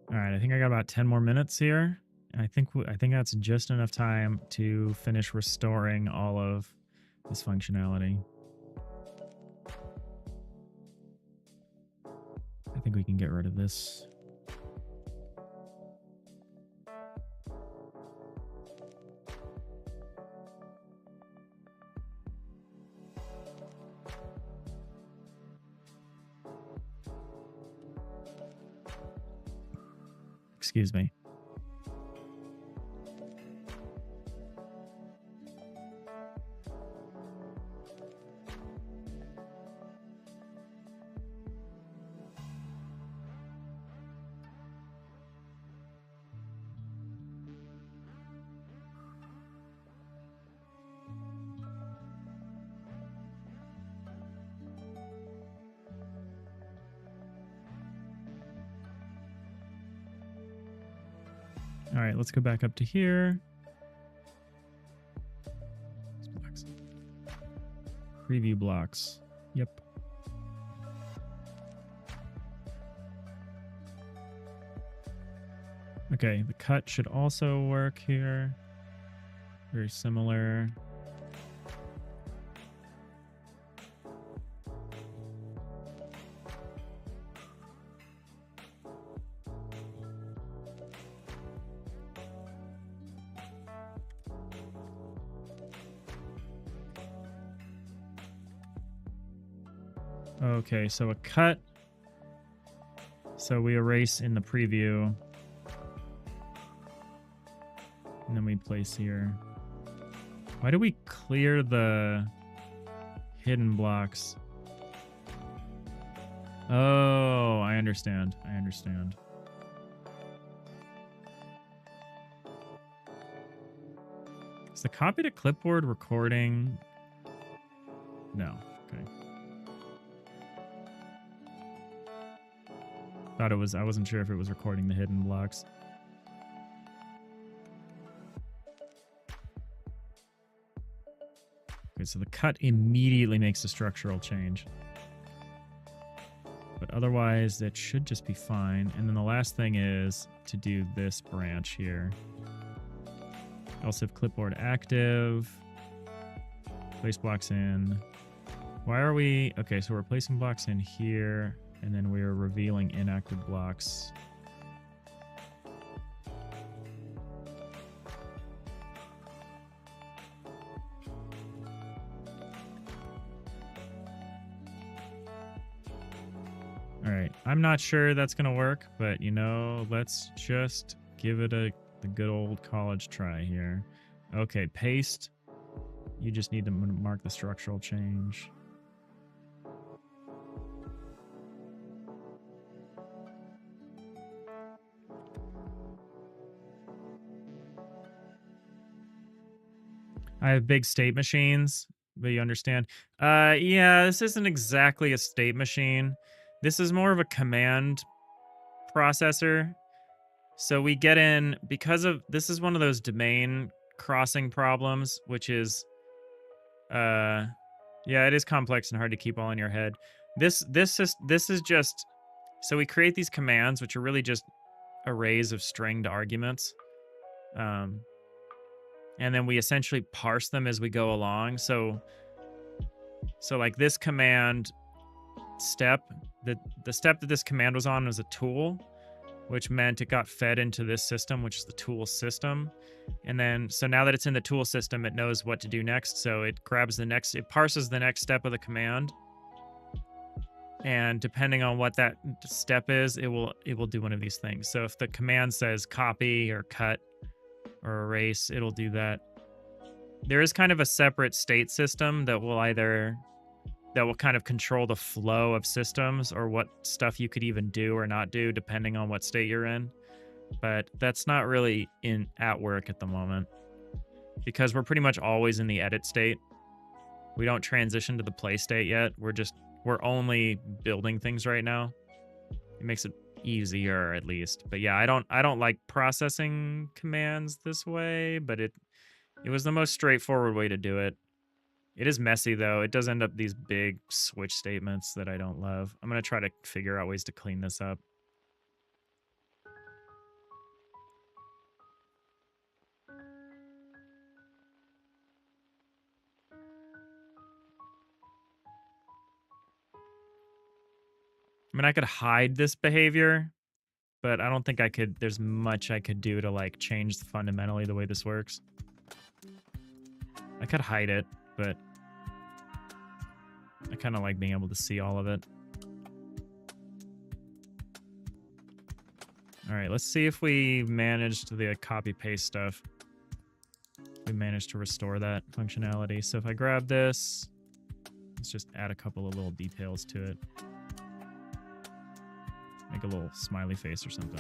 All right, I think I got about 10 more minutes here. I think that's just enough time to finish restoring all of this functionality. I think we can get rid of this. Excuse me. All right, let's go back up to here. Preview blocks. Yep. Okay, the cut should also work here. Very similar. Okay, so a cut. So we erase in the preview. And then we place here. Why do we clear the hidden blocks? Oh, I understand. I understand. Is the copy to clipboard recording? No. Okay. Thought it was, I wasn't sure if it was recording the hidden blocks. Okay, so the cut immediately makes a structural change. But otherwise, that should just be fine. And then the last thing is to do this branch here. Also have clipboard active. Place blocks in. Why are we... Okay, so we're placing blocks in here. And then we are revealing inactive blocks All right. I'm not sure that's going to work, but, you know, let's just give it the good old college try here. Okay, paste. You just need to mark the structural change. I have big state machines, but you understand. Yeah, this isn't exactly a state machine. This is more of a command processor. So we get in because of this is one of those domain crossing problems, which is yeah, it is complex and hard to keep all in your head. This is just so we create these commands, which are really just arrays of stringed arguments. And then we essentially parse them as we go along. So like this command step, the step that this command was on was a tool, which meant it got fed into this system, which is the tool system. And then, so now that it's in the tool system, it knows what to do next. So it grabs it parses the next step of the command. And depending on what that step is, it will do one of these things. So if the command says copy or cut or erase, it'll do that. There is kind of a separate state system that will kind of control the flow of systems or what stuff you could even do or not do depending on what state you're in. But that's not really at work at the moment because we're pretty much always in the edit state. We don't transition to the play state yet. We're only building things right now. It makes it easier at least. But yeah, I don't like processing commands this way, but it was the most straightforward way to do it. It is messy, though. It does end up these big switch statements that I don't love. I'm going to try to figure out ways to clean this up. I mean, I could hide this behavior, but I don't think I could. There's much I could do to, like, change fundamentally the way this works. I could hide it, but I kind of like being able to see all of it. All right, let's see if we managed the copy-paste stuff. We managed to restore that functionality. So if I grab this, let's just add a couple of little details to it. Make a little smiley face or something.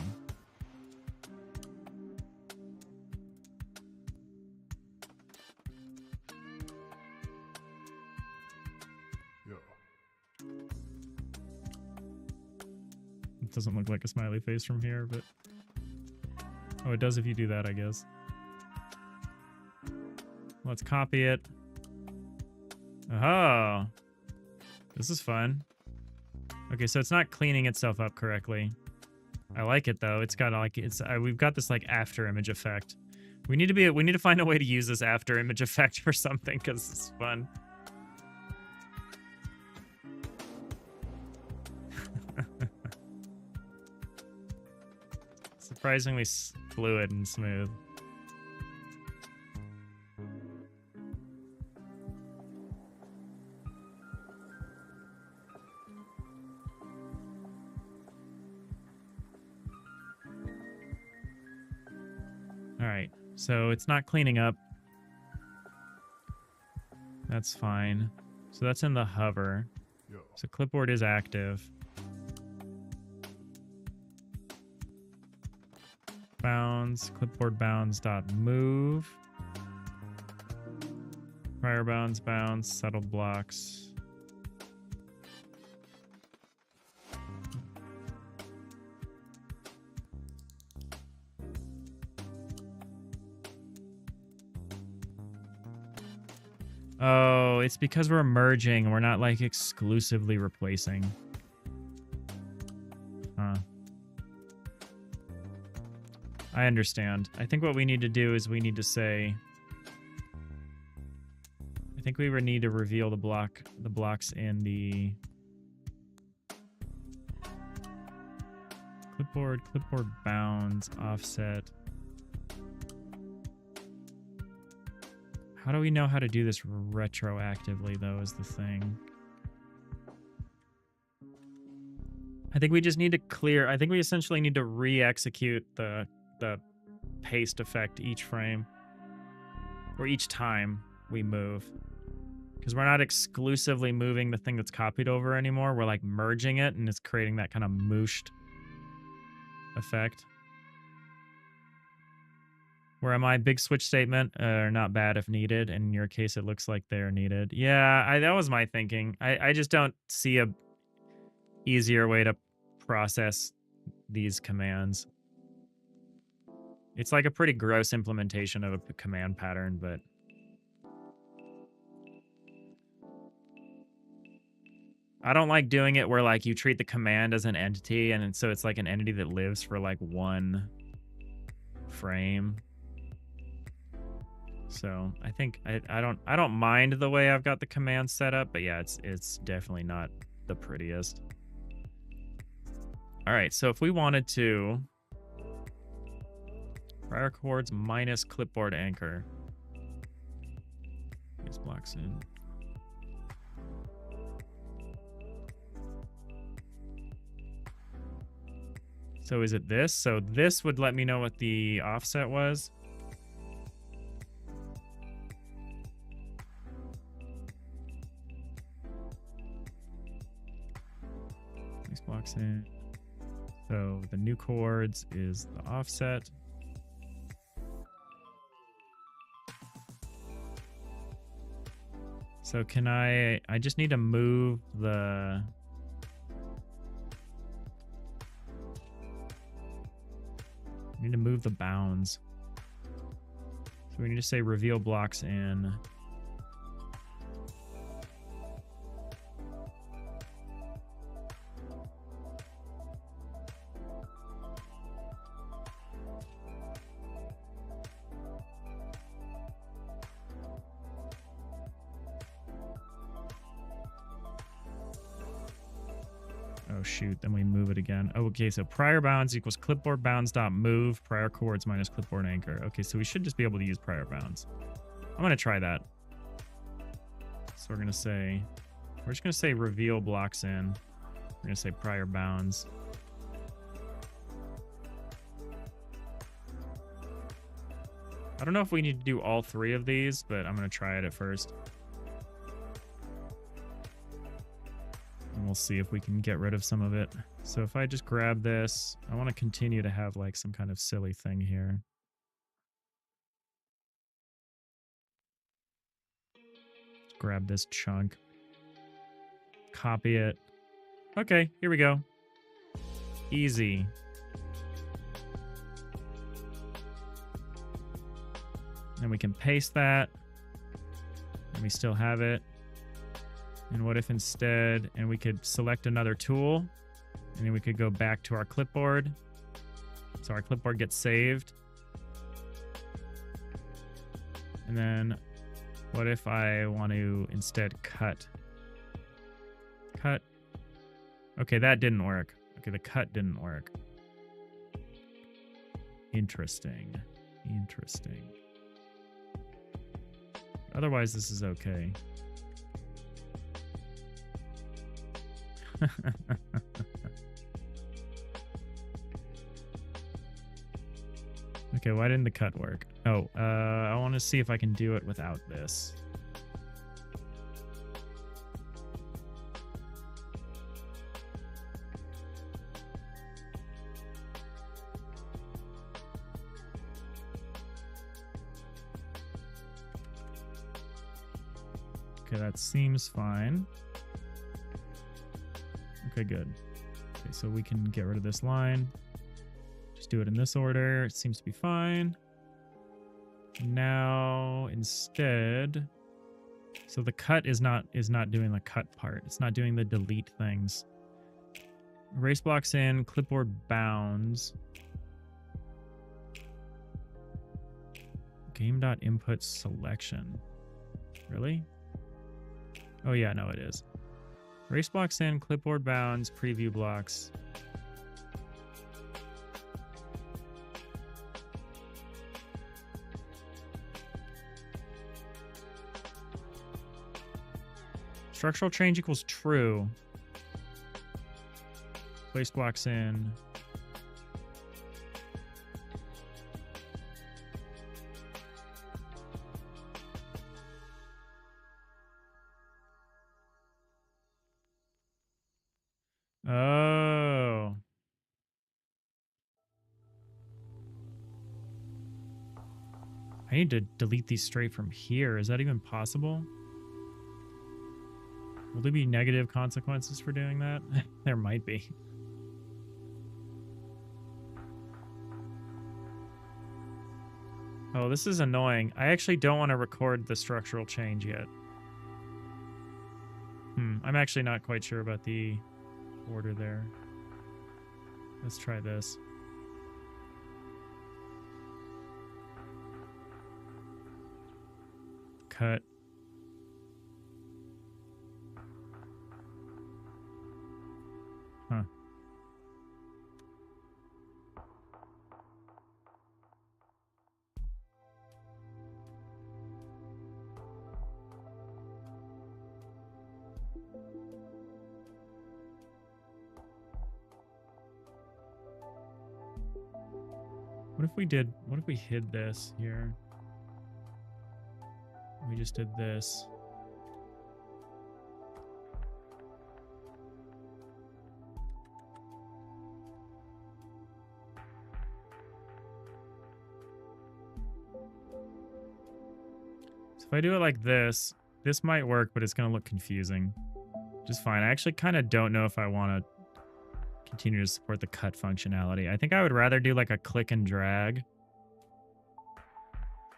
It doesn't look like a smiley face from here, but... Oh, it does if you do that, I guess. Let's copy it. Oh. This is fun. Okay, so it's not cleaning itself up correctly. I like it though. It's got like we've got this like after image effect. We need to find a way to use this after image effect for something because it's fun. Surprisingly fluid and smooth. Alright, so it's not cleaning up. That's fine. So that's in the hover. So clipboard is active. Bounds, clipboard bounds dot move. Prior bounds, settled blocks. Oh, it's because we're merging. We're not like exclusively replacing. Huh. I understand. I think what we need to do is we need to say... I think we would need to reveal the blocks in the... clipboard bounds, offset. How do we know how to do this retroactively, though, is the thing. I think we just need to clear. I think we essentially need to re-execute the paste effect each frame or each time we move, because we're not exclusively moving the thing that's copied over anymore. We're like merging it, and it's creating that kind of mooshed effect. Where am I? Big switch statement, not bad if needed. In your case, it looks like they're needed. Yeah, that was my thinking. I just don't see a easier way to process these commands. It's like a pretty gross implementation of a command pattern, but I don't like doing it where like you treat the command as an entity, and so it's like an entity that lives for like one frame. So I think I don't mind the way I've got the command set up, but yeah, it's definitely not the prettiest. All right, so if we wanted to prior chords minus clipboard anchor, these blocks in. So is it this? So this would let me know what the offset was. These blocks in. So the new chords is the offset. So can I just need to move the... I need to move the bounds. So we need to say reveal blocks in. Oh shoot, then we move it again. Oh, okay, so prior bounds equals clipboard bounds dot move prior chords minus clipboard anchor. Okay, so we should just be able to use prior bounds. I'm gonna try that. So we're just gonna say reveal blocks in. We're gonna say prior bounds. I don't know if we need to do all three of these, but I'm gonna try it at first. And we'll see if we can get rid of some of it. So if I just grab this, I want to continue to have like some kind of silly thing here. Just grab this chunk, copy it. Okay, here we go. Easy. And we can paste that. And we still have it. And what if instead, and we could select another tool, and then we could go back to our clipboard. So our clipboard gets saved. And then what if I want to instead cut? Cut. Okay, that didn't work. Okay, the cut didn't work. Interesting. Interesting. Otherwise, this is okay. Okay, why didn't the cut work? Oh, I want to see if I can do it without this. Okay, that seems fine. Okay, good. Okay, so we can get rid of this line. Just do it in this order. It seems to be fine. Now, instead, so the cut is not doing the cut part. It's not doing the delete things. Erase blocks in, clipboard bounds. Game.input selection. Really? Oh yeah, no, it is. Erase blocks in, clipboard bounds, preview blocks. Structural change equals true. Place blocks in. Oh. I need to delete these straight from here. Is that even possible? Will there be negative consequences for doing that? There might be. Oh, this is annoying. I actually don't want to record the structural change yet. I'm actually not quite sure about the order there. Let's try this. Cut. Huh. What if we hid this here? We just did this. So if I do it like this might work, but it's going to look confusing. Just fine. I actually kind of don't know if I want to continue to support the cut functionality. I think I would rather do like a click and drag.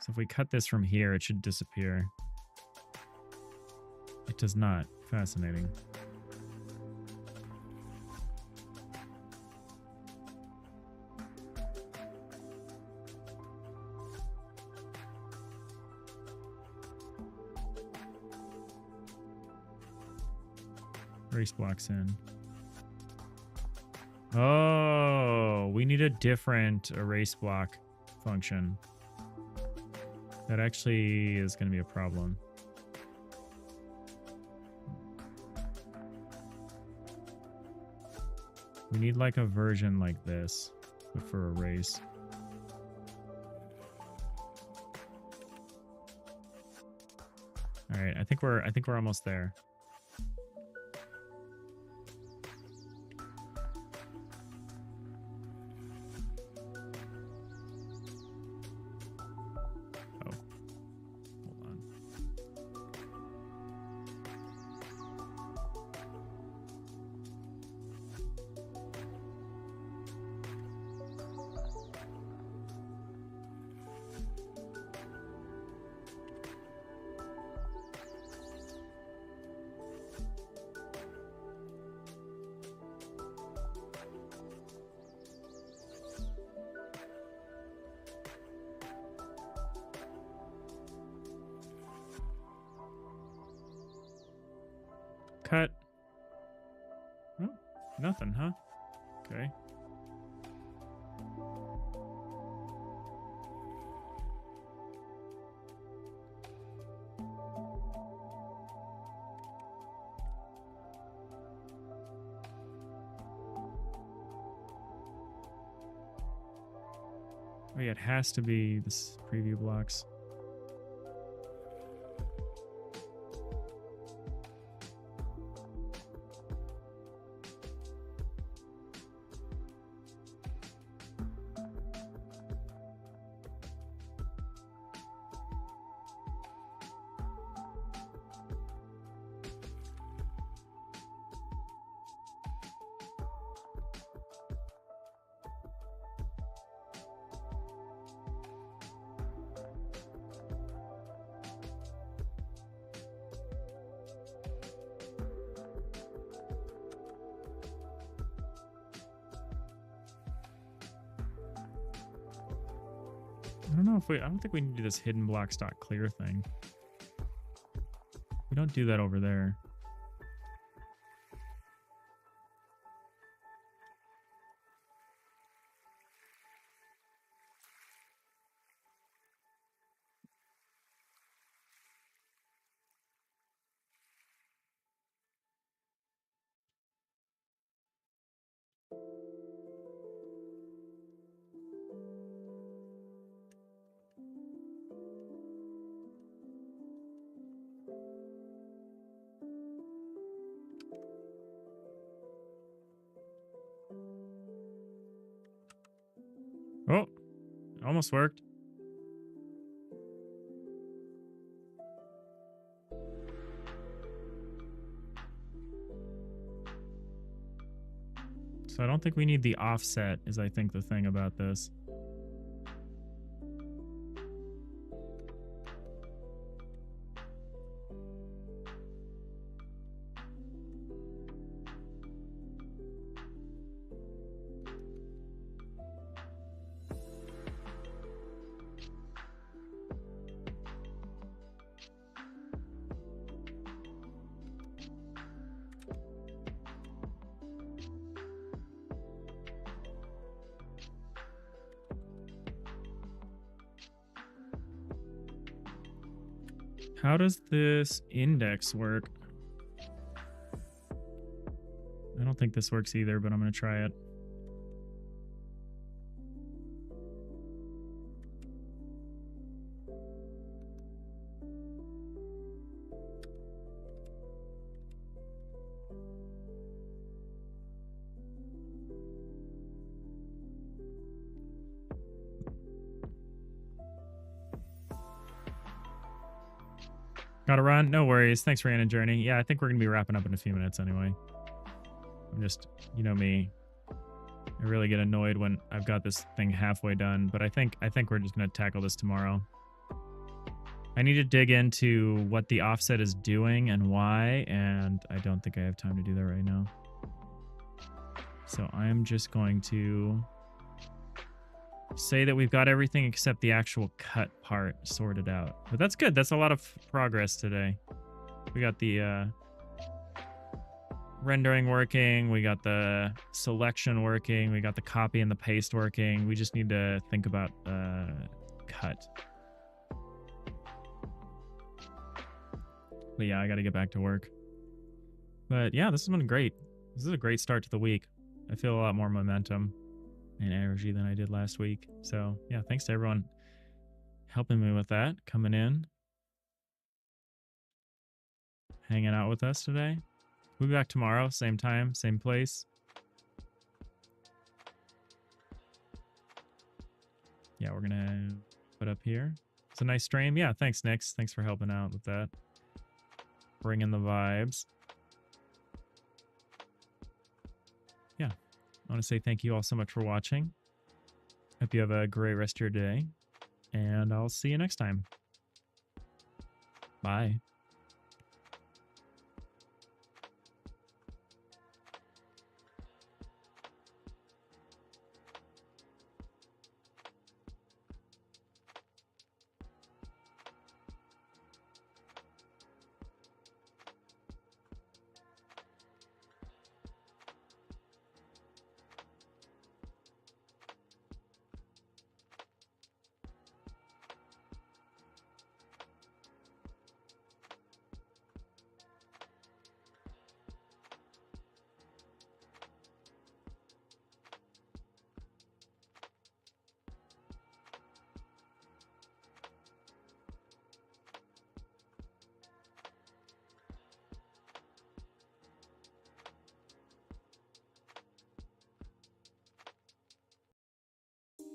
So if we cut this from here, it should disappear. It does not. Fascinating. Race blocks in. Oh, we need a different erase block function. That actually is going to be a problem. We need like a version like this, but for erase. All right, I think we're almost there. Cut. Oh, nothing, huh? Okay. Oh yeah, it has to be this preview blocks. I don't think we need to do this hidden blocks.clear thing. We don't do that over there. Almost worked. So I don't think we need the offset, is I think the thing about this. How does this index work? I don't think this works either, but I'm going to try it. Gotta run. No worries. Thanks for Anna Journey. Yeah, I think we're going to be wrapping up in a few minutes anyway. I'm just, you know me. I really get annoyed when I've got this thing halfway done, but I think we're just going to tackle this tomorrow. I need to dig into what the offset is doing and why, and I don't think I have time to do that right now. So I'm just going to say that we've got everything except the actual cut part sorted out. But that's good. That's a lot of progress today. We got the rendering working. We got the selection working. We got the copy and the paste working. We just need to think about cut. But yeah, I got to get back to work. But yeah, this has been great. This is a great start to the week. I feel a lot more momentum and energy than I did last week. So yeah, thanks to everyone helping me with that, coming in, hanging out with us today. We'll be back tomorrow, same time, same place. Yeah, we're gonna put up here. It's a nice stream. Yeah, thanks, Nix. Thanks for helping out with that. Bringing the vibes. Yeah, I want to say thank you all so much for watching. Hope you have a great rest of your day, and I'll see you next time. Bye.